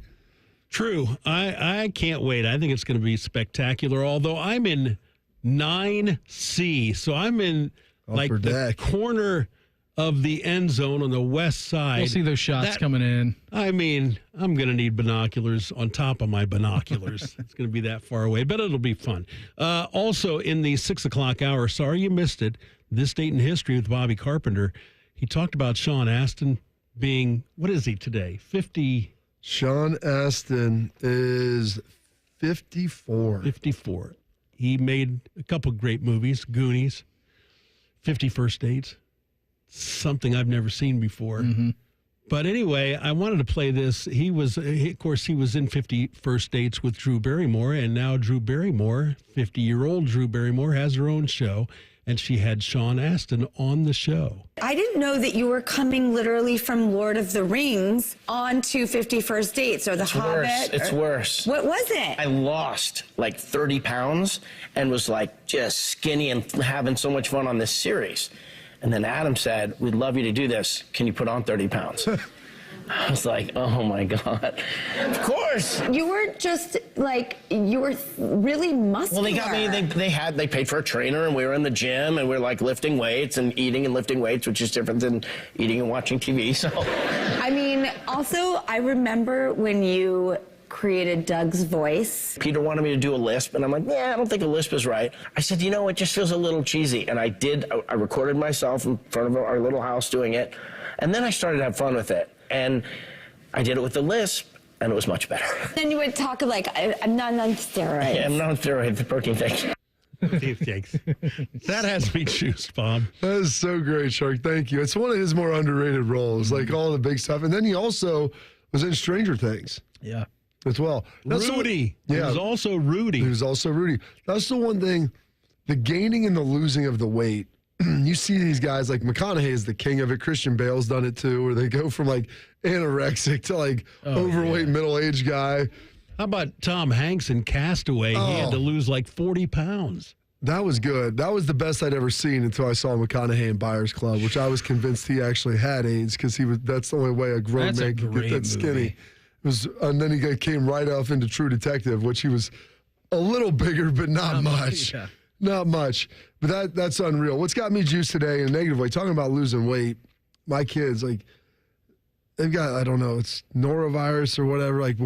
Speaker 11: True. I can't wait. I think it's going to be spectacular, although I'm in 9C, so I'm in
Speaker 4: Upper
Speaker 11: the corner of the end zone on the west side.
Speaker 3: We'll see those shots coming in.
Speaker 11: I mean, I'm going to need binoculars on top of my binoculars. It's going to be that far away, but it'll be fun. Also, in the 6 o'clock hour, sorry you missed it, This Date in History with Bobby Carpenter, he talked about Sean Astin being, what is he today, 50?
Speaker 4: Sean Astin is 54.
Speaker 11: 54. He made a couple great movies, Goonies, 50 First Dates, something I've never seen before.
Speaker 3: Mm-hmm.
Speaker 11: But anyway, I wanted to play this. He was in 50 First Dates with Drew Barrymore, and now Drew Barrymore, 50-year-old Drew Barrymore, has her own show, and she had Sean Astin on the show.
Speaker 29: I didn't know that you were coming literally from Lord of the Rings onto 50 First Dates or The Hobbit.
Speaker 30: It's worse.
Speaker 29: What was it?
Speaker 30: I lost like 30 pounds and was like just skinny and having so much fun on this series. And then Adam said, we'd love you to do this. Can you put on 30 pounds? I was like, oh my God. Of course. course.
Speaker 29: You weren't just like, you were really muscular.
Speaker 30: Well, they got me. They paid for a trainer, and we were in the gym, and we were like lifting weights and eating and lifting weights, which is different than eating and watching TV. So,
Speaker 29: I mean, also, I remember when you created Doug's voice.
Speaker 30: Peter wanted me to do a lisp, and I'm like, yeah, I don't think a lisp is right. I said, it just feels a little cheesy, and I did. I recorded myself in front of our little house doing it, and then I started to have fun with it, and I did it with the lisp, and it was much better.
Speaker 29: Then you would talk like, I'm not on steroids.
Speaker 30: Yeah, I'm not on steroids, the protein thing.
Speaker 11: That has me juiced, Bob.
Speaker 4: That is so great, Shark. Thank you. It's one of his more underrated roles, like all the big stuff. And then he also was in Stranger Things.
Speaker 3: Yeah.
Speaker 4: As well.
Speaker 11: Rudy. He was also Rudy.
Speaker 4: He was also Rudy. That's the one thing, the gaining and the losing of the weight. You see these guys like McConaughey is the king of it. Christian Bale's done it too, where they go from like anorexic to like overweight middle-aged guy.
Speaker 11: How about Tom Hanks in Castaway? He had to lose like 40 pounds.
Speaker 4: That was good. That was the best I'd ever seen until I saw McConaughey in Buyers Club, which I was convinced he actually had AIDS because that's the only way a grown man could get that skinny. And then he came right off into True Detective, which he was a little bigger, but not much.
Speaker 3: Yeah.
Speaker 4: Not much. But that's unreal. What's got me juiced today in a negative way, talking about losing weight, my kids, like, they've got, I don't know, it's norovirus or whatever. Like,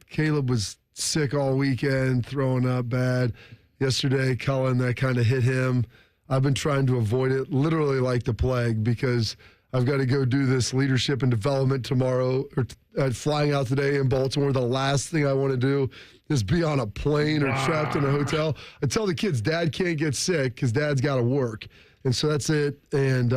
Speaker 4: Caleb was sick all weekend, throwing up bad. Yesterday, Cullen, that kind of hit him. I've been trying to avoid it literally like the plague because I've got to go do this leadership and development tomorrow, or flying out today in Baltimore. The last thing I want to do is be on a plane or trapped in a hotel. I tell the kids, Dad can't get sick because Dad's got to work. And so that's it. And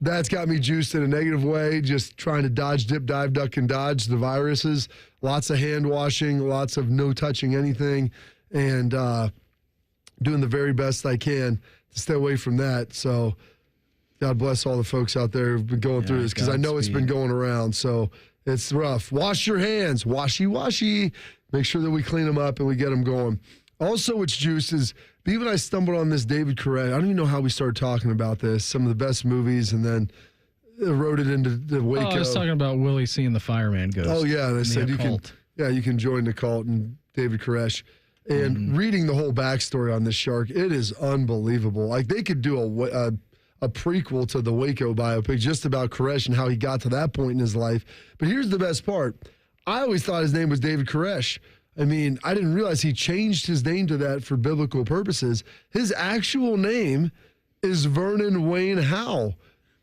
Speaker 4: that's got me juiced in a negative way, just trying to dodge, dip, dive, duck, and dodge the viruses. Lots of hand washing, lots of no touching anything, and doing the very best I can to stay away from that. So God bless all the folks out there who've been going through this, because I know it's been going around. So it's rough. Wash your hands. Washy. Make sure that we clean them up and we get them going. Also, what's juice is, Beav and I stumbled on this David Koresh. I don't even know how we started talking about this. Some of the best movies, and then wrote it into the Waco.
Speaker 3: Oh, I was talking about Willie seeing the fireman ghost.
Speaker 4: Oh, yeah. And I said you can join the cult and David Koresh. And reading the whole backstory on this shark, it is unbelievable. Like, they could do a prequel to the Waco biopic just about Koresh and how he got to that point in his life. But here's the best part. I always thought his name was David Koresh. I mean, I didn't realize he changed his name to that for biblical purposes. His actual name is Vernon Wayne Howe,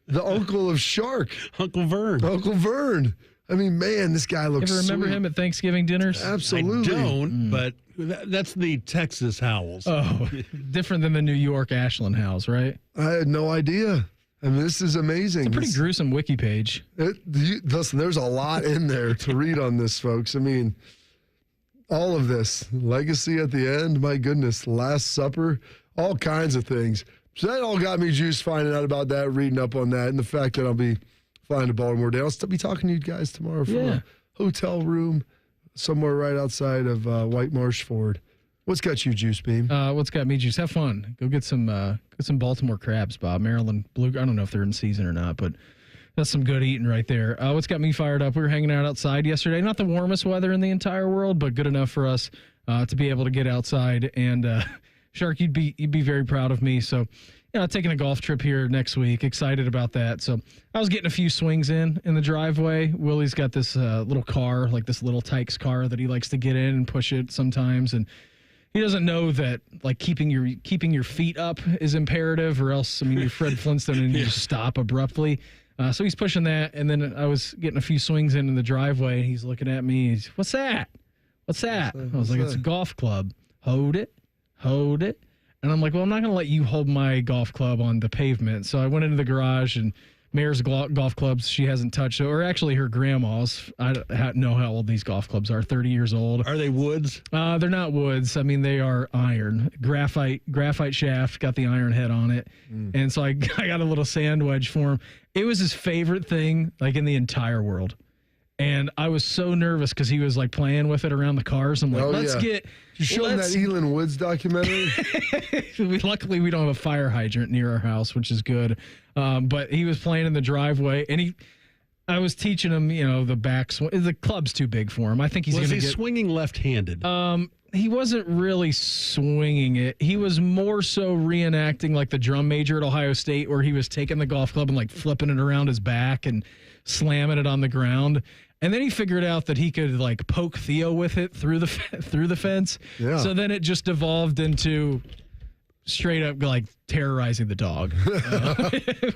Speaker 4: the uncle of Shark.
Speaker 11: Uncle Vern.
Speaker 4: I mean, man, this guy looks
Speaker 3: You ever remember him at Thanksgiving dinners?
Speaker 4: Absolutely.
Speaker 11: I don't, but that's the Texas Howells.
Speaker 3: Oh, different than the New York Ashland Howells, right?
Speaker 4: I had no idea. I mean, this is amazing.
Speaker 3: It's a pretty gruesome wiki page.
Speaker 4: Listen, there's a lot in there to read on this, folks. I mean, all of this. Legacy at the end, my goodness. Last Supper, all kinds of things. So that all got me juiced finding out about that, reading up on that, and the fact that I'll be flying to Baltimore today. I'll still be talking to you guys tomorrow from a hotel room somewhere right outside of White Marsh Ford. What's got you juice, Beam?
Speaker 3: What's got me juice? Have fun. Go get some Baltimore crabs, Bob. Maryland blue. I don't know if they're in season or not, but that's some good eating right there. What's got me fired up? We were hanging out outside yesterday. Not the warmest weather in the entire world, but good enough for us to be able to get outside. And Shark, you'd be very proud of me. So, taking a golf trip here next week. Excited about that. So I was getting a few swings in the driveway. Willie's got this little car, like this little Tykes car that he likes to get in and push it sometimes. And he doesn't know that like keeping your feet up is imperative, or else, I mean, you're Fred Flintstone and you just stop abruptly. So he's pushing that. And then I was getting a few swings in the driveway, and he's looking at me. He's, what's that? I was like, it's a golf club. Hold it. And I'm like, well, I'm not going to let you hold my golf club on the pavement. So I went into the garage, and Mayor's golf clubs she hasn't touched, or actually her grandma's. I don't know how old these golf clubs are, 30 years old.
Speaker 11: Are they woods?
Speaker 3: They're not woods. I mean, they are iron. Graphite shaft, got the iron head on it. And so I got a little sand wedge for him. It was his favorite thing, like, in the entire world. And I was so nervous because he was like playing with it around the cars. I'm like, let's get.
Speaker 4: You showed him that Elin Woods documentary?
Speaker 3: Luckily, we don't have a fire hydrant near our house, which is good. But he was playing in the driveway, and I was teaching him, the back swing. The club's too big for him. I think he's going to get...
Speaker 11: swinging left-handed?
Speaker 3: He wasn't really swinging it. He was more so reenacting like the drum major at Ohio State, where he was taking the golf club and like flipping it around his back and slamming it on the ground. And then he figured out that he could like poke Theo with it through the fence.
Speaker 4: Yeah.
Speaker 3: So then it just evolved into straight up like terrorizing the dog,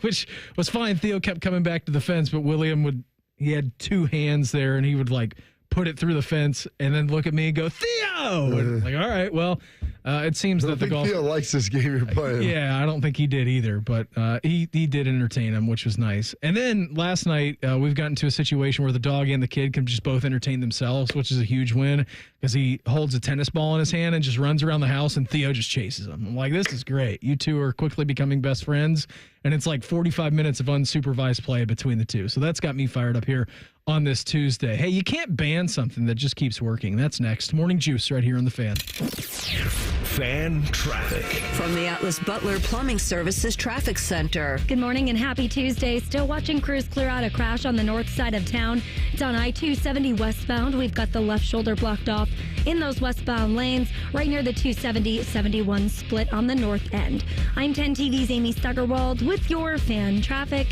Speaker 3: which was fine. Theo kept coming back to the fence, but William he had two hands there and he would like put it through the fence and then look at me and go, Theo! And like, all right, well, it seems that the golf...
Speaker 4: Theo likes this game you're playing.
Speaker 3: Yeah, I don't think he did either, but he did entertain him, which was nice. And then last night, we've gotten to a situation where the dog and the kid can just both entertain themselves, which is a huge win, because he holds a tennis ball in his hand and just runs around the house, and Theo just chases him. I'm like, this is great. You two are quickly becoming best friends, and it's like 45 minutes of unsupervised play between the two. So that's got me fired up here on this Tuesday. Hey, you can't ban something that just keeps working. That's next. Morning Juice right here on The Fan.
Speaker 1: Fan traffic.
Speaker 2: From the Atlas Butler Plumbing Services Traffic Center.
Speaker 5: Good morning and happy Tuesday. Still watching crews clear out a crash on the north side of town. It's on I-270 westbound. We've got the left shoulder blocked off in those westbound lanes right near the 270-71 split on the north end. I'm 10 TV's Amy Stuggerwald with your Fan traffic.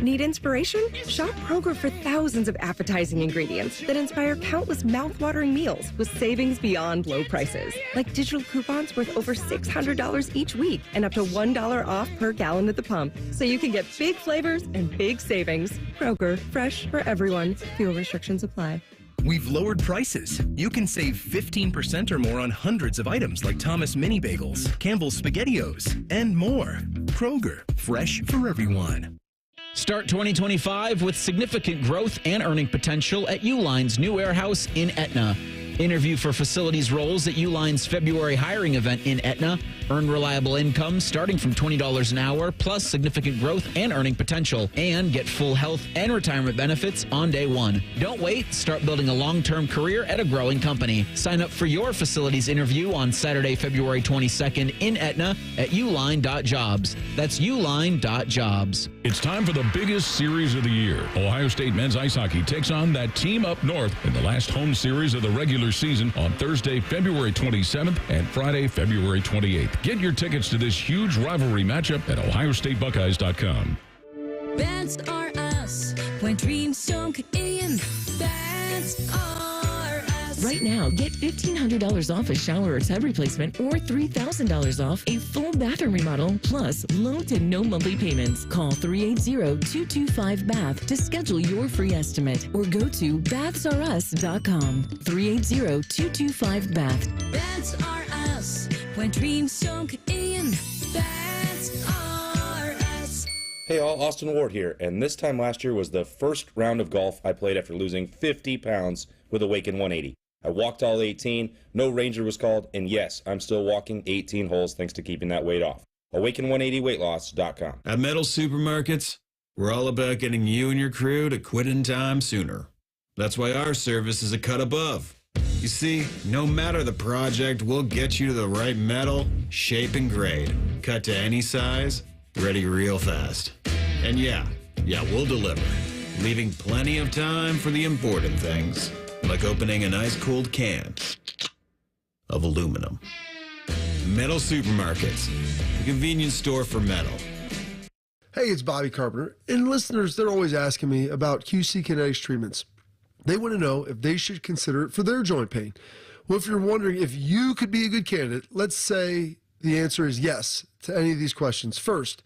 Speaker 6: Need inspiration? Shop Kroger for thousands of appetizing ingredients that inspire countless mouth-watering meals with savings beyond low prices. Like digital coupons worth over $600 each week and up to $1 off per gallon at the pump. So you can get big flavors and big savings. Kroger, fresh for everyone. Fuel restrictions apply.
Speaker 7: We've lowered prices. You can save 15% or more on hundreds of items like Thomas Mini Bagels, Campbell's SpaghettiOs, and more. Kroger, fresh for everyone.
Speaker 8: Start 2025 with significant growth and earning potential at Uline's new warehouse in Etna. Interview for facilities roles at Uline's February hiring event in Etna. Earn reliable income starting from $20 an hour, plus significant growth and earning potential, and get full health and retirement benefits on day one. Don't wait. Start building a long-term career at a growing company. Sign up for your facilities interview on Saturday, February 22nd in Etna at uline.jobs. That's uline.jobs.
Speaker 14: It's time for the biggest series of the year. Ohio State men's ice hockey takes on that team up north in the last home series of the regular season on Thursday, February 27th and Friday, February 28th. Get your tickets to this huge rivalry matchup at ohiostatebuckeyes.com.
Speaker 12: That's are us. When dreams don't get in, that's are us.
Speaker 17: Right now, get $1,500 off a shower or tub replacement or $3,000 off a full bathroom remodel, plus low to no monthly payments. Call 380-225-BATH to schedule your free estimate or go to bathsareus.com. 380-225-BATH.
Speaker 12: That's are us. When dreams don't get in, that's are us.
Speaker 18: Hey all, Austin Ward here, and this time last year was the first round of golf I played after losing 50 pounds with Awaken 180. I walked all 18, no ranger was called, and yes, I'm still walking 18 holes thanks to keeping that weight off. Awaken180weightloss.com.
Speaker 19: At Metal Supermarkets, we're all about getting you and your crew to quit in time sooner. That's why our service is a cut above. You see, no matter the project, we'll get you to the right metal, shape, and grade. Cut to any size, ready real fast. And yeah, we'll deliver, leaving plenty of time for the important things, like opening an ice-cold can of aluminum. Metal Supermarkets, the convenience store for metal.
Speaker 4: Hey, it's Bobby Carpenter. And listeners, they're always asking me about QC Kinetics treatments. They want to know if they should consider it for their joint pain. Well, if you're wondering if you could be a good candidate, let's say the answer is yes to any of these questions. First,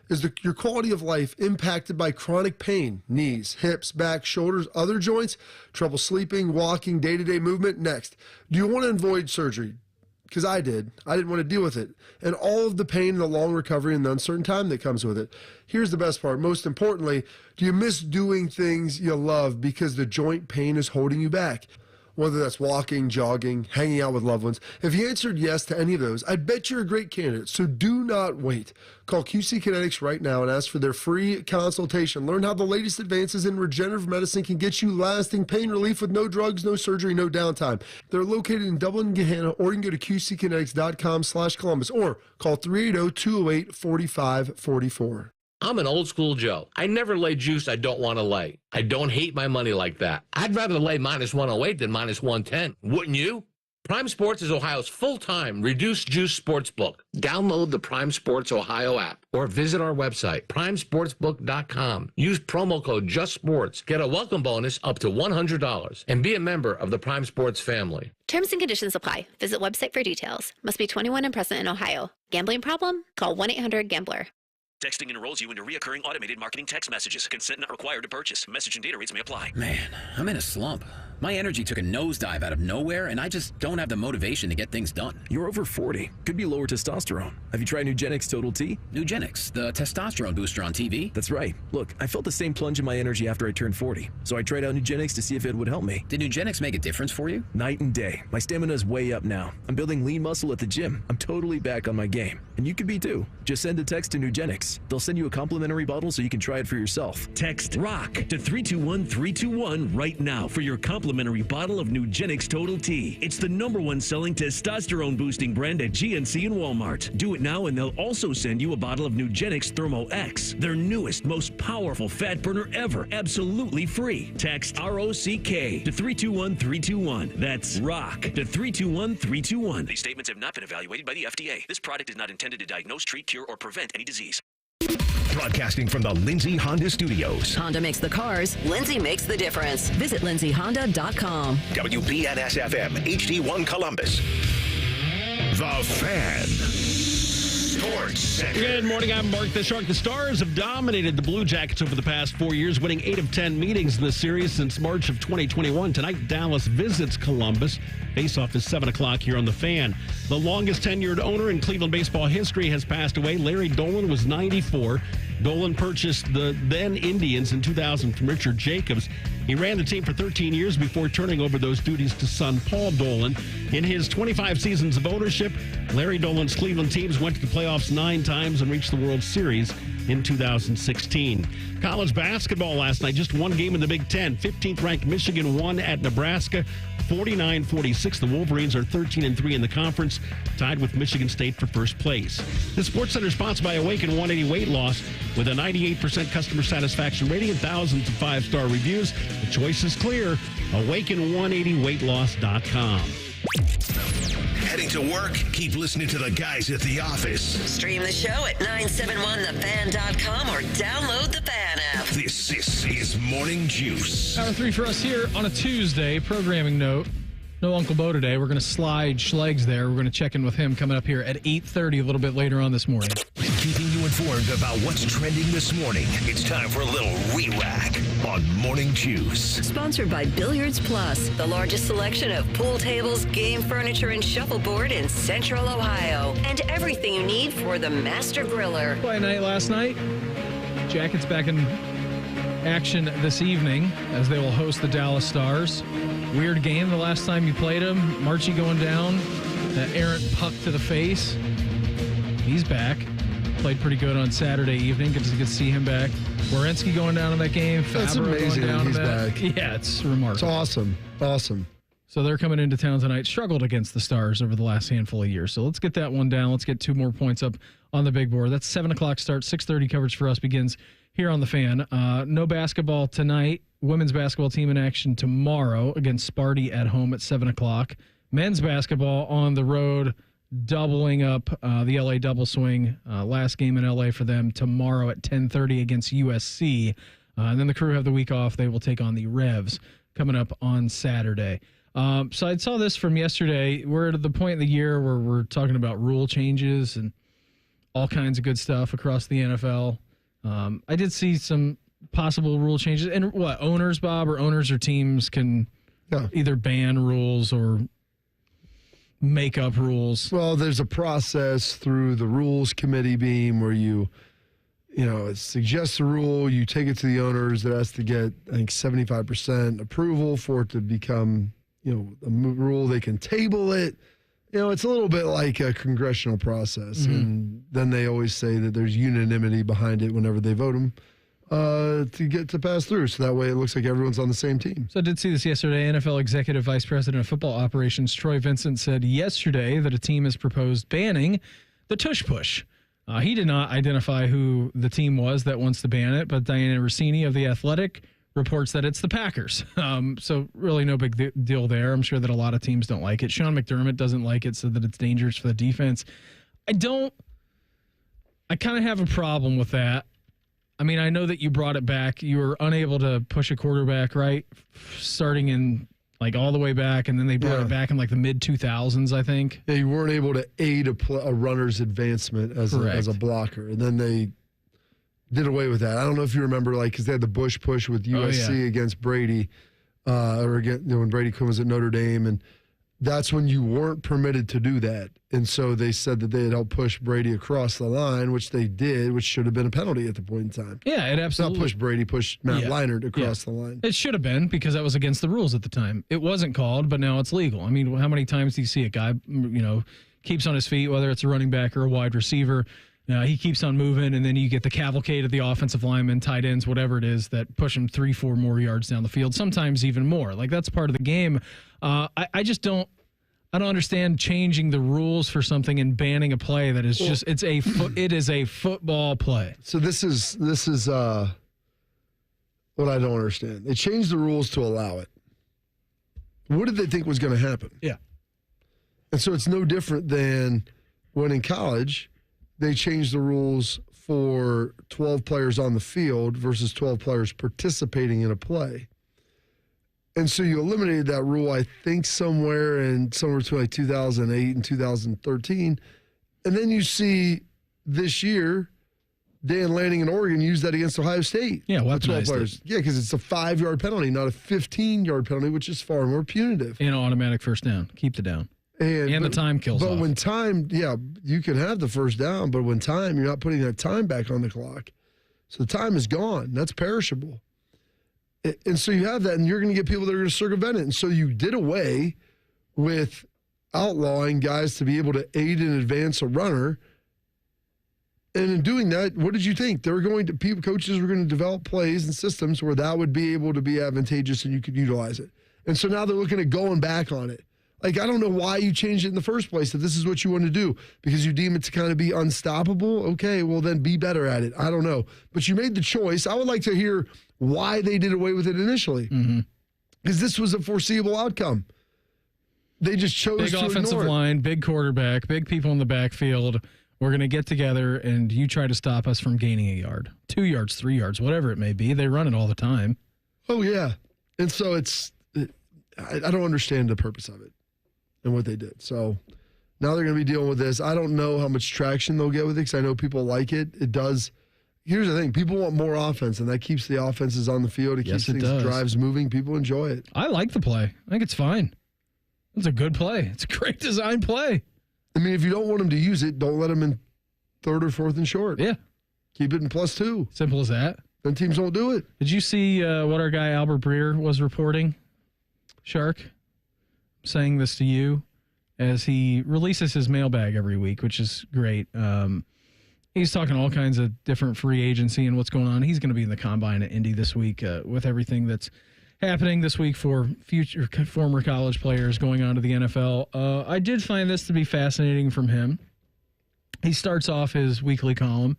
Speaker 4: is your quality of life impacted by chronic pain, knees, hips, back, shoulders, other joints, trouble sleeping, walking, day-to-day movement? Next, do you want to avoid surgery? Because I did. I didn't want to deal with it. And all of the pain and the long recovery and the uncertain time that comes with it. Here's the best part. Most importantly, do you miss doing things you love because the joint pain is holding you back? Whether that's walking, jogging, hanging out with loved ones. If you answered yes to any of those, I bet you're a great candidate. So do not wait. Call QC Kinetics right now and ask for their free consultation. Learn how the latest advances in regenerative medicine can get you lasting pain relief with no drugs, no surgery, no downtime. They're located in Dublin, Gahanna, or you can go to qckinetics.com/Columbus or call 380-208-4544.
Speaker 9: I'm an old school Joe. I never lay juice I don't want to lay. I don't hate my money like that. I'd rather lay minus 108 than minus 110. Wouldn't you? Prime Sports is Ohio's full-time reduced juice sportsbook. Download the Prime Sports Ohio app or visit our website, primesportsbook.com. Use promo code JUSTSPORTS. Get a welcome bonus up to $100 and be a member of the Prime Sports family.
Speaker 10: Terms and conditions apply. Visit website for details. Must be 21 and present in Ohio. Gambling problem? Call 1-800-GAMBLER.
Speaker 13: Texting enrolls you into recurring automated marketing text messages. Consent not required to purchase. Message and data rates may apply.
Speaker 15: Man, I'm in a slump. My energy took a nosedive out of nowhere, and I just don't have the motivation to get things done.
Speaker 16: You're over 40. Could be lower testosterone. Have you tried Nugenix Total T?
Speaker 15: Nugenix, the testosterone booster on TV?
Speaker 16: That's right. Look, I felt the same plunge in my energy after I turned 40, so I tried out Nugenix to see if it would help me.
Speaker 15: Did Nugenix make a difference for you?
Speaker 16: Night and day. My stamina is way up now. I'm building lean muscle at the gym. I'm totally back on my game. And you could be too. Just send a text to Nugenix. They'll send you a complimentary bottle so you can try it for yourself.
Speaker 20: Text ROCK to 321-321 right now for your complimentary bottle of Nugenix Total T. It's the #1 selling testosterone boosting brand at GNC and Walmart. Do it now and they'll also send you a bottle of Nugenix Thermo X, their newest, most powerful fat burner ever, absolutely free. Text ROCK to 321-321. That's ROCK to 321-321.
Speaker 13: These statements have not been evaluated by the FDA. This product is not intended to diagnose, treat, cure, or prevent any disease.
Speaker 1: Broadcasting from the Lindsay Honda Studios.
Speaker 2: Honda makes the cars. Lindsay makes the difference. Visit lindsayhonda.com.
Speaker 1: WBNS-FM, HD1 Columbus. The Fan. Sports Center.
Speaker 11: Good morning, I'm Mark the Shark. The Stars have dominated the Blue Jackets over the past 4 years, winning 8 of 10 meetings in the series since March of 2021. Tonight, Dallas visits Columbus. Face-off is 7 o'clock here on The Fan. The longest tenured owner in Cleveland baseball history has passed away. Larry Dolan was 94. Dolan purchased the then Indians in 2000 from Richard Jacobs. He ran the team for 13 years before turning over those duties to son Paul Dolan. In his 25 seasons of ownership, Larry Dolan's Cleveland teams went to the playoffs 9 times and reached the World Series in 2016. College basketball last night, just one game in the Big Ten. 15th ranked Michigan won at Nebraska, 49-46. The Wolverines are 13-3 in the conference, tied with Michigan State for first place. The Sports Center is sponsored by Awaken 180 Weight Loss with a 98% customer satisfaction rating and thousands of 5-star reviews. The choice is clear. Awaken180weightloss.com.
Speaker 1: Heading to work? Keep listening to the guys at the office.
Speaker 2: Stream the show at 971thefan.com or download the Fan app.
Speaker 1: This is Morning Juice.
Speaker 3: Hour 3 for us here on a Tuesday. Programming note. No Uncle Bo today. We're going to slide Schlegel there. We're going to check in with him coming up here at 8:30 a little bit later on this morning.
Speaker 1: Keeping you informed about what's trending this morning. It's time for a little re-rack on Morning Juice.
Speaker 2: Sponsored by Billiards Plus, the largest selection of pool tables, game furniture, and shuffleboard in Central Ohio. And everything you need for the master griller.
Speaker 3: Play night last night. Jackets back in action this evening as they will host the Dallas Stars. Weird game the last time you played them. Marchie going down. That errant puck to the face. He's back. Played pretty good on Saturday evening. Good to see him back. Werenski going down in that game.
Speaker 4: That's
Speaker 3: Fabro
Speaker 4: amazing
Speaker 3: going down
Speaker 4: that he's
Speaker 3: in that.
Speaker 4: back.
Speaker 3: Yeah, it's remarkable.
Speaker 4: It's awesome. Awesome.
Speaker 3: So they're coming into town tonight. Struggled against the Stars over the last handful of years. So let's get that one down. Let's get 2 more points up on the big board. That's 7 o'clock start. 6:30 coverage for us begins here on the Fan. No basketball tonight. Women's basketball team in action tomorrow against Sparty at home at 7 o'clock. Men's basketball on the road, doubling up the LA double swing. Last game in LA for them tomorrow at 10:30 against USC. And then the Crew have the week off. They will take on the Revs coming up on Saturday. So I saw this from yesterday. We're at the point in the year where we're talking about rule changes and all kinds of good stuff across the NFL. I did see some possible rule changes. And what, owners, Bob, or owners or teams can either ban rules or make up rules?
Speaker 4: Well, there's a process through the rules committee beam where you suggest a rule, you take it to the owners. It has to get, I think, 75% approval for it to become, a rule. They can table it. It's a little bit like a congressional process. Mm-hmm. And then they always say that there's unanimity behind it whenever they vote them to get to pass through. So that way it looks like everyone's on the same team.
Speaker 3: So I did see this yesterday. NFL Executive Vice President of Football Operations Troy Vincent said yesterday that a team has proposed banning the tush push. He did not identify who the team was that wants to ban it, but Diana Rossini of The Athletic reports that it's the Packers. So really no big deal there. I'm sure that a lot of teams don't like it. Sean McDermott doesn't like it, so that it's dangerous for the defense. I kind of have a problem with that. I mean, I know that you brought it back. You were unable to push a quarterback, right? Starting in like all the way back, and then they brought it back in like the mid-2000s, I think.
Speaker 4: Yeah, you weren't able to aid a runner's advancement as a blocker, and then they did away with that. I don't know if you remember, like, because they had the Bush push with USC against Brady, when Brady was at Notre Dame, and that's when you weren't permitted to do that. And so they said that they had helped push Brady across the line, which they did, which should have been a penalty at the point in time.
Speaker 3: Yeah, it absolutely.
Speaker 4: Not push Brady, push Matt Leinart across the line.
Speaker 3: It should have been, because that was against the rules at the time. It wasn't called, but now it's legal. I mean, how many times do you see a guy, keeps on his feet, whether it's a running back or a wide receiver? He keeps on moving, and then you get the cavalcade of the offensive linemen, tight ends, whatever it is, that push him 3-4 more yards down the field, sometimes even more. Like, that's part of the game. I just don't. I don't understand changing the rules for something and banning a play that is just it is a football play.
Speaker 4: So this is what I don't understand. They changed the rules to allow it. What did they think was going to happen?
Speaker 3: Yeah.
Speaker 4: And so it's no different than when in college they changed the rules for 12 players on the field versus 12 players participating in a play. And so you eliminated that rule, I think, somewhere between like 2008 and 2013. And then you see this year, Dan Lanning in Oregon used that against Ohio State.
Speaker 3: Yeah, weaponized it.
Speaker 4: Yeah, because it's a 5-yard penalty, not a 15-yard penalty, which is far more punitive.
Speaker 3: And automatic first down. Keep the down. And the time kills off.
Speaker 4: But when time, you can have the first down, but when time, you're not putting that time back on the clock. So the time is gone. That's perishable. And so you have that, and you're going to get people that are going to circumvent it. And so you did away with outlawing guys to be able to aid and advance a runner. And in doing that, what did you think? Coaches were going to develop plays and systems where that would be able to be advantageous and you could utilize it. And so now they're looking at going back on it. Like, I don't know why you changed it in the first place, if this is what you want to do, because you deem it to kind of be unstoppable. Okay, well, then be better at it. I don't know. But you made the choice. I would like to hear why they did away with it initially, because this was a foreseeable outcome. They just chose
Speaker 3: big
Speaker 4: to
Speaker 3: offensive
Speaker 4: ignore it.
Speaker 3: line, big quarterback, big people in the backfield. We're going to get together, and you try to stop us from gaining a yard, 2 yards, 3 yards, whatever it may be. They run it all the time.
Speaker 4: Oh, yeah. And so I don't understand the purpose of it and what they did. So now they're going to be dealing with this. I don't know how much traction they'll get with it, because I know people like it. It does. Here's the thing. People want more offense, and that keeps the offenses on the field. It keeps drives moving. People enjoy it.
Speaker 3: I like the play. I think it's fine. It's a good play. It's a great design play.
Speaker 4: I mean, if you don't want them to use it, don't let them in 3rd or 4th and short.
Speaker 3: Yeah.
Speaker 4: Keep it in +2.
Speaker 3: Simple as that.
Speaker 4: Then teams won't do it.
Speaker 3: Did you see what our guy Albert Breer was reporting? Shark, I'm saying this to you as he releases his mailbag every week, which is great. He's talking all kinds of different free agency and what's going on. He's going to be in the combine at Indy this week with everything that's happening this week for former college players going on to the NFL. I did find this to be fascinating from him. He starts off his weekly column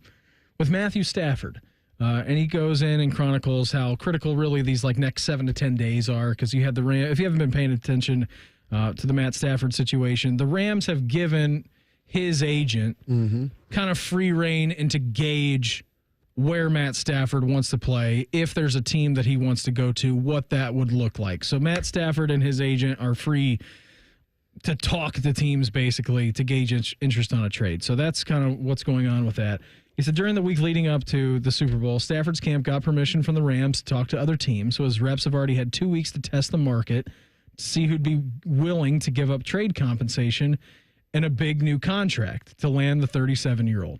Speaker 3: with Matthew Stafford. And he goes in and chronicles how critical really these next 7 to 10 days are, because you had the Rams. If you haven't been paying attention to the Matt Stafford situation, the Rams have given his agent kind of free rein and to gauge where Matt Stafford wants to play, if there's a team that he wants to go to, what that would look like. So Matt Stafford and his agent are free to talk to teams, basically, to gauge interest on a trade. So that's kind of what's going on with that. He said during the week leading up to the Super Bowl, Stafford's camp got permission from the Rams to talk to other teams. So his reps have already had 2 weeks to test the market, to see who'd be willing to give up trade compensation and a big new contract to land the 37-year-old.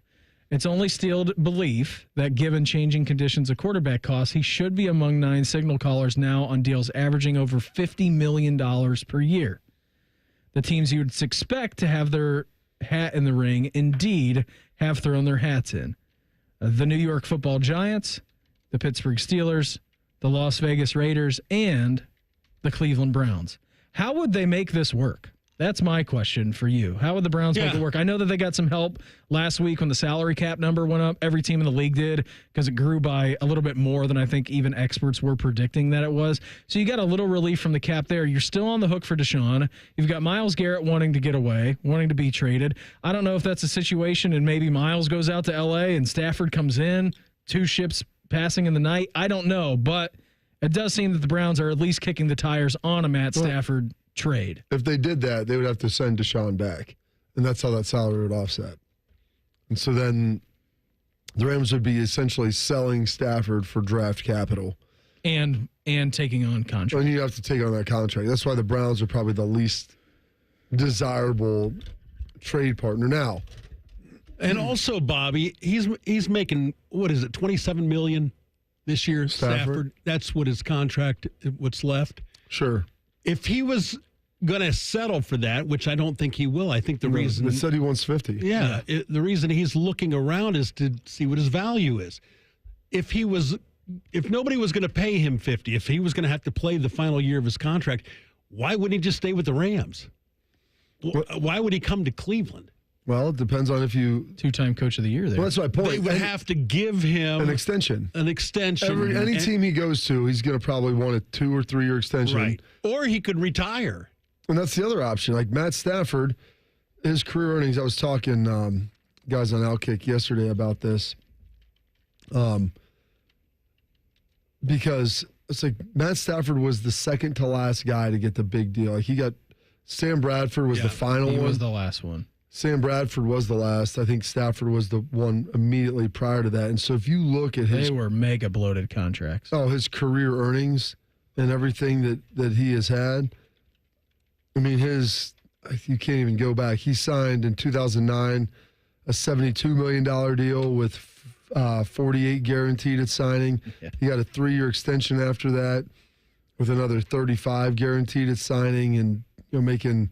Speaker 3: It's only still belief that given changing conditions of quarterback costs, he should be among 9 signal callers now on deals averaging over $50 million per year. The teams you would expect to have their hat in the ring indeed have thrown their hats in. The New York Football Giants, the Pittsburgh Steelers, the Las Vegas Raiders, and the Cleveland Browns. How would they make this work? That's my question for you. How would the Browns make it work? I know that they got some help last week when the salary cap number went up. Every team in the league did because it grew by a little bit more than I think even experts were predicting that it was. So you got a little relief from the cap there. You're still on the hook for Deshaun. You've got Myles Garrett wanting to get away, wanting to be traded. I don't know if that's a situation and maybe Myles goes out to L.A. and Stafford comes in, 2 ships passing in the night. I don't know, but it does seem that the Browns are at least kicking the tires on a Matt Stafford trade.
Speaker 4: If they did that, they would have to send Deshaun back, and that's how that salary would offset. And so then the Rams would be essentially selling Stafford for draft capital.
Speaker 3: And taking on contract.
Speaker 4: And you have to take on that contract. That's why the Browns are probably the least desirable trade partner now.
Speaker 11: And also, Bobby, he's making, what is it, $27 million this year, Stafford? That's what his contract, what's left.
Speaker 4: Sure.
Speaker 11: If he was going to settle for that, which I don't think he will, I think the reason...
Speaker 4: They said he wants 50.
Speaker 11: Yeah. The reason he's looking around is to see what his value is. If nobody was going to pay him 50, if he was going to have to play the final year of his contract, why wouldn't he just stay with the Rams? Why would he come to Cleveland?
Speaker 4: Well, it depends on if you...
Speaker 3: 2-time coach of the year there.
Speaker 4: Well, that's my point.
Speaker 11: They would have to give him...
Speaker 4: An extension. Any team he goes to, he's going to probably want a 2 or 3 year extension.
Speaker 11: Right. Or he could retire.
Speaker 4: And that's the other option. Like Matt Stafford, his career earnings, I was talking guys on Outkick yesterday about this. Because it's like Matt Stafford was the second to last guy to get the big deal. Like he got... Sam Bradford was the final one.
Speaker 3: He was the last one.
Speaker 4: Sam Bradford was the last. I think Stafford was the one immediately prior to that. And so if you look at his...
Speaker 3: They were mega bloated contracts.
Speaker 4: Oh, his career earnings and everything that he has had. I mean, you can't even go back. He signed in 2009 a $72 million deal with 48 guaranteed at signing. Yeah. He got a 3-year extension after that with another 35 guaranteed at signing and making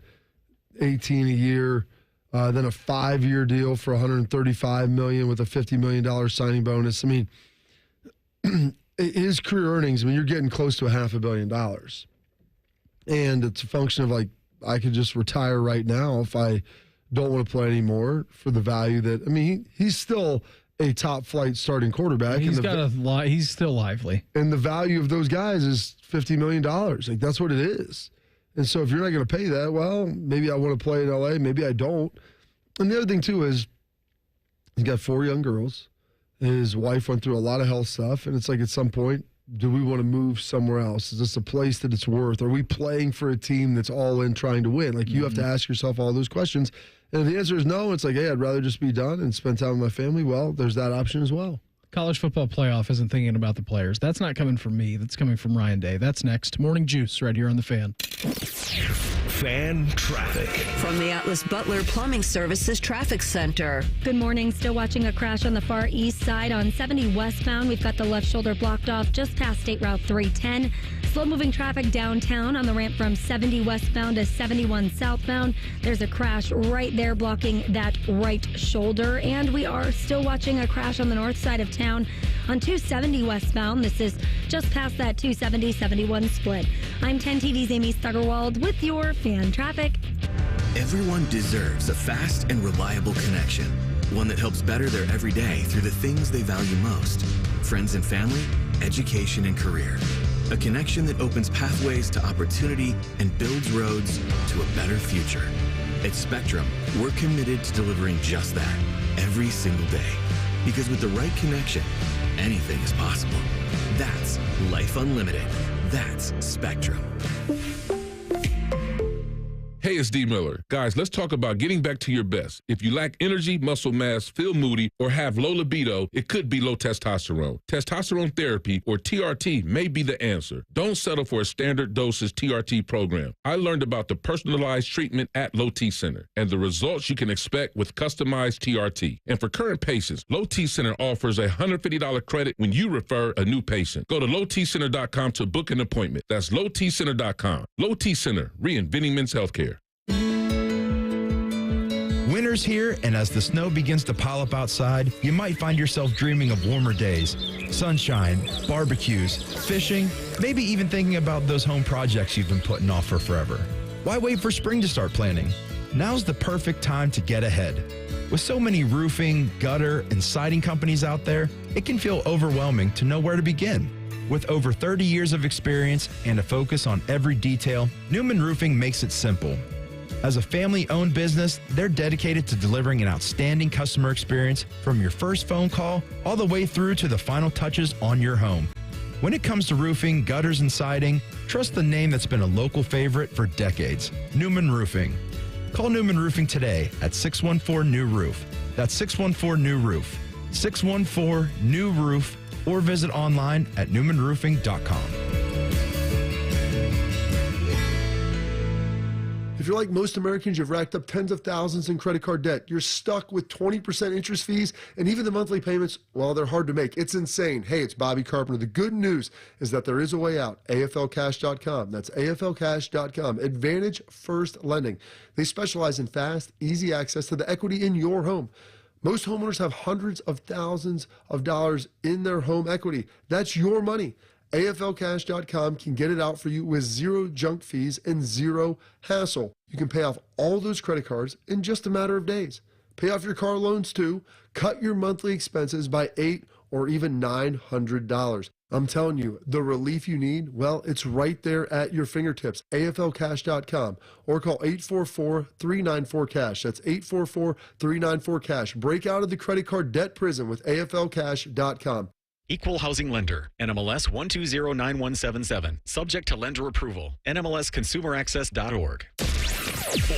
Speaker 4: 18 a year. Then a 5-year deal for $135 million with a $50 million signing bonus. I mean, his career earnings, you're getting close to $500 million. And it's a function of like, I could just retire right now if I don't want to play anymore for the value that, he's still a top flight starting quarterback.
Speaker 3: He's still lively.
Speaker 4: And the value of those guys is $50 million. Like that's what it is. And so if you're not going to pay that, well, maybe I want to play in L.A., maybe I don't. And the other thing, too, is he's got 4 young girls. His wife went through a lot of health stuff, and it's like at some point, do we want to move somewhere else? Is this a place that it's worth? Are we playing for a team that's all in trying to win? Like, you have to ask yourself all those questions. And if the answer is no, it's like, hey, I'd rather just be done and spend time with my family. Well, there's that option as well.
Speaker 3: College football playoff isn't thinking about the players. That's not coming from me. That's coming from Ryan Day. That's next. Morning Juice right here on The Fan.
Speaker 1: Fan traffic.
Speaker 2: From the Atlas Butler Plumbing Services Traffic Center.
Speaker 5: Good morning. Still watching a crash on the far east side on 70 westbound. We've got the left shoulder blocked off just past State Route 310. Slow-moving traffic downtown on the ramp from 70 westbound to 71 southbound. There's a crash right there blocking that right shoulder. And we are still watching a crash on the north side of town on 270 westbound. This is just past that 270-71 split. I'm 10 TV's Amy Stuggerwald with your fan traffic.
Speaker 21: Everyone deserves a fast and reliable connection. One that helps better their everyday through the things they value most. Friends and family, education and career. A connection that opens pathways to opportunity and builds roads to a better future. At Spectrum, we're committed to delivering just that every single day. Because with the right connection, anything is possible. That's Life Unlimited. That's Spectrum.
Speaker 22: Hey, it's D. Miller. Guys, let's talk about getting back to your best. If you lack energy, muscle mass, feel moody, or have low libido, it could be low testosterone. Testosterone therapy, or TRT, may be the answer. Don't settle for a standard dosage TRT program. I learned about the personalized treatment at Low T Center and the results you can expect with customized TRT. And for current patients, Low T Center offers a $150 credit when you refer a new patient. Go to lowtcenter.com to book an appointment. That's lowtcenter.com. Low T Center, reinventing men's healthcare.
Speaker 23: Winter's here, and as the snow begins to pile up outside, you might find yourself dreaming of warmer days, sunshine, barbecues, fishing, maybe even thinking about those home projects you've been putting off for forever. Why wait for spring to start planning? Now's the perfect time to get ahead. With so many roofing, gutter, and siding companies out there, it can feel overwhelming to know where to begin. With over 30 years of experience and a focus on every detail, Newman Roofing makes it simple. As a family-owned business, they're dedicated to delivering an outstanding customer experience from your first phone call all the way through to the final touches on your home. When it comes to roofing, gutters, and siding, trust the name that's been a local favorite for decades, Newman Roofing. Call Newman Roofing today at 614-NEW-ROOF. That's 614-NEW-ROOF. 614-NEW-ROOF, or visit online at newmanroofing.com.
Speaker 4: If you're like most Americans, you've racked up tens of thousands in credit card debt. You're stuck with 20% interest fees, and even the monthly payments, well, they're hard to make. It's insane. Hey, it's Bobby Carpenter. The good news is that there is a way out. AFLcash.com. That's AFLcash.com. Advantage First Lending. They specialize in fast, easy access to the equity in your home. Most homeowners have hundreds of thousands of dollars in their home equity. That's your money. AFLcash.com can get it out for you with zero junk fees and zero hassle. You can pay off all those credit cards in just a matter of days. Pay off your car loans too. Cut your monthly expenses by $800 or even $900. I'm telling you, the relief you need, well, it's right there at your fingertips. AFLcash.com or call 844-394-CASH. That's 844-394-CASH. Break out of the credit card debt prison with AFLcash.com.
Speaker 6: Equal Housing Lender, NMLS 1209177. Subject to lender approval. NMLSConsumerAccess.org.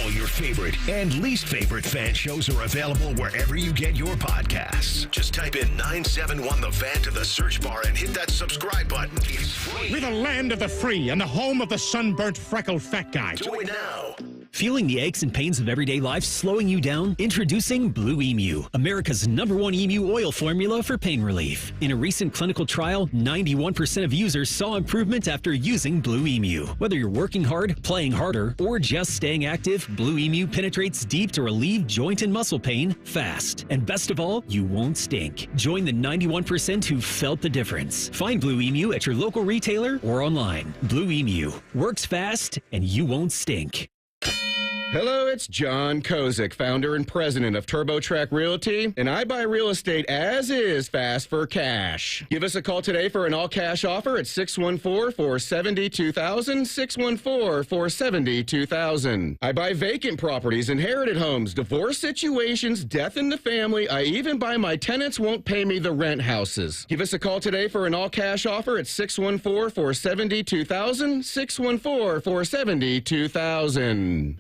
Speaker 1: All your favorite and least favorite fan shows are available wherever you get your podcasts. Just type in 971 The Fan to the search bar and hit that subscribe button. It's free.
Speaker 7: We're the land of the free and the home of the sunburnt, freckled fat guy.
Speaker 1: Do it now.
Speaker 13: Feeling the aches and pains of everyday life slowing you down? Introducing Blue Emu, America's #1 emu oil formula for pain relief. In a recent clinical trial, 91% of users saw improvement after using Blue Emu. Whether you're working hard, playing harder, or just staying active, Blue Emu penetrates deep to relieve joint and muscle pain fast. And best of all, you won't stink. Join the 91% who felt the difference. Find Blue Emu at your local retailer or online. Blue Emu works fast and you won't stink.
Speaker 8: Hello, it's John Kozik, founder and president of TurboTrack Realty, and I buy real estate as is fast for cash. Give us a call today for an all-cash offer at 614-470-2000, 614-470-2000. I buy vacant properties, inherited homes, divorce situations, death in the family. I even buy my tenants won't pay me the rent houses. Give us a call today for an all-cash offer at 614-470-2000, 614-470-2000.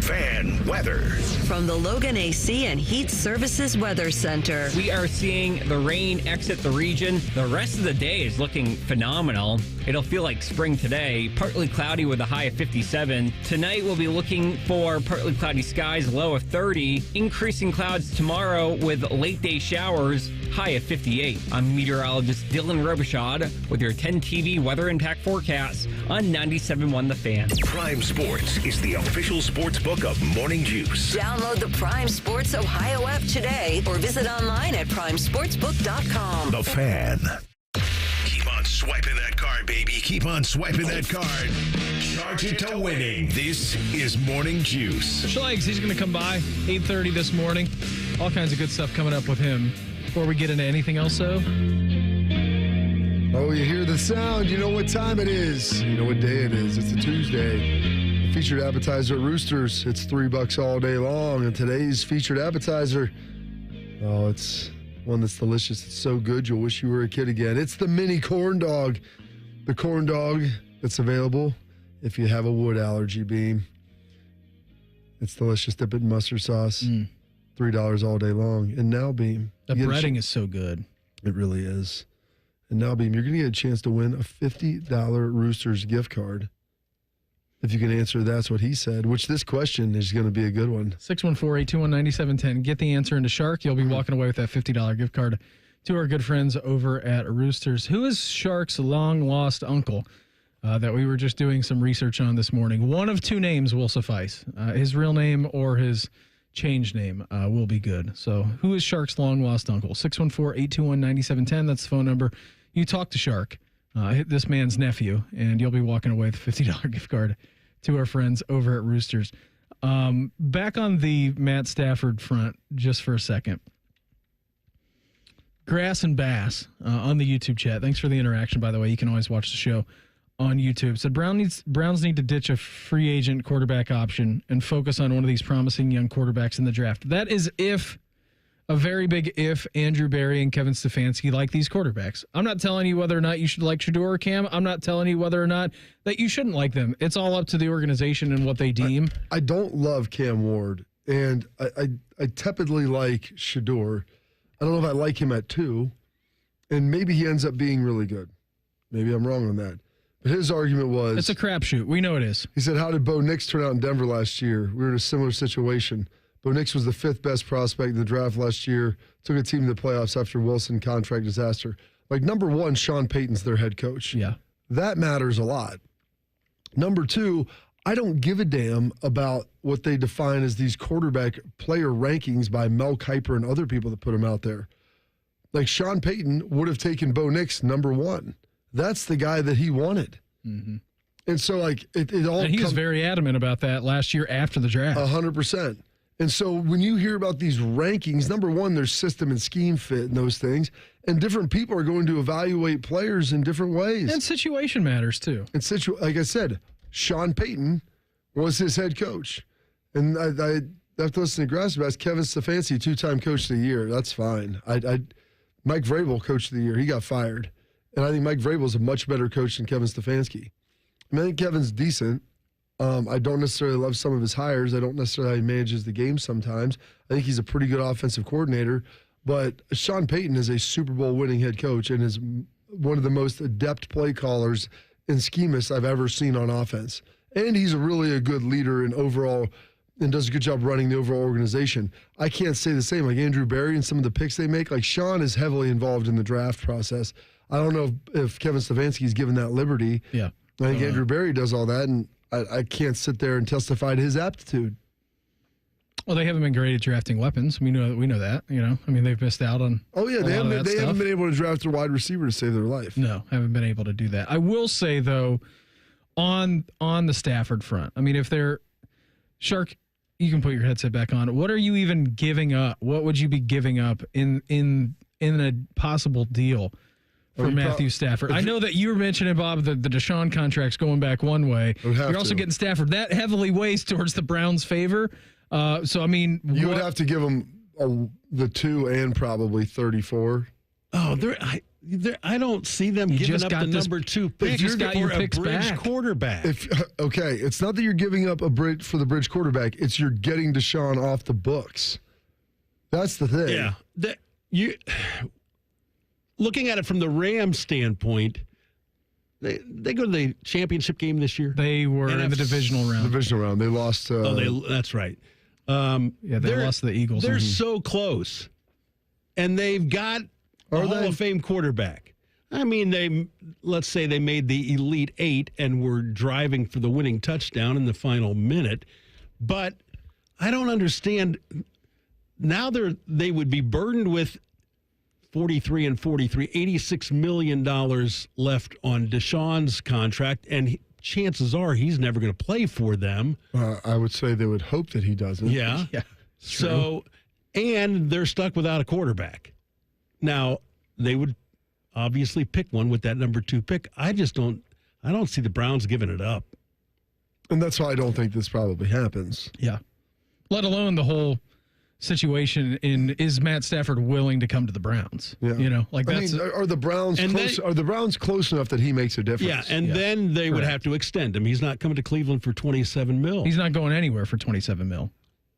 Speaker 1: Fan weather.
Speaker 2: From the Logan AC and Heat Services Weather Center.
Speaker 24: We are seeing the rain exit the region. The rest of the day is looking phenomenal. It'll feel like spring today. Partly cloudy with a high of 57. Tonight we'll be looking for partly cloudy skies, low of 30. Increasing clouds tomorrow with late day showers, high of 58. I'm meteorologist Dylan Robichaud with your 10 TV weather impact forecast on 97.1 The Fan.
Speaker 1: Prime Sports is the official sports book of Morning Juice.
Speaker 2: Download the Prime Sports Ohio app today or visit online at primesportsbook.com.
Speaker 1: The Fan. Keep on swiping that card, baby. Keep on swiping that card. Charge it to winning. This is Morning Juice.
Speaker 3: Schlegel, he's going to come by 8:30 this morning. All kinds of good stuff coming up with him. Before we get into anything else, though.
Speaker 4: Oh, you hear the sound. You know what time it is. You know what day it is. It's a Tuesday. Featured appetizer at Roosters. It's $3 all day long. And today's featured appetizer, oh, it's one that's delicious. It's so good you'll wish you were a kid again. It's the mini corn dog. The corn dog that's available if you have a wood allergy, Beam. It's delicious. Dip it in mustard sauce. $3 all day long. And now, Beam.
Speaker 3: The breading is so good.
Speaker 4: It really is. And now, Beam, you're going to get a chance to win a $50 Roosters gift card. If you can answer That's What He Said, which this question is going to be a good one.
Speaker 3: 614-821-9710. Get the answer into Shark. You'll be walking away with that $50 gift card to our good friends over at Roosters. Who is Shark's long-lost uncle that we were just doing some research on this morning? One of two names will suffice. His real name or his change name will be good. So who is Shark's long-lost uncle? 614-821-9710. That's the phone number. You talk to Shark, this man's nephew, and you'll be walking away with a $50 gift card to our friends over at Roosters. Back on the Matt Stafford front just for a second. Grass and Bass on the YouTube chat. Thanks for the interaction, by the way. You can always watch the show on YouTube. Said Browns need to ditch a free agent quarterback option and focus on one of these promising young quarterbacks in the draft. That is a very big if Andrew Berry and Kevin Stefanski like these quarterbacks. I'm not telling you whether or not you should like Shedeur or Cam. I'm not telling you whether or not that you shouldn't like them. It's all up to the organization and what they deem.
Speaker 4: I don't love Cam Ward, and I tepidly like Shedeur. I don't know if I like him at 2, and maybe he ends up being really good. Maybe I'm wrong on that. But his argument was...
Speaker 3: It's a crapshoot. We know it is.
Speaker 4: He said, how did Bo Nix turn out in Denver last year? We were in a similar situation. Bo Nix was the 5th best prospect in the draft last year, took a team to the playoffs after Wilson contract disaster. Like, number 1, Sean Payton's their head coach.
Speaker 3: Yeah.
Speaker 4: That matters a lot. Number 2, I don't give a damn about what they define as these quarterback player rankings by Mel Kiper and other people that put them out there. Like, Sean Payton would have taken Bo Nix number 1. That's the guy that he wanted.
Speaker 3: Mm-hmm.
Speaker 4: And so, like, it all...
Speaker 3: And he was very adamant about that last year after the draft.
Speaker 4: 100%. And so when you hear about these rankings, number 1, there's system and scheme fit and those things. And different people are going to evaluate players in different ways.
Speaker 3: And situation matters, too.
Speaker 4: And like I said, Sean Payton was his head coach. And I have to listen to Grass Bass. Kevin Stefanski, 2-time coach of the year. That's fine. Mike Vrabel, coach of the year. He got fired. And I think Mike Vrabel is a much better coach than Kevin Stefanski. I think Kevin's decent. I don't necessarily love some of his hires. I don't necessarily manages the game sometimes. I think he's a pretty good offensive coordinator. But Sean Payton is a Super Bowl winning head coach and is one of the most adept play callers and schemists I've ever seen on offense. And he's really a good leader and overall and does a good job running the overall organization. I can't say the same. Like Andrew Berry and some of the picks they make, like Sean is heavily involved in the draft process. I don't know if Kevin Stefanski's given that liberty.
Speaker 3: Yeah.
Speaker 4: I think Andrew Berry does all that, and I can't sit there and testify to his aptitude.
Speaker 3: Well, they haven't been great at drafting weapons. We know that. You know, I mean, they've missed out on.
Speaker 4: Oh yeah, they haven't been able to draft a wide receiver to save their life.
Speaker 3: No, haven't been able to do that. I will say though, on the Stafford front, I mean, if they're Shark, you can put your headset back on. What are you even giving up? What would you be giving up in a possible deal for Matthew Stafford? I know that you were mentioning, Bob, the Deshaun contract's going back one way. You're also getting Stafford. That heavily weighs towards the Browns' favor. So, I mean...
Speaker 4: You would have to give him the 2 and probably 34.
Speaker 11: Oh, I don't see them giving up the number 2 pick for a bridge quarterback.
Speaker 4: Okay, it's not that you're giving up a bridge for the bridge quarterback. It's you're getting Deshaun off the books. That's the thing.
Speaker 11: Yeah. Looking at it from the Rams standpoint, they go to the championship game this year.
Speaker 3: They were in the divisional round.
Speaker 4: Divisional round. They lost.
Speaker 11: That's right.
Speaker 3: They lost to the Eagles.
Speaker 11: They're so close, and they've got a Hall of Fame quarterback. I mean, let's say they made the Elite 8 and were driving for the winning touchdown in the final minute, but I don't understand. Now they would be burdened with 43 and 43, $86 million left on Deshaun's contract, and chances are he's never going to play for them.
Speaker 4: I would say they would hope that he doesn't.
Speaker 11: Yeah. So, and they're stuck without a quarterback. Now, they would obviously pick one with that number 2 pick. I don't see the Browns giving it up.
Speaker 4: And that's why I don't think this probably happens.
Speaker 3: Yeah. Let alone the whole situation is Matt Stafford willing to come to the Browns?
Speaker 4: Yeah.
Speaker 3: You know, like that's
Speaker 4: are the Browns close? Are the Browns close enough that he makes a difference?
Speaker 11: Yeah, and then they would have to extend him. He's not coming to Cleveland for $27 million.
Speaker 3: He's not going anywhere for $27 million.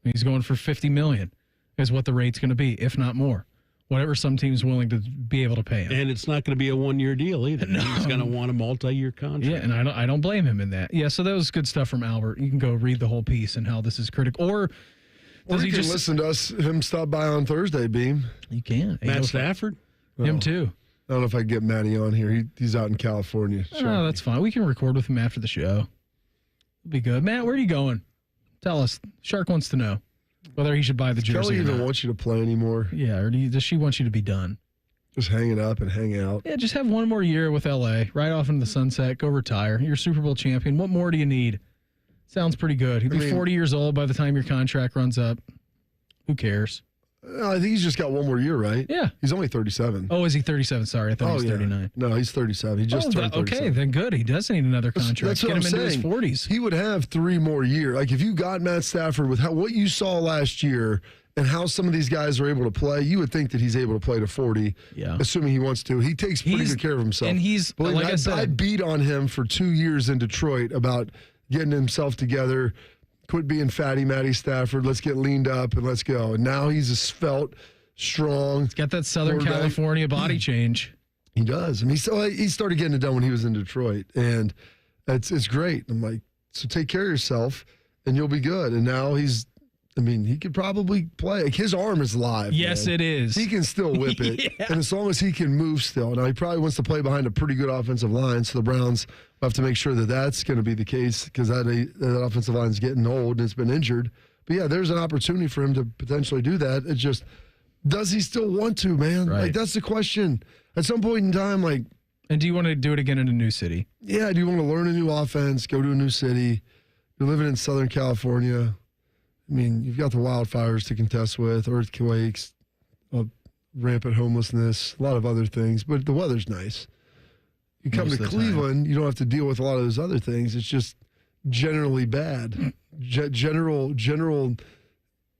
Speaker 3: He's going for $50 million is what the rate's going to be, if not more. Whatever some team's willing to be able to pay him.
Speaker 11: And it's not going to be a 1-year deal either. No. He's going to want a multi-year contract.
Speaker 3: Yeah, and I don't blame him in that. Yeah, so that was good stuff from Albert. You can go read the whole piece and how this is critical. Or
Speaker 4: you can listen to him stop by on Thursday, Beam.
Speaker 3: You can.
Speaker 11: Matt Stafford?
Speaker 3: Him too.
Speaker 4: I don't know if I can get Matty on here. He's out in California.
Speaker 3: Oh, that's fine. We can record with him after the show. It'll be good. Matt, where are you going? Tell us. Shark wants to know whether he should buy the jersey.
Speaker 4: Kelly even wants you to play anymore.
Speaker 3: Yeah, or does she want you to be done?
Speaker 4: Just hang it up and hang out.
Speaker 3: Yeah, just have one more year with LA. Right off into the sunset. Go retire. You're Super Bowl champion. What more do you need? Sounds pretty good. He'll be 40 years old by the time your contract runs up. Who cares?
Speaker 4: I think he's just got one more year, right?
Speaker 3: Yeah.
Speaker 4: He's only 37.
Speaker 3: Oh, is he 37? Sorry, I thought he was 39.
Speaker 4: No, he's 37. He just turned 37.
Speaker 3: Okay, then good. He doesn't need another contract.
Speaker 4: That's what
Speaker 3: Get him
Speaker 4: I'm
Speaker 3: into his
Speaker 4: saying.
Speaker 3: 40s.
Speaker 4: He would have 3 more years. Like, if you got Matt Stafford with what you saw last year and how some of these guys are able to play, you would think that he's able to play to 40, assuming he wants to. He takes pretty good care of himself.
Speaker 3: And he's, like I said,
Speaker 4: I beat on him for 2 years in Detroit about getting himself together. Quit being fatty Matty Stafford. Let's get leaned up and let's go. And now he's a svelte, strong.
Speaker 3: He's got that Southern California body change.
Speaker 4: He does. I mean, he started getting it done when he was in Detroit, and it's great. I'm like, so take care of yourself, and you'll be good. And now he could probably play. Like, his arm is live.
Speaker 3: Yes, it is.
Speaker 4: He can still whip it, and as long as he can move still. Now, he probably wants to play behind a pretty good offensive line, so the Browns will have to make sure that that's going to be the case because that offensive line is getting old and it's been injured. But, yeah, there's an opportunity for him to potentially do that. It just – does he still want to, man?
Speaker 3: Right.
Speaker 4: Like, that's the question. At some point in time, like...
Speaker 3: And do you want to do it again in a new city?
Speaker 4: Yeah, do you want to learn a new offense, go to a new city? You're living in Southern California. I mean, you've got the wildfires to contest with, earthquakes, rampant homelessness, a lot of other things, but the weather's nice. You come to Cleveland, you don't have to deal with a lot of those other things. It's just generally bad. General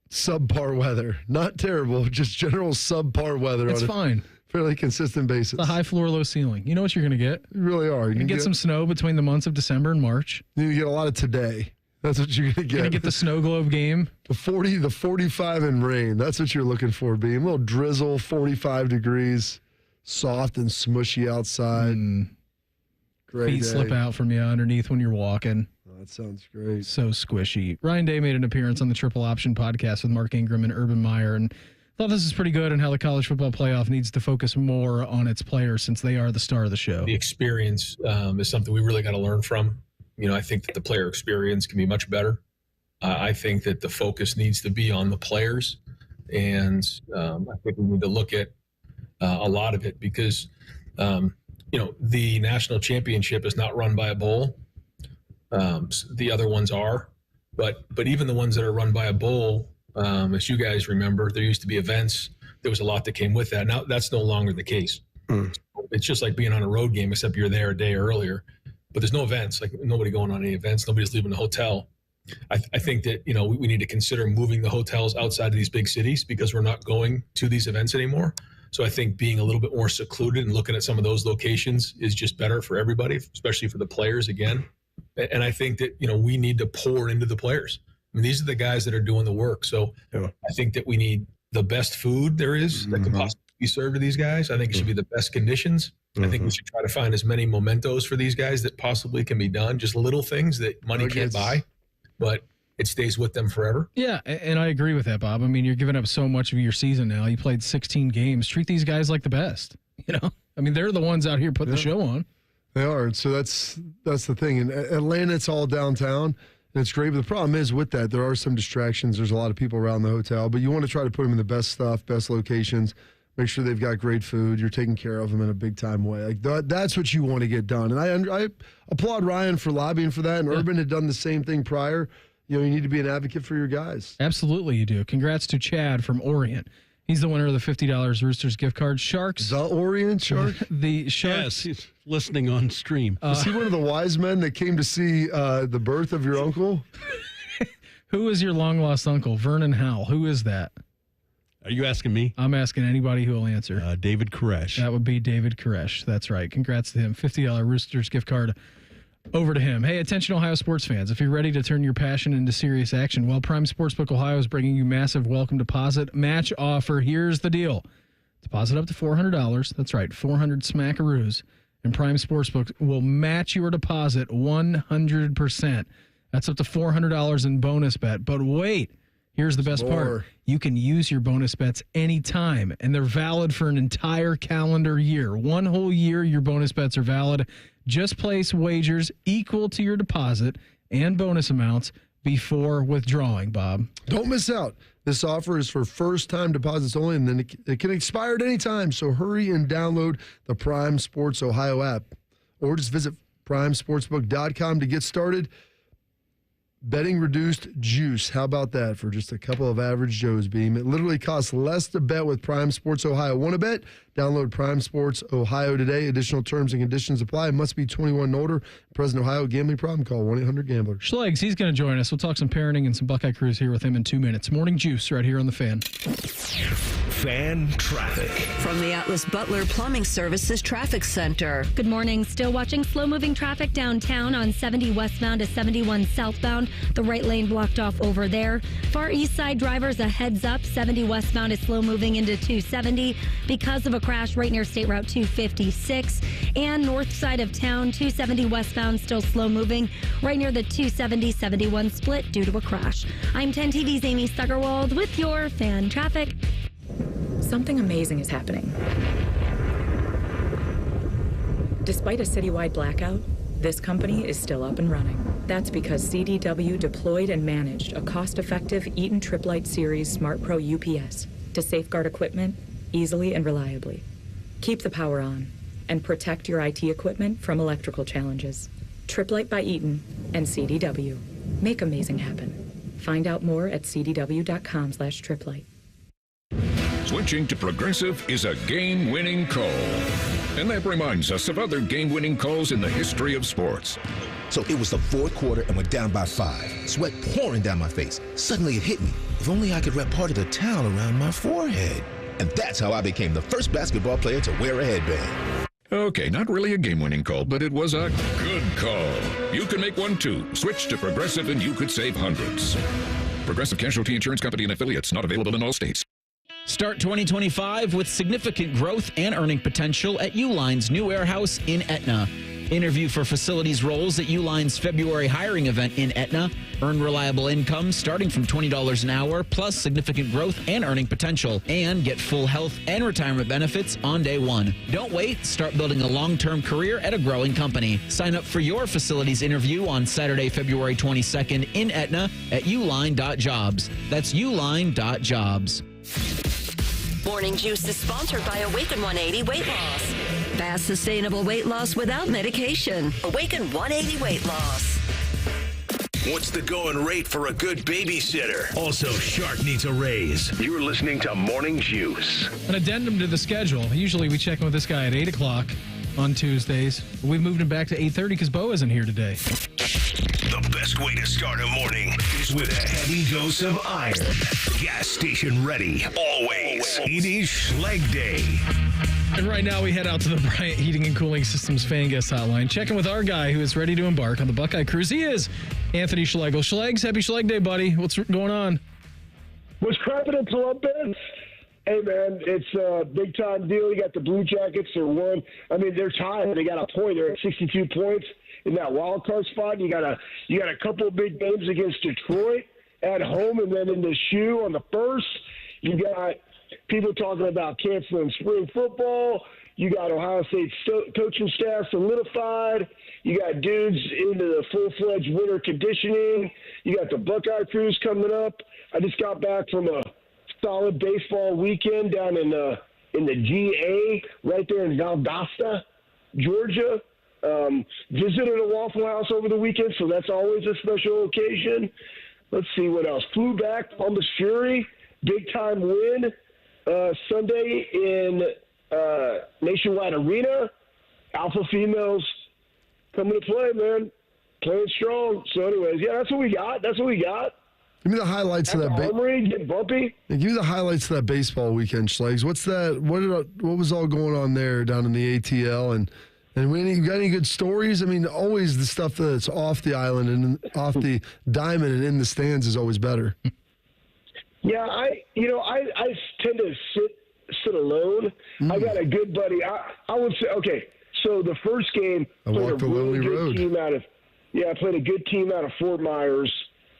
Speaker 4: subpar weather. Not terrible, just general subpar weather.
Speaker 3: It's
Speaker 4: on
Speaker 3: fine.
Speaker 4: A fairly consistent basis.
Speaker 3: The high floor, low ceiling. You know what you're going to get?
Speaker 4: You really are.
Speaker 3: You're going to get some snow between the months of December and March.
Speaker 4: You get a lot of today. That's what you're going to get.
Speaker 3: You're going to get the snow globe game.
Speaker 4: The 40, the 45 and rain. That's what you're looking for, Beam. A little drizzle, 45 degrees, soft and smushy outside. Great
Speaker 3: Feet
Speaker 4: day.
Speaker 3: slip out from you underneath when you're walking.
Speaker 4: Oh, that sounds great.
Speaker 3: So squishy. Ryan Day made an appearance on the Triple Option podcast with Mark Ingram and Urban Meyer and thought this is pretty good and how the college football playoff needs to focus more on its players since they are the star of the show.
Speaker 12: The experience is something we really got to learn from. You know, I think that the player experience can be much better. I think that the focus needs to be on the players. And I think we need to look at a lot of it because, you know, the national championship is not run by a bowl. The other ones are. But even the ones that are run by a bowl, as you guys remember, there used to be events. There was a lot that came with that. Now that's no longer the case. It's just like being on a road game, except you're there a day earlier. But there's no events, like nobody going on any events. Nobody's leaving the hotel. I think that, you know, we need to consider moving the hotels outside of these big cities because we're not going to these events anymore. So I think being a little bit more secluded and looking at some of those locations is just better for everybody, especially for the players again. And I think that, you know, we need to pour into the players. I mean, these are the guys that are doing the work. So I think that we need the best food there is that can possibly be served to these guys. I think it should be the best conditions. I think we should try to find as many mementos for these guys that possibly can be done. Just little things that money can't buy, but it stays with them forever.
Speaker 3: Yeah, and I agree with that, Bob. I mean, you're giving up so much of your season now. You played 16 games. Treat these guys like the best. You know, I mean, they're the ones out here putting the show on.
Speaker 4: They are. So that's the thing. And Atlanta, it's all downtown, and it's great. But the problem is with that, there are some distractions. There's a lot of people around the hotel, but you want to try to put them in the best stuff, best locations. Make sure they've got great food. You're taking care of them in a big-time way. Like that's what you want to get done. And I applaud Ryan for lobbying for that, and Urban had done the same thing prior. You know, you need to be an advocate for your guys.
Speaker 3: Absolutely, you do. Congrats to Chad from Orient. He's the winner of the $50 Roosters gift card. Sharks.
Speaker 4: The Orient Shark?
Speaker 3: The Sharks.
Speaker 11: Yes, he's listening on stream.
Speaker 4: Is he one of the wise men that came to see the birth of your uncle?
Speaker 3: Who is your long-lost uncle? Vernon Howell. Who is that?
Speaker 11: Are you asking me?
Speaker 3: I'm asking anybody who will answer.
Speaker 11: David Koresh.
Speaker 3: That would be David Koresh. That's right. Congrats to him. $50 Roosters gift card over to him. Hey, attention Ohio sports fans. If you're ready to turn your passion into serious action, well, Prime Sportsbook Ohio is bringing you massive welcome deposit match offer. Here's the deal. Deposit up to $400. That's right, 400 smackaroos. And Prime Sportsbook will match your deposit 100%. That's up to $400 in bonus bet. But wait. Here's the best part. You can use your bonus bets anytime, and they're valid for an entire calendar year. One whole year, your bonus bets are valid. Just place wagers equal to your deposit and bonus amounts before withdrawing, Bob.
Speaker 4: Don't miss out. This offer is for first-time deposits only, and then it can expire at any time. So hurry and download the Prime Sports Ohio app, or just visit primesportsbook.com to get started. betting reduced juice. How about that for just a couple of average Joes, Beam? It literally costs less to bet with Prime Sports Ohio. Want to bet? Download Prime Sports Ohio today. Additional terms and conditions apply. Must be 21 and older. Present Ohio. Gambling problem? Call 1-800-GAMBLER.
Speaker 3: Schlegs, he's going to join us. We'll talk some parenting and some Buckeye Cruise here with him in 2 minutes. Morning Juice right here on The Fan.
Speaker 1: Fan traffic.
Speaker 2: From the Atlas Butler Plumbing Services Traffic Center.
Speaker 5: Good morning. Still watching slow-moving traffic downtown on 70 westbound to 71 southbound. The right lane blocked off over there. Far east side drivers a heads up. 70 westbound is slow-moving into 270 because of a crash right near State Route 256. And north side of town, 270 westbound still slow-moving right near the 270-71 split due to a crash. I'm 10 TV's Amy Stuggerwald with your fan traffic.
Speaker 14: Something amazing is happening. Despite a citywide blackout, this company is still up and running. That's because CDW deployed and managed a cost-effective Eaton Triplite Series Smart Pro UPS to safeguard equipment easily and reliably. Keep the power on and protect your IT equipment from electrical challenges. Triplite by Eaton and CDW. Make amazing happen. Find out more at cdw.com/triplite.
Speaker 17: Switching to Progressive is a game-winning call. And that reminds us of other game-winning calls in the history of sports.
Speaker 18: So it was the fourth quarter and we're down by 5. Sweat pouring down my face. Suddenly it hit me. If only I could wrap part of the towel around my forehead. And that's how I became the first basketball player to wear a headband.
Speaker 17: Okay, not really a game-winning call, but it was a good call. You can make one too. Switch to Progressive and you could save hundreds. Progressive Casualty Insurance Company and affiliates, not available in all states.
Speaker 19: Start 2025 with significant growth and earning potential at Uline's new warehouse in Etna. Interview for facilities roles at Uline's February hiring event in Etna. Earn reliable income starting from $20 an hour, plus significant growth and earning potential. And get full health and retirement benefits on day one. Don't wait. Start building a long-term career at a growing company. Sign up for your facilities interview on Saturday, February 22nd in Etna at uline.jobs. That's uline.jobs.
Speaker 2: Morning Juice is sponsored by Awaken 180 Weight Loss. Fast, sustainable weight loss without medication. Awaken 180 Weight Loss.
Speaker 1: What's the going rate for a good babysitter? Also, Shark needs a raise. You're listening to Morning Juice.
Speaker 3: An addendum to the schedule. Usually we check in with this guy at 8 o'clock on Tuesdays. We've moved him back to 8:30 because Bo isn't here today.
Speaker 1: The best way to start a morning is with a heavy dose of iron. Gas station ready, always. It is Schleg Day.
Speaker 3: And right now we head out to the Bryant Heating and Cooling Systems fan guest hotline, checking with our guy who is ready to embark on the Buckeye Cruise. He is Anthony Schlegel. Schlegs, happy Schleg Day, buddy. What's going on?
Speaker 25: What's cracking in Columbus? Hey, man, it's a big-time deal. You got the Blue Jackets. They're one. I mean, they're tied. They got a point. They're at 62 points in that wild card spot. You got a couple of big games against Detroit at home, and then in the shoe on the first. You got people talking about canceling spring football. You got Ohio State's coaching staff solidified. You got dudes into the full-fledged winter conditioning. You got the Buckeye Cruise coming up. I just got back from a solid baseball weekend down in the GA, right there in Valdosta, Georgia. Visited a Waffle House over the weekend, so that's always a special occasion. Let's see what else. Flew back on the Fury, big-time win Sunday in Nationwide Arena. Alpha females coming to play, man. Playing strong. So anyways, yeah, that's what we got.
Speaker 4: Give me the highlights of that.
Speaker 25: Get bumpy.
Speaker 4: Give me the highlights of that baseball weekend, Schlegs. What's that? What was all going on there down in the ATL? And you got any good stories? I mean, always the stuff that's off the island and off the diamond and in the stands is always better.
Speaker 25: Yeah, I tend to sit alone. I got a good buddy. I would say, okay, so the first game, I played a really good team I played a good team out of Fort Myers.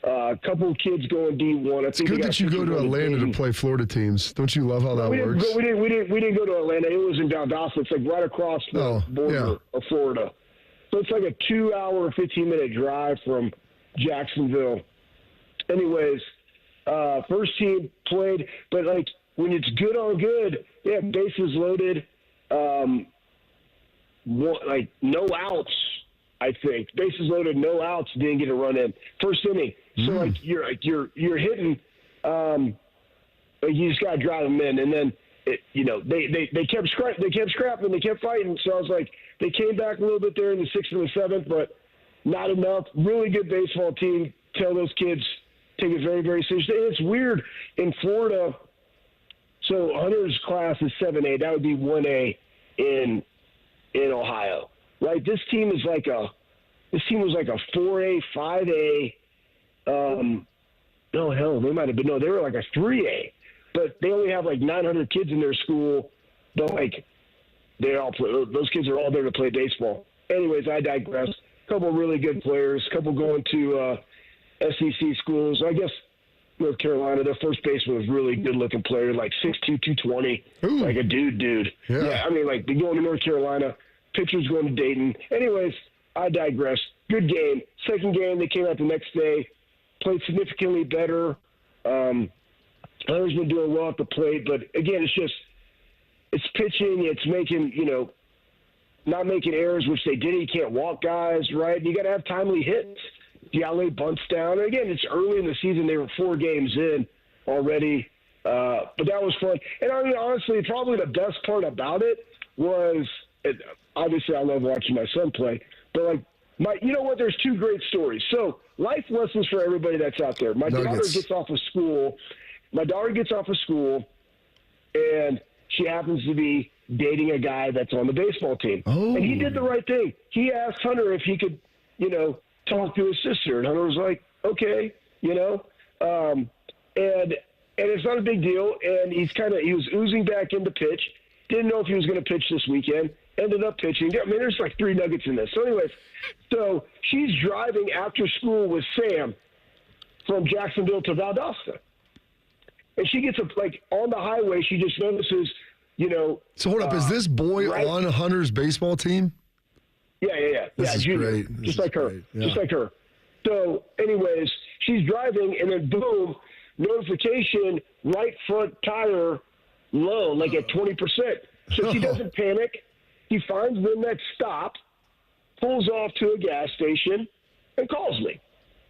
Speaker 25: A couple of kids going D1.
Speaker 4: It's good that you go to Atlanta to play Florida teams. Don't you love how that works?
Speaker 25: We didn't go to Atlanta. It was in Valdosta. It's like right across the border of Florida. So it's like a 2-hour, 15-minute drive from Jacksonville. Anyways, first team played, but like when it's good on good, bases loaded, no outs. I think. Bases loaded, no outs, didn't get a run in. First inning. So you're hitting. You just got to drive them in, and then they kept scrapping, they kept fighting. So I was like, they came back a little bit there in the 6th and the 7th, but not enough. Really good baseball team. Tell those kids take it very, very seriously. And it's weird in Florida. So Hunter's class is 7A. That would be 1A in Ohio, right? This team was like a 4A, 5A. No, hell, they might have been. No, they were like a 3A. But they only have like 900 kids in their school. But like, those kids are all there to play baseball. Anyways, I digress. A couple really good players. A couple going to SEC schools. I guess North Carolina, their first baseman was a really good-looking player, like 6'2", 220, like a dude. Yeah, I mean, like, they going to North Carolina. Pitcher's going to Dayton. Anyways, I digress. Good game. Second game, they came out the next day, played significantly better. Hunter's been doing well at the plate, but, again, it's pitching. It's making, not making errors, which they did. You can't walk guys, right? You got to have timely hits. You got to lay bunts down. And again, it's early in the season. They were 4 games in already. But that was fun. And I mean, honestly, probably the best part about it was, obviously I love watching my son play, but like, you know what? There's 2 great stories. So life lessons for everybody that's out there. My daughter gets off of school. And she happens to be dating a guy that's on the baseball team. Oh. And he did the right thing. He asked Hunter if he could, talk to his sister. And Hunter was like, okay, and it's not a big deal. And he was oozing back into pitch. Didn't know if he was going to pitch this weekend. Ended up pitching. I mean, there's like 3 nuggets in this. So anyways, she's driving after school with Sam from Jacksonville to Valdosta. And she gets on the highway, she just notices,
Speaker 4: So hold up, is this boy on Hunter's baseball team?
Speaker 25: Yeah.
Speaker 4: This is
Speaker 25: Junior,
Speaker 4: great.
Speaker 25: Just like her. So, anyways, she's driving, and then boom, notification, right front tire low, like at 20%. So she doesn't panic. He finds them that stop, pulls off to a gas station, and calls me.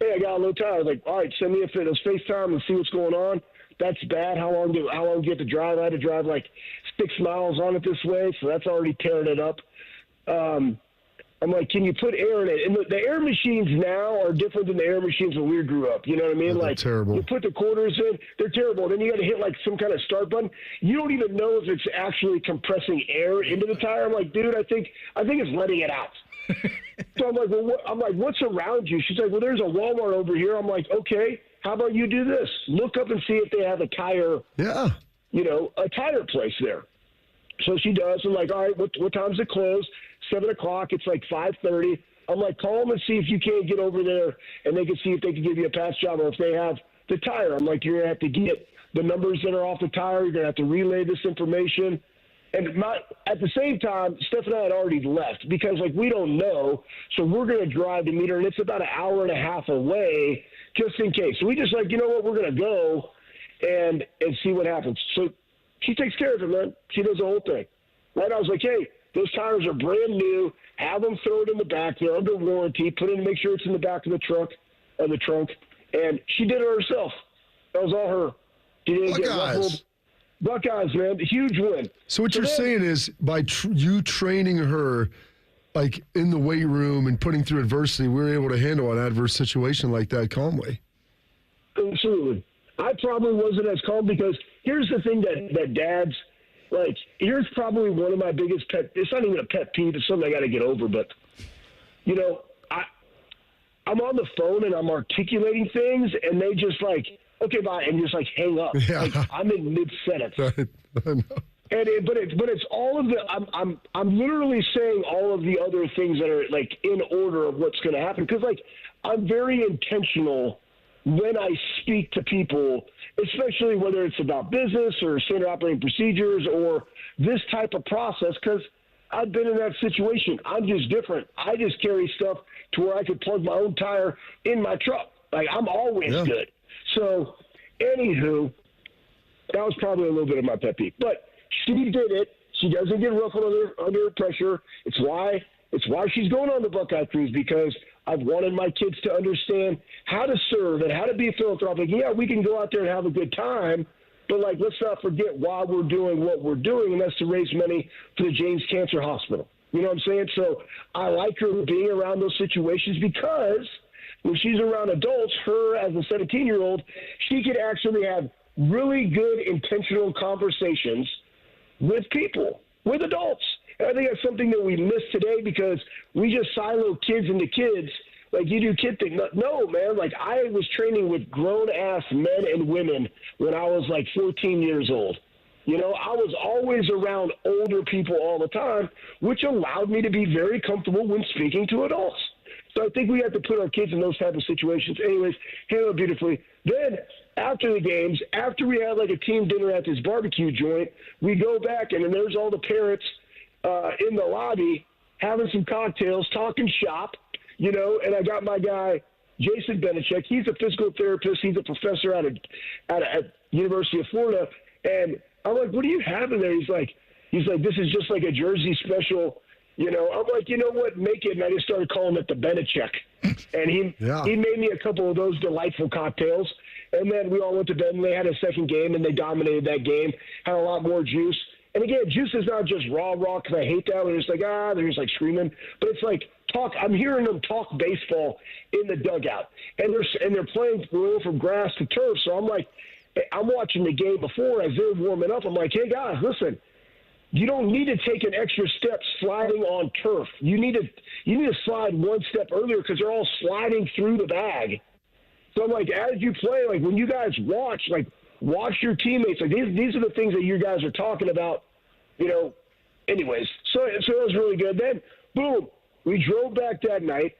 Speaker 25: Hey, I got a low tire. I was like, all right, send me a FaceTime and see what's going on. That's bad. How long do you have to drive? I had to drive like 6 miles on it this way, so that's already tearing it up. I'm like, can you put air in it? And the air machines now are different than the air machines when we grew up. You know what I mean?
Speaker 4: They're terrible.
Speaker 25: You put the quarters in, they're terrible. Then you got to hit like some kind of start button. You don't even know if it's actually compressing air into the tire. I'm like, dude, I think it's letting it out. So I'm like, well, what's around you? She's like, well, there's a Walmart over here. I'm like, okay, how about you do this? Look up and see if they have a tire.
Speaker 4: Yeah.
Speaker 25: A tire place there. So she does. I'm like, all right, what time's it close? 7 o'clock. It's like 5:30. I'm like, call them and see if you can't get over there, and they can see if they can give you a pass job or if they have the tire. I'm like, you're going to have to get the numbers that are off the tire. You're going to have to relay this information. And at the same time, Steph and I had already left because, we don't know. So we're going to drive to meet her, and it's about an hour and a half away just in case. So we just you know what, we're going to go and see what happens. So she takes care of it, man. She does the whole thing. Right? I was like, hey, those tires are brand new. Have them throw it in the back. They're under warranty. Make sure it's in the back of the trunk. And she did it herself. That was all her. She didn't get ruffled. Buckeyes, man. Huge win.
Speaker 4: So what you're saying is by you training her, in the weight room and putting through adversity, we were able to handle an adverse situation like that calmly.
Speaker 25: Absolutely. I probably wasn't as calm because here's the thing that dads – here's probably one of my biggest it's not even a pet peeve, it's something I got to get over, but, I'm on the phone and I'm articulating things and they just okay, bye, and just hang up. Yeah. I'm in mid-sentence. I know. But it's all of the I'm literally saying all of the other things that are in order of what's going to happen because I'm very intentional when I speak to people, especially whether it's about business or standard operating procedures or this type of process, because I've been in that situation. I'm just different. I just carry stuff to where I could plug my own tire in my truck. I'm always good. So, anywho, that was probably a little bit of my pet peeve. But she did it. She doesn't get ruffled under pressure. It's why It's why she's going on the Buckeye Cruise, because I've wanted my kids to understand how to serve and how to be philanthropic. Yeah, we can go out there and have a good time, but, like, let's not forget why we're doing what we're doing, and that's to raise money for the James Cancer Hospital. You know what I'm saying? So I like her being around those situations, because when she's around adults, her as a 17-year-old, she can actually have really good intentional conversations with people, with adults. And I think that's something that we miss today, because we just silo kids into kids. Like, you do kid thing. No, man. Like, I was training with grown-ass men and women when I was, like, 14 years old. You know, I was always around older people all the time, which allowed me to be very comfortable when speaking to adults. So I think we have to put our kids in those type of situations. Anyways, handle it beautifully. Then, after the games, after we had, like, a team dinner at this barbecue joint, we go back, and then there's all the parents in the lobby having some cocktails, talking shop, you know, and I got my guy, Jason Benechek. He's a physical therapist. He's a professor at University of Florida. And I'm like, what are you having there? He's like, this is just like a Jersey special, you know. I'm like, you know what, make it. And I just started calling it the Benechek. And he made me a couple of those delightful cocktails. And then we all went to bed, and they had a second game, and they dominated that game, had a lot more juice. And again, juice is not just raw, because I hate that when it's like, they're just like screaming. But it's like talk. I'm hearing them talk baseball in the dugout. And they're playing from grass to turf. So I'm like, I'm watching the game before as they're warming up. I'm like, hey, guys, listen, you don't need to take an extra step sliding on turf. You need to slide one step earlier, because they're all sliding through the bag. So I'm like, as you play, like, when you guys watch, like, watch your teammates. Like, these are the things that you guys are talking about, you know. Anyways, so it was really good. Then, boom, we drove back that night,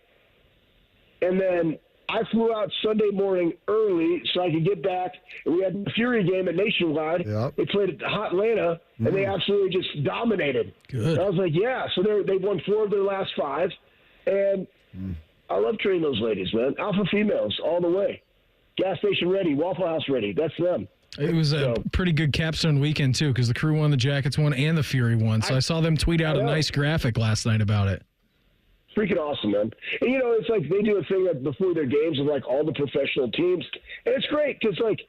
Speaker 25: and then I flew out Sunday morning early so I could get back. And we had the Fury game at Nationwide. Yep. They played at Hot Atlanta, and they absolutely just dominated. Good. And I was like, yeah. So they won 4 of their last 5, and I love training those ladies, man. Alpha females all the way. Gas station ready, Waffle House ready. That's them.
Speaker 3: It was a pretty good capstone weekend, too, because the Crew won, the Jackets won, and the Fury won. So I saw them tweet out a nice graphic last night about it.
Speaker 25: Freaking awesome, man. And, you know, it's like they do a thing before their games of, like, all the professional teams. And it's great because, like,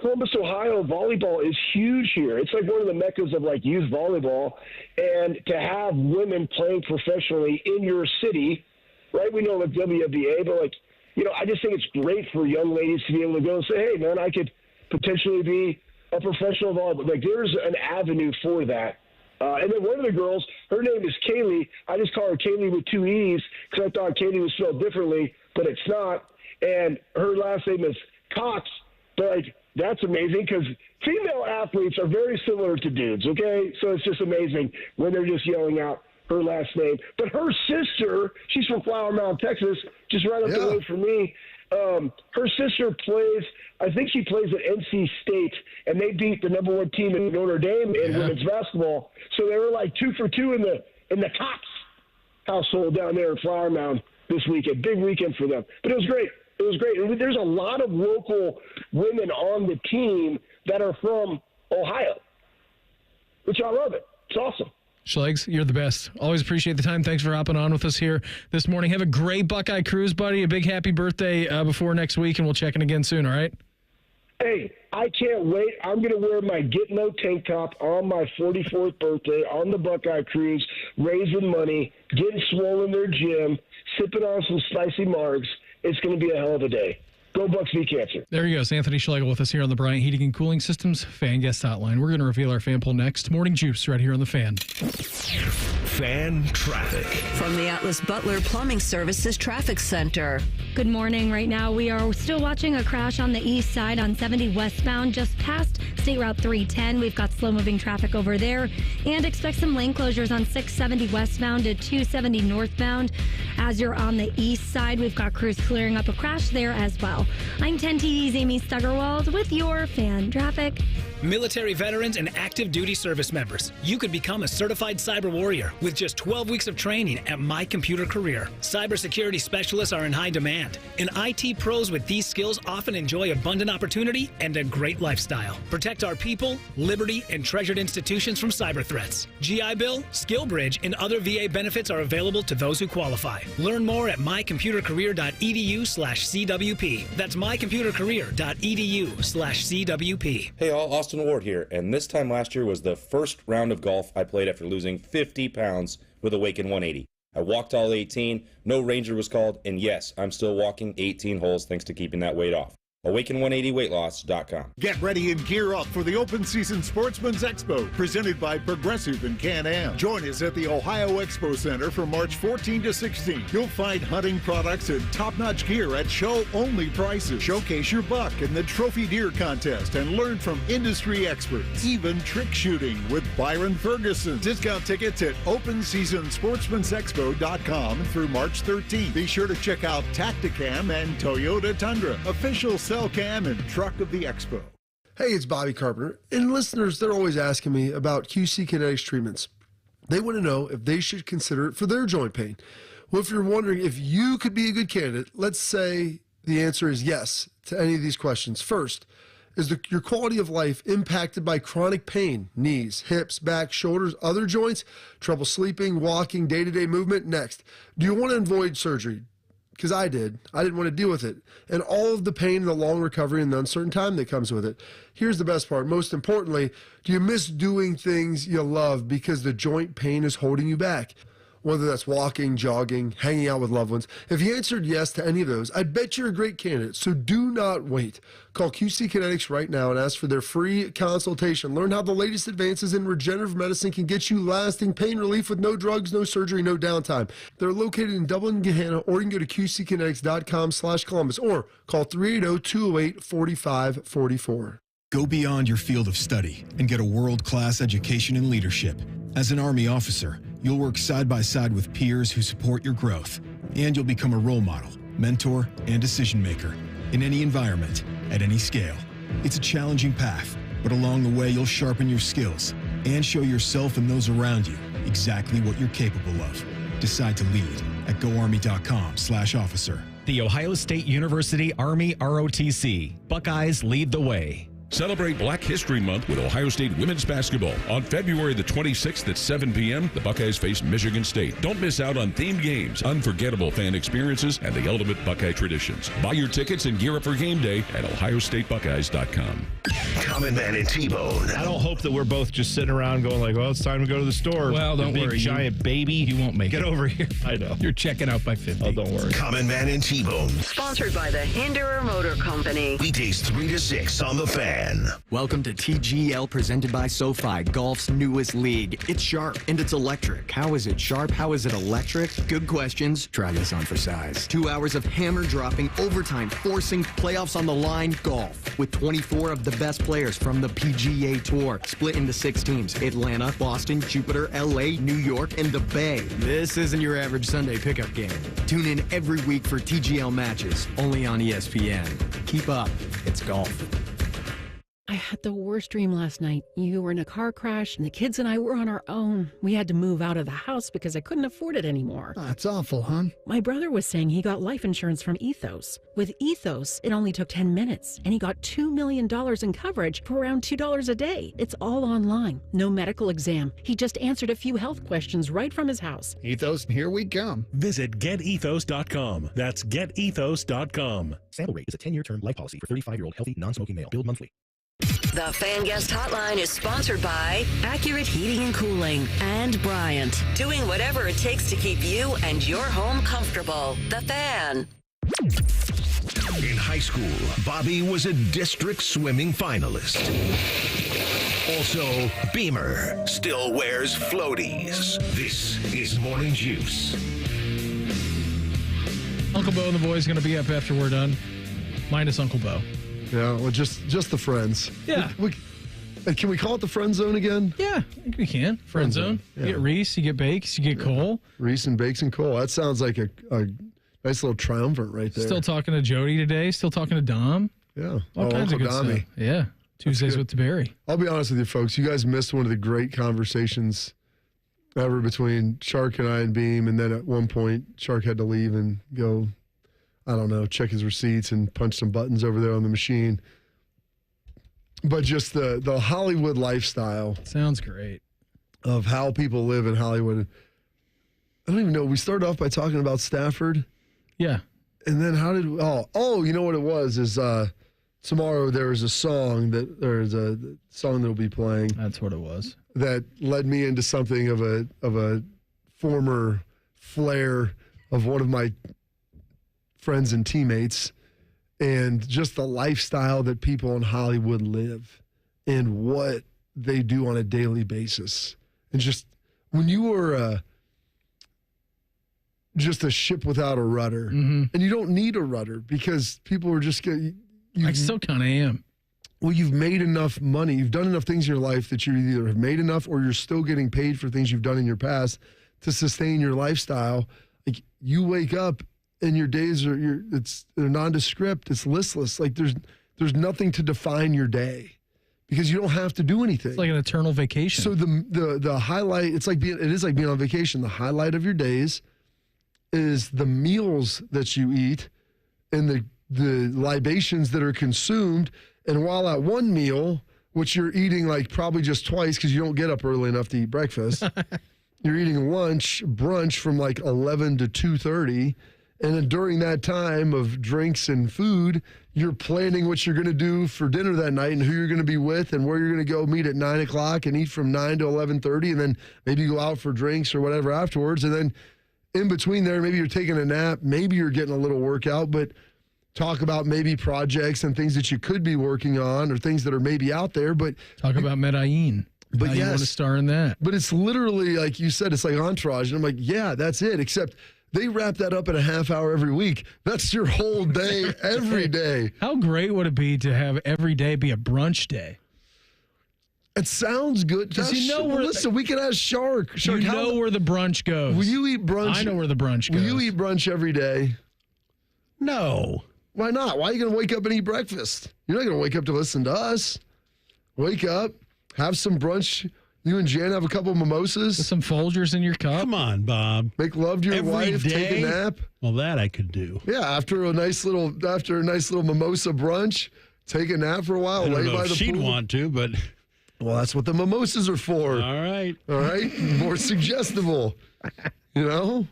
Speaker 25: Columbus, Ohio volleyball is huge here. It's like one of the meccas of, like, youth volleyball. And to have women playing professionally in your city, right? We know, like, WNBA, but, like, you know, I just think it's great for young ladies to be able to go and say, hey, man, I could potentially be a professional volleyball. Like, there's an avenue for that. And then one of the girls, her name is Kaylee. I just call her Kaylee with 2 E's because I thought Kaylee was spelled differently, but it's not. And her last name is Cox. But, like, that's amazing because female athletes are very similar to dudes, okay? So it's just amazing when they're just yelling out her last name. But her sister, she's from Flower Mound, Texas, just right up the road from me. Her sister plays, I think she plays at NC State, and they beat the number 1 team in Notre Dame in women's basketball. So they were like 2 for 2 in the Cox household down there in Flower Mound this weekend. Big weekend for them. But it was great. It was great. And there's a lot of local women on the team that are from Ohio, which I love it. It's awesome.
Speaker 3: Schlegs, you're the best. Always appreciate the time. Thanks for hopping on with us here this morning. Have a great Buckeye Cruise, buddy. A big happy birthday before next week, and we'll check in again soon, all right?
Speaker 25: Hey, I can't wait. I'm going to wear my Get No tank top on my 44th birthday on the Buckeye Cruise, raising money, getting swole in their gym, sipping on some spicy margs. It's going to be a hell of a day. Go Bucks v Cancer.
Speaker 3: There he goes. Anthony Schlegel with us here on the Bryant Heating and Cooling Systems Fan Guest Hotline. We're going to reveal our fan poll next. Morning Juice right here on the Fan.
Speaker 1: Fan traffic.
Speaker 2: From the Atlas Butler Plumbing Services Traffic Center.
Speaker 5: Good morning. Right now, we are still watching a crash on the east side on 70 westbound, just past State Route 310. We've got slow-moving traffic over there. And expect some lane closures on 670 westbound to 270 northbound. As you're on the east side, we've got crews clearing up a crash there as well. I'm 10 TD's Amy Stuggerwald with your fan traffic.
Speaker 9: Military veterans and active duty service members, you could become a certified cyber warrior with just 12 weeks of training at My Computer Career. Cybersecurity specialists are in high demand. demand. And IT pros with these skills often enjoy abundant opportunity and a great lifestyle. Protect our people, liberty, and treasured institutions from cyber threats. GI Bill, SkillBridge, and other VA benefits are available to those who qualify. Learn more at mycomputercareer.edu/CWP. That's mycomputercareer.edu/CWP.
Speaker 10: Hey all, Austin Ward here, and this time last year was the first round of golf I played after losing 50 pounds with Awaken 180. I walked all 18, no ranger was called, and yes, I'm still walking 18 holes thanks to keeping that weight off. Awaken180weightloss.com.
Speaker 15: Get ready and gear up for the open season Sportsman's Expo presented by Progressive and Can-Am. Join us at the Ohio Expo Center from March 14 to 16. You'll find hunting products and top-notch gear at show-only prices. Showcase your buck in the Trophy Deer Contest and learn from industry experts. Even trick shooting with Byron Ferguson. Discount tickets at openseasonsportsmansexpo.com through March 13. Be sure to check out Tacticam and Toyota Tundra, official cell cam and truck of the Expo.
Speaker 4: Hey, it's Bobby Carpenter. And listeners, they're always asking me about QC Kinetics treatments. They want to know if they should consider it for their joint pain. Well, if you're wondering if you could be a good candidate, let's say the answer is yes to any of these questions. First, is your quality of life impacted by chronic pain, knees, hips, back, shoulders, other joints, trouble sleeping, walking, day-to-day movement? Next, do you want to avoid surgery? Because I did. I didn't want to deal with it. And all of the pain and the long recovery and the uncertain time that comes with it. Here's the best part. Most importantly, do you miss doing things you love because the joint pain is holding you back? Whether that's walking, jogging, hanging out with loved ones. If you answered yes to any of those, I bet you're a great candidate. So do not wait. Call QC Kinetics right now and ask for their free consultation. Learn how the latest advances in regenerative medicine can get you lasting pain relief with no drugs, no surgery, no downtime. They're located in Dublin, Gahanna, or you can go to qckinetics.com/Columbus or call 380-208-4544.
Speaker 16: Go beyond your field of study and get a world-class education in leadership. As an Army officer, you'll work side by side with peers who support your growth, and you'll become a role model, mentor, and decision maker in any environment, at any scale. It's a challenging path, but along the way, you'll sharpen your skills and show yourself and those around you exactly what you're capable of. Decide to lead at goarmy.com/officer.
Speaker 20: The Ohio State University Army ROTC. Buckeyes lead the way.
Speaker 17: Celebrate Black History Month with Ohio State women's basketball. On February the 26th at 7 p.m., the Buckeyes face Michigan State. Don't miss out on themed games, unforgettable fan experiences, and the ultimate Buckeye traditions. Buy your tickets and gear up for game day at ohiostatebuckeyes.com.
Speaker 1: Common Man and T-Bone.
Speaker 11: I don't hope that we're both just sitting around going like, well, it's time to go to the store.
Speaker 3: Well, don't
Speaker 11: big
Speaker 3: worry.
Speaker 11: Giant baby.
Speaker 3: You won't make
Speaker 11: Get
Speaker 3: it.
Speaker 11: over here. I know.
Speaker 3: You're checking out by 50.
Speaker 11: Oh, don't worry.
Speaker 1: Common Man and T-Bone.
Speaker 2: Sponsored by the Hinderer Motor Company.
Speaker 1: Weekdays 3 to 6 on The Fan.
Speaker 21: Welcome to TGL, presented by SoFi, golf's newest league. It's sharp and it's electric. How is it sharp? How is it electric? Good questions. Try this on for size. 2 hours of hammer dropping, overtime, forcing, playoffs on the line, golf. With 24 of the best players from the PGA Tour, split into 6 teams: Atlanta, Boston, Jupiter, LA, New York, and the Bay. This isn't your average Sunday pickup game. Tune in every week for TGL matches, only on ESPN. Keep up. It's golf.
Speaker 26: I had the worst dream last night. You were in a car crash, and the kids and I were on our own. We had to move out of the house because I couldn't afford it anymore.
Speaker 27: That's awful, hon.
Speaker 26: My brother was saying he got life insurance from Ethos. With Ethos, it only took 10 minutes, and he got $2 million in coverage for around $2 a day. It's all online. No medical exam. He just answered a few health questions right from his house.
Speaker 27: Ethos, here we come.
Speaker 28: Visit getethos.com. That's getethos.com.
Speaker 18: Sample rate is a 10-year term life policy for 35-year-old healthy, non-smoking male. Billed monthly.
Speaker 2: The Fan Guest Hotline is sponsored by Accurate Heating and Cooling and Bryant. Doing whatever it takes to keep you and your home comfortable. The Fan.
Speaker 1: In high school, Bobby was a district swimming finalist. Also, Beamer still wears floaties. This is Morning Juice.
Speaker 3: Uncle Bo and the boys going to be up after we're done. Minus Uncle Bo.
Speaker 4: Yeah, well, just the friends.
Speaker 3: Yeah.
Speaker 4: Can we call it the friend zone again?
Speaker 3: Yeah, I think we can. Friend zone.
Speaker 4: Yeah.
Speaker 3: You get Reese, you get Bakes, you get Cole.
Speaker 4: Reese and Bakes and Cole. That sounds like a nice little triumvirate right there.
Speaker 3: Still talking to Jody today. Still talking to Dom.
Speaker 4: Yeah.
Speaker 3: All kinds of good stuff. Yeah. Tuesdays with DeBerry.
Speaker 4: I'll be honest with you, folks. You guys missed one of the great conversations ever between Shark and I and Beam. And then at one point, Shark had to leave and go I don't know, check his receipts and punch some buttons over there on the machine. But just the Hollywood lifestyle.
Speaker 3: Sounds great.
Speaker 4: Of how people live in Hollywood. I don't even know. We started off by talking about Stafford.
Speaker 3: Yeah.
Speaker 4: And then how did you know what it was is tomorrow there's a song that'll be playing.
Speaker 3: That's what it was.
Speaker 4: That led me into something of a former flair of one of my friends and teammates, and just the lifestyle that people in Hollywood live and what they do on a daily basis. And just when you were just a ship without a rudder, and you don't need a rudder because people are just getting.
Speaker 3: I still kind of am.
Speaker 4: Well, you've made enough money. You've done enough things in your life that you either have made enough or you're still getting paid for things you've done in your past to sustain your lifestyle. Like you wake up and your days they're nondescript. It's listless. Like there's nothing to define your day because you don't have to do anything.
Speaker 3: It's like an eternal vacation.
Speaker 4: So the highlight, it is like being on vacation. The highlight of your days is the meals that you eat and the libations that are consumed. And while at one meal, which you're eating like probably just twice because you don't get up early enough to eat breakfast, you're eating brunch from like 11 to 2:30. And then during that time of drinks and food, you're planning what you're going to do for dinner that night and who you're going to be with and where you're going to go meet at 9 o'clock and eat from 9 to 11:30. And then maybe go out for drinks or whatever afterwards. And then in between there, maybe you're taking a nap, maybe you're getting a little workout, but talk about maybe projects and things that you could be working on or things that are maybe out there. But
Speaker 3: talk about Medellin.
Speaker 4: But
Speaker 3: you want to star in that.
Speaker 4: But it's literally, like you said, it's like Entourage. And I'm like, yeah, that's it. Except they wrap that up in a half hour every week. That's your whole day, every day.
Speaker 3: How great would it be to have every day be a brunch day?
Speaker 4: It sounds good. Listen, we can ask Shark.
Speaker 3: You know where the brunch goes.
Speaker 4: Will you eat brunch?
Speaker 3: I know where the brunch goes.
Speaker 4: Will you eat brunch every day?
Speaker 11: No.
Speaker 4: Why not? Why are you going to wake up and eat breakfast? You're not going to wake up to listen to us. Wake up, have some brunch. You and Jan have a couple of mimosas.
Speaker 3: With some Folgers in your cup.
Speaker 11: Come on, Bob.
Speaker 4: Make love to your wife.
Speaker 11: Day?
Speaker 4: Take a nap.
Speaker 11: Well, that I could do.
Speaker 4: Yeah, after a nice little mimosa brunch, take a nap for a while.
Speaker 11: I don't
Speaker 4: lay
Speaker 11: know
Speaker 4: by
Speaker 11: if
Speaker 4: the
Speaker 11: she'd
Speaker 4: pool.
Speaker 11: want to, but
Speaker 4: well, that's what the mimosas are for.
Speaker 11: All right.
Speaker 4: More suggestible. Then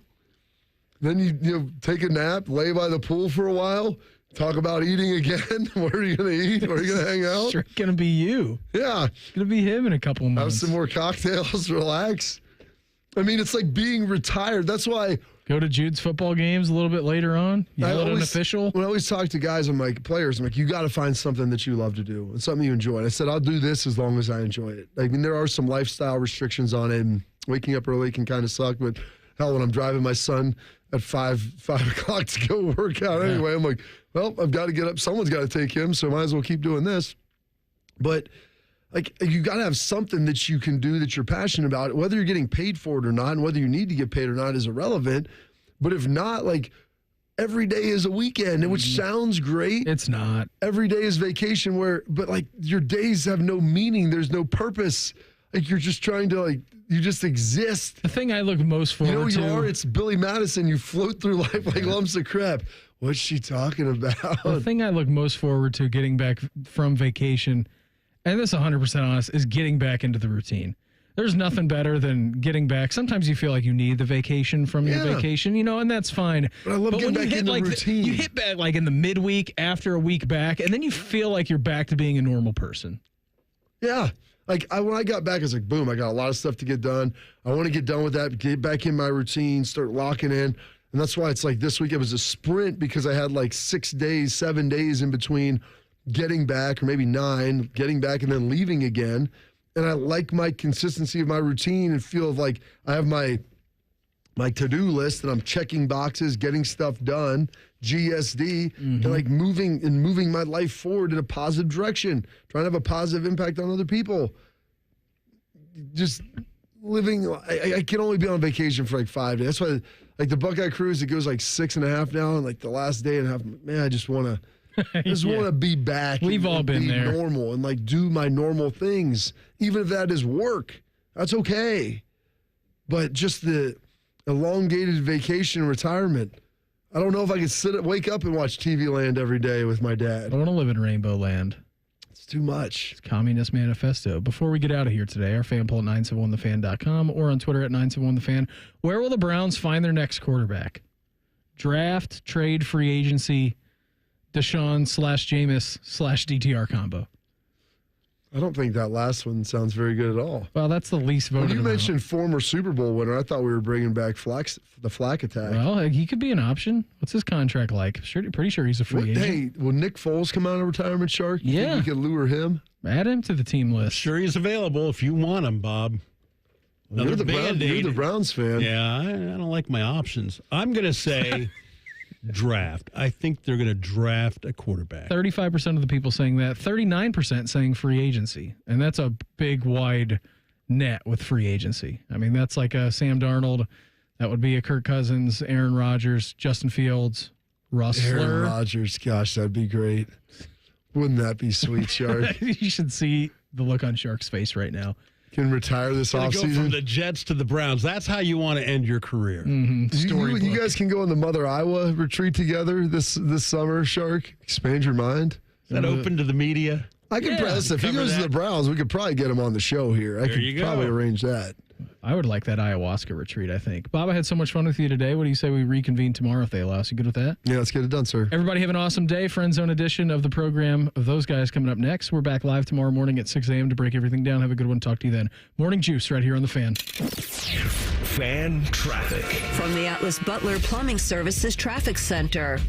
Speaker 4: you take a nap, lay by the pool for a while. Talk about eating again. Where are you going to eat? Where are you going to hang out?
Speaker 3: It's going to be you.
Speaker 4: Yeah.
Speaker 3: It's going to be him in a couple of months.
Speaker 4: Have some more cocktails, relax. I mean, it's like being retired. That's why.
Speaker 3: Go to Jude's football games a little bit later on. Yell at an official.
Speaker 4: When I always talk to guys, I'm like, players, I'm like, you got to find something that you love to do and something you enjoy. And I said, I'll do this as long as I enjoy it. I mean, there are some lifestyle restrictions on it, and waking up early can kind of suck, but hell, when I'm driving my son at 5 o'clock to go work out anyway, I'm like, well, I've got to get up. Someone's got to take him, so I might as well keep doing this. But like, you got to have something that you can do that you're passionate about. Whether you're getting paid for it or not, and whether you need to get paid or not is irrelevant. But if not, like, every day is a weekend, which sounds great.
Speaker 3: It's not.
Speaker 4: Every day is vacation but like, your days have no meaning. There's no purpose. Like, you're just trying to, like, you just exist.
Speaker 3: The thing I look most forward to.
Speaker 4: You are? It's Billy Madison. You float through life like lumps of crap. What's she talking about?
Speaker 3: The thing I look most forward to getting back from vacation, and this is 100% honest, is getting back into the routine. There's nothing better than getting back. Sometimes you feel like you need the vacation from your vacation, and that's fine.
Speaker 4: But I love getting back in the routine.
Speaker 3: You hit back like in the midweek after a week back, and then you feel like you're back to being a normal person.
Speaker 4: Yeah. Like, when I got back, I was like, boom, I got a lot of stuff to get done. I want to get done with that, get back in my routine, start locking in. And that's why it's like this week it was a sprint because I had like 7 days in between getting back, or maybe 9, getting back and then leaving again. And I like my consistency of my routine and feel like I have my to-do list and I'm checking boxes, getting stuff done, GSD, and like moving my life forward in a positive direction, trying to have a positive impact on other people. Just living, I can only be on vacation for like 5 days. That's why, like, the Buckeye cruise, it goes like 6.5 now, and like the last day and a half, man, I just want to want to be back.
Speaker 3: We've all been there.
Speaker 4: Normal and like do my normal things, even if that is work. That's okay. But just the elongated vacation and retirement, I don't know if I could wake up and watch TV Land every day with my dad.
Speaker 3: I want to live in Rainbow Land.
Speaker 4: It's too much.
Speaker 3: It's Communist Manifesto. Before we get out of here today, our fan poll at 971thefan.com or on Twitter at 971thefan. Where will the Browns find their next quarterback? Draft, trade, free agency, Deshaun/Jameis/DTR combo.
Speaker 4: I don't think that last one sounds very good at all.
Speaker 3: Well, that's the least voted.
Speaker 4: When you mentioned former Super Bowl winner, I thought we were bringing back the Flack attack.
Speaker 3: Well, he could be an option. What's his contract like? Pretty sure he's a free agent.
Speaker 4: Hey, will Nick Foles come out of retirement, Shark? You
Speaker 3: Yeah.
Speaker 4: think we could lure him?
Speaker 3: Add him to the team list.
Speaker 11: Sure, he's available if you want him, Bob.
Speaker 4: You're the Browns fan.
Speaker 11: Yeah, I don't like my options. I'm going to say draft. I think they're going to draft a quarterback.
Speaker 3: 35% of the people saying that. 39% saying free agency. And that's a big, wide net with free agency. I mean, that's like a Sam Darnold. That would be a Kirk Cousins, Aaron Rodgers, Justin Fields, Russell.
Speaker 4: Aaron Rodgers. Gosh, that'd be great. Wouldn't that be sweet, Shark?
Speaker 3: You should see the look on Shark's face right now.
Speaker 4: Can retire this
Speaker 11: Go
Speaker 4: offseason.
Speaker 11: from the Jets to the Browns. That's how you want to end your career.
Speaker 3: Mm-hmm.
Speaker 4: You guys can go on the Mother Iowa retreat together this summer, Shark. Expand your mind.
Speaker 11: Is that open to the media?
Speaker 4: I could press if he goes to the Browns, we could probably get him on the show here. I could probably arrange that.
Speaker 3: I would like that ayahuasca retreat, I think. Bob, I had so much fun with you today. What do you say we reconvene tomorrow if they allow us? You good with that?
Speaker 4: Yeah, let's get it done, sir.
Speaker 3: Everybody have an awesome day. Friend Zone edition of the program of those guys coming up next. We're back live tomorrow morning at 6 a.m. to break everything down. Have a good one. Talk to you then. Morning Juice right here on The Fan.
Speaker 1: Fan traffic.
Speaker 2: From the Atlas Butler Plumbing Services Traffic Center.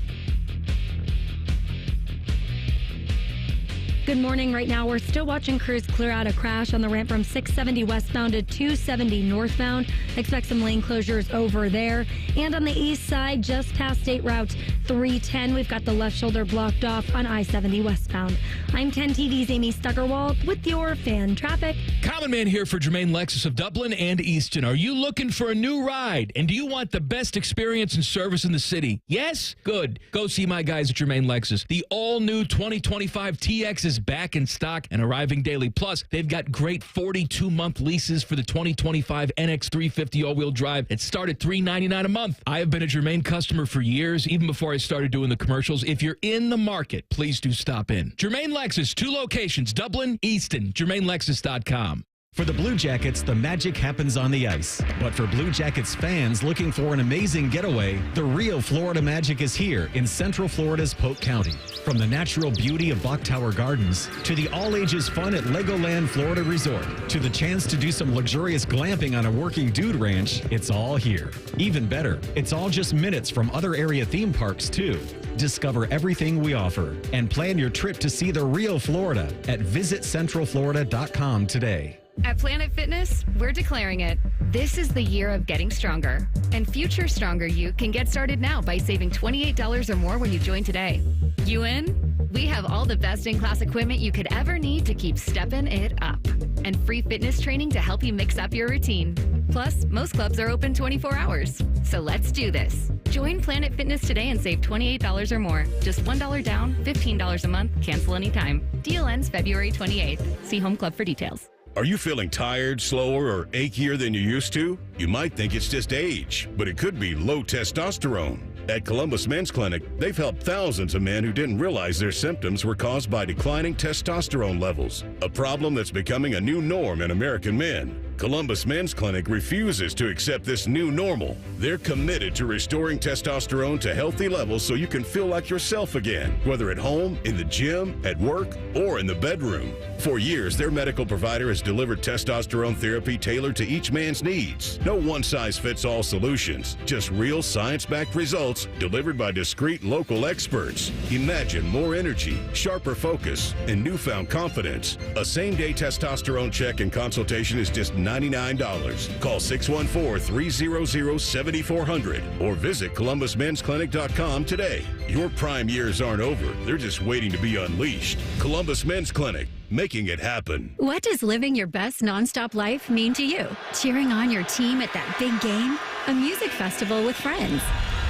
Speaker 5: Good morning. Right now, we're still watching crews clear out a crash on the ramp from 670 westbound to 270 northbound. Expect some lane closures over there. And on the east side, just past State Route 310, we've got the left shoulder blocked off on I-70 westbound. I'm 10 TV's Amy Stuggerwald with your fan traffic.
Speaker 6: Common Man here for Jermaine Lexus of Dublin and Easton. Are you looking for a new ride? And do you want the best experience and service in the city? Yes? Good. Go see my guys at Jermaine Lexus. The all-new 2025 TX is back in stock and arriving daily. Plus, they've got great 42-month leases for the 2025 NX350 all-wheel drive. It started at $399 a month. I have been a Jermaine customer for years, even before I started doing the commercials. If you're in the market, please do stop in. Jermaine Lexus, 2 locations, Dublin, Easton, JermaineLexus.com.
Speaker 20: For the Blue Jackets, the magic happens on the ice. But for Blue Jackets fans looking for an amazing getaway, the real Florida magic is here in Central Florida's Polk County. From the natural beauty of Block Tower Gardens, to the all-ages fun at Legoland Florida Resort, to the chance to do some luxurious glamping on a working dude ranch, it's all here. Even better, it's all just minutes from other area theme parks, too. Discover everything we offer and plan your trip to see the real Florida at visitcentralflorida.com today.
Speaker 7: At Planet Fitness, we're declaring it. This is the year of getting stronger. And future stronger you can get started now by saving $28 or more when you join today. You in? We have all the best in-class equipment you could ever need to keep stepping it up. And free fitness training to help you mix up your routine. Plus, most clubs are open 24 hours. So let's do this. Join Planet Fitness today and save $28 or more. Just $1 down, $15 a month, cancel anytime. Deal ends February 28th. See Home Club for details.
Speaker 17: Are you feeling tired, slower, or achier than you used to? You might think it's just age, but it could be low testosterone. At Columbus Men's Clinic, they've helped thousands of men who didn't realize their symptoms were caused by declining testosterone levels, a problem that's becoming a new norm in American men. Columbus Men's Clinic refuses to accept this new normal. They're committed to restoring testosterone to healthy levels so you can feel like yourself again, whether at home, in the gym, at work, or in the bedroom. For years, their medical provider has delivered testosterone therapy tailored to each man's needs. No one-size-fits-all solutions, just real science-backed results delivered by discreet local experts. Imagine more energy, sharper focus, and newfound confidence. A same-day testosterone check and consultation is just $99. Call 614-300-7400 or visit ColumbusMen'sClinic.com today. Your prime years aren't over. They're just waiting to be unleashed. Columbus Men's Clinic, making it happen.
Speaker 8: What does living your best nonstop life mean to you? Cheering on your team at that big game? A music festival with friends?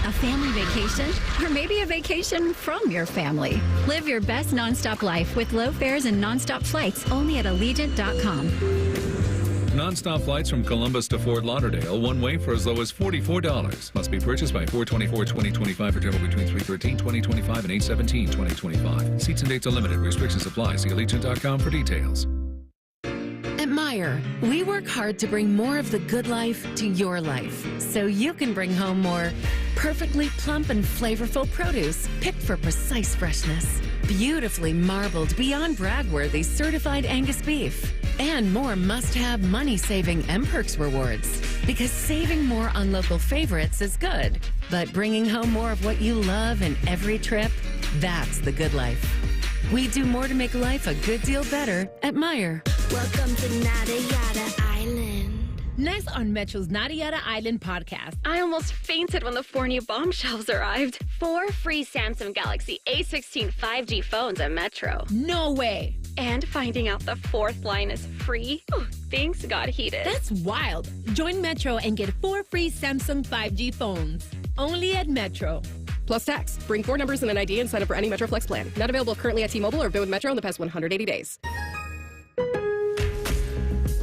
Speaker 8: A family vacation? Or maybe a vacation from your family? Live your best nonstop life with low fares and nonstop flights only at Allegiant.com.
Speaker 12: Non-stop flights from Columbus to Fort Lauderdale, one way for as low as $44. Must be purchased by 4/24/2025 for travel between 3/13/2025 and 8/17/2025. Seats and dates are limited. Restrictions apply. See Allegiant.com for details.
Speaker 13: At Meijer, we work hard to bring more of the good life to your life, so you can bring home more perfectly plump and flavorful produce picked for precise freshness, beautifully marbled, beyond brag-worthy certified Angus beef, and more must-have money-saving M-Perks rewards. Because saving more on local favorites is good, but bringing home more of what you love in every trip, that's the good life. We do more to make life a good deal better at Meijer.
Speaker 14: Welcome to Nada Yada Island.
Speaker 19: Next on Metro's Nada Yada Island podcast.
Speaker 22: I almost fainted when the 4 new bombshells arrived. 4 free Samsung Galaxy A16 5G phones at Metro.
Speaker 19: No way.
Speaker 22: And finding out the 4th line is free. Oh, things got heated.
Speaker 19: That's wild. Join Metro and get 4 free Samsung 5G phones. Only at Metro.
Speaker 23: Plus tax. Bring 4 numbers and an ID and sign up for any Metro Flex plan. Not available currently at T-Mobile or been with Metro in the past 180 days.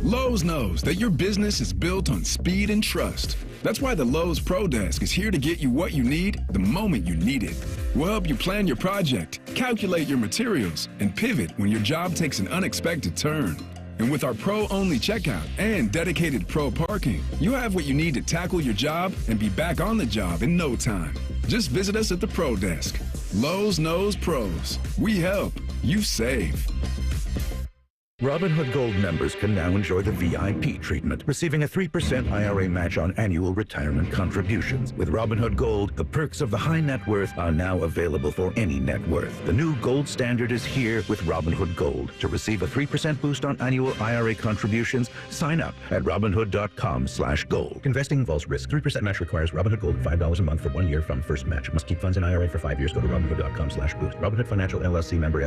Speaker 24: Lowe's knows that your business is built on speed and trust. That's why the Lowe's Pro Desk is here to get you what you need the moment you need it. We'll help you plan your project, calculate your materials, and pivot when your job takes an unexpected turn. And with our pro-only checkout and dedicated pro parking, you have what you need to tackle your job and be back on the job in no time. Just visit us at the Pro Desk. Lowe's knows pros. We help. You save.
Speaker 25: Robinhood Gold members can now enjoy the VIP treatment, receiving a 3% IRA match on annual retirement contributions. With Robinhood Gold, the perks of the high net worth are now available for any net worth. The new gold standard is here with Robinhood Gold. To receive a 3% boost on annual IRA contributions, sign up at Robinhood.com/gold. Investing involves risk. 3% match requires Robinhood Gold $5 a month for 1 year from first match. Must keep funds in IRA for 5 years. Go to Robinhood.com/boost. Robinhood Financial LLC member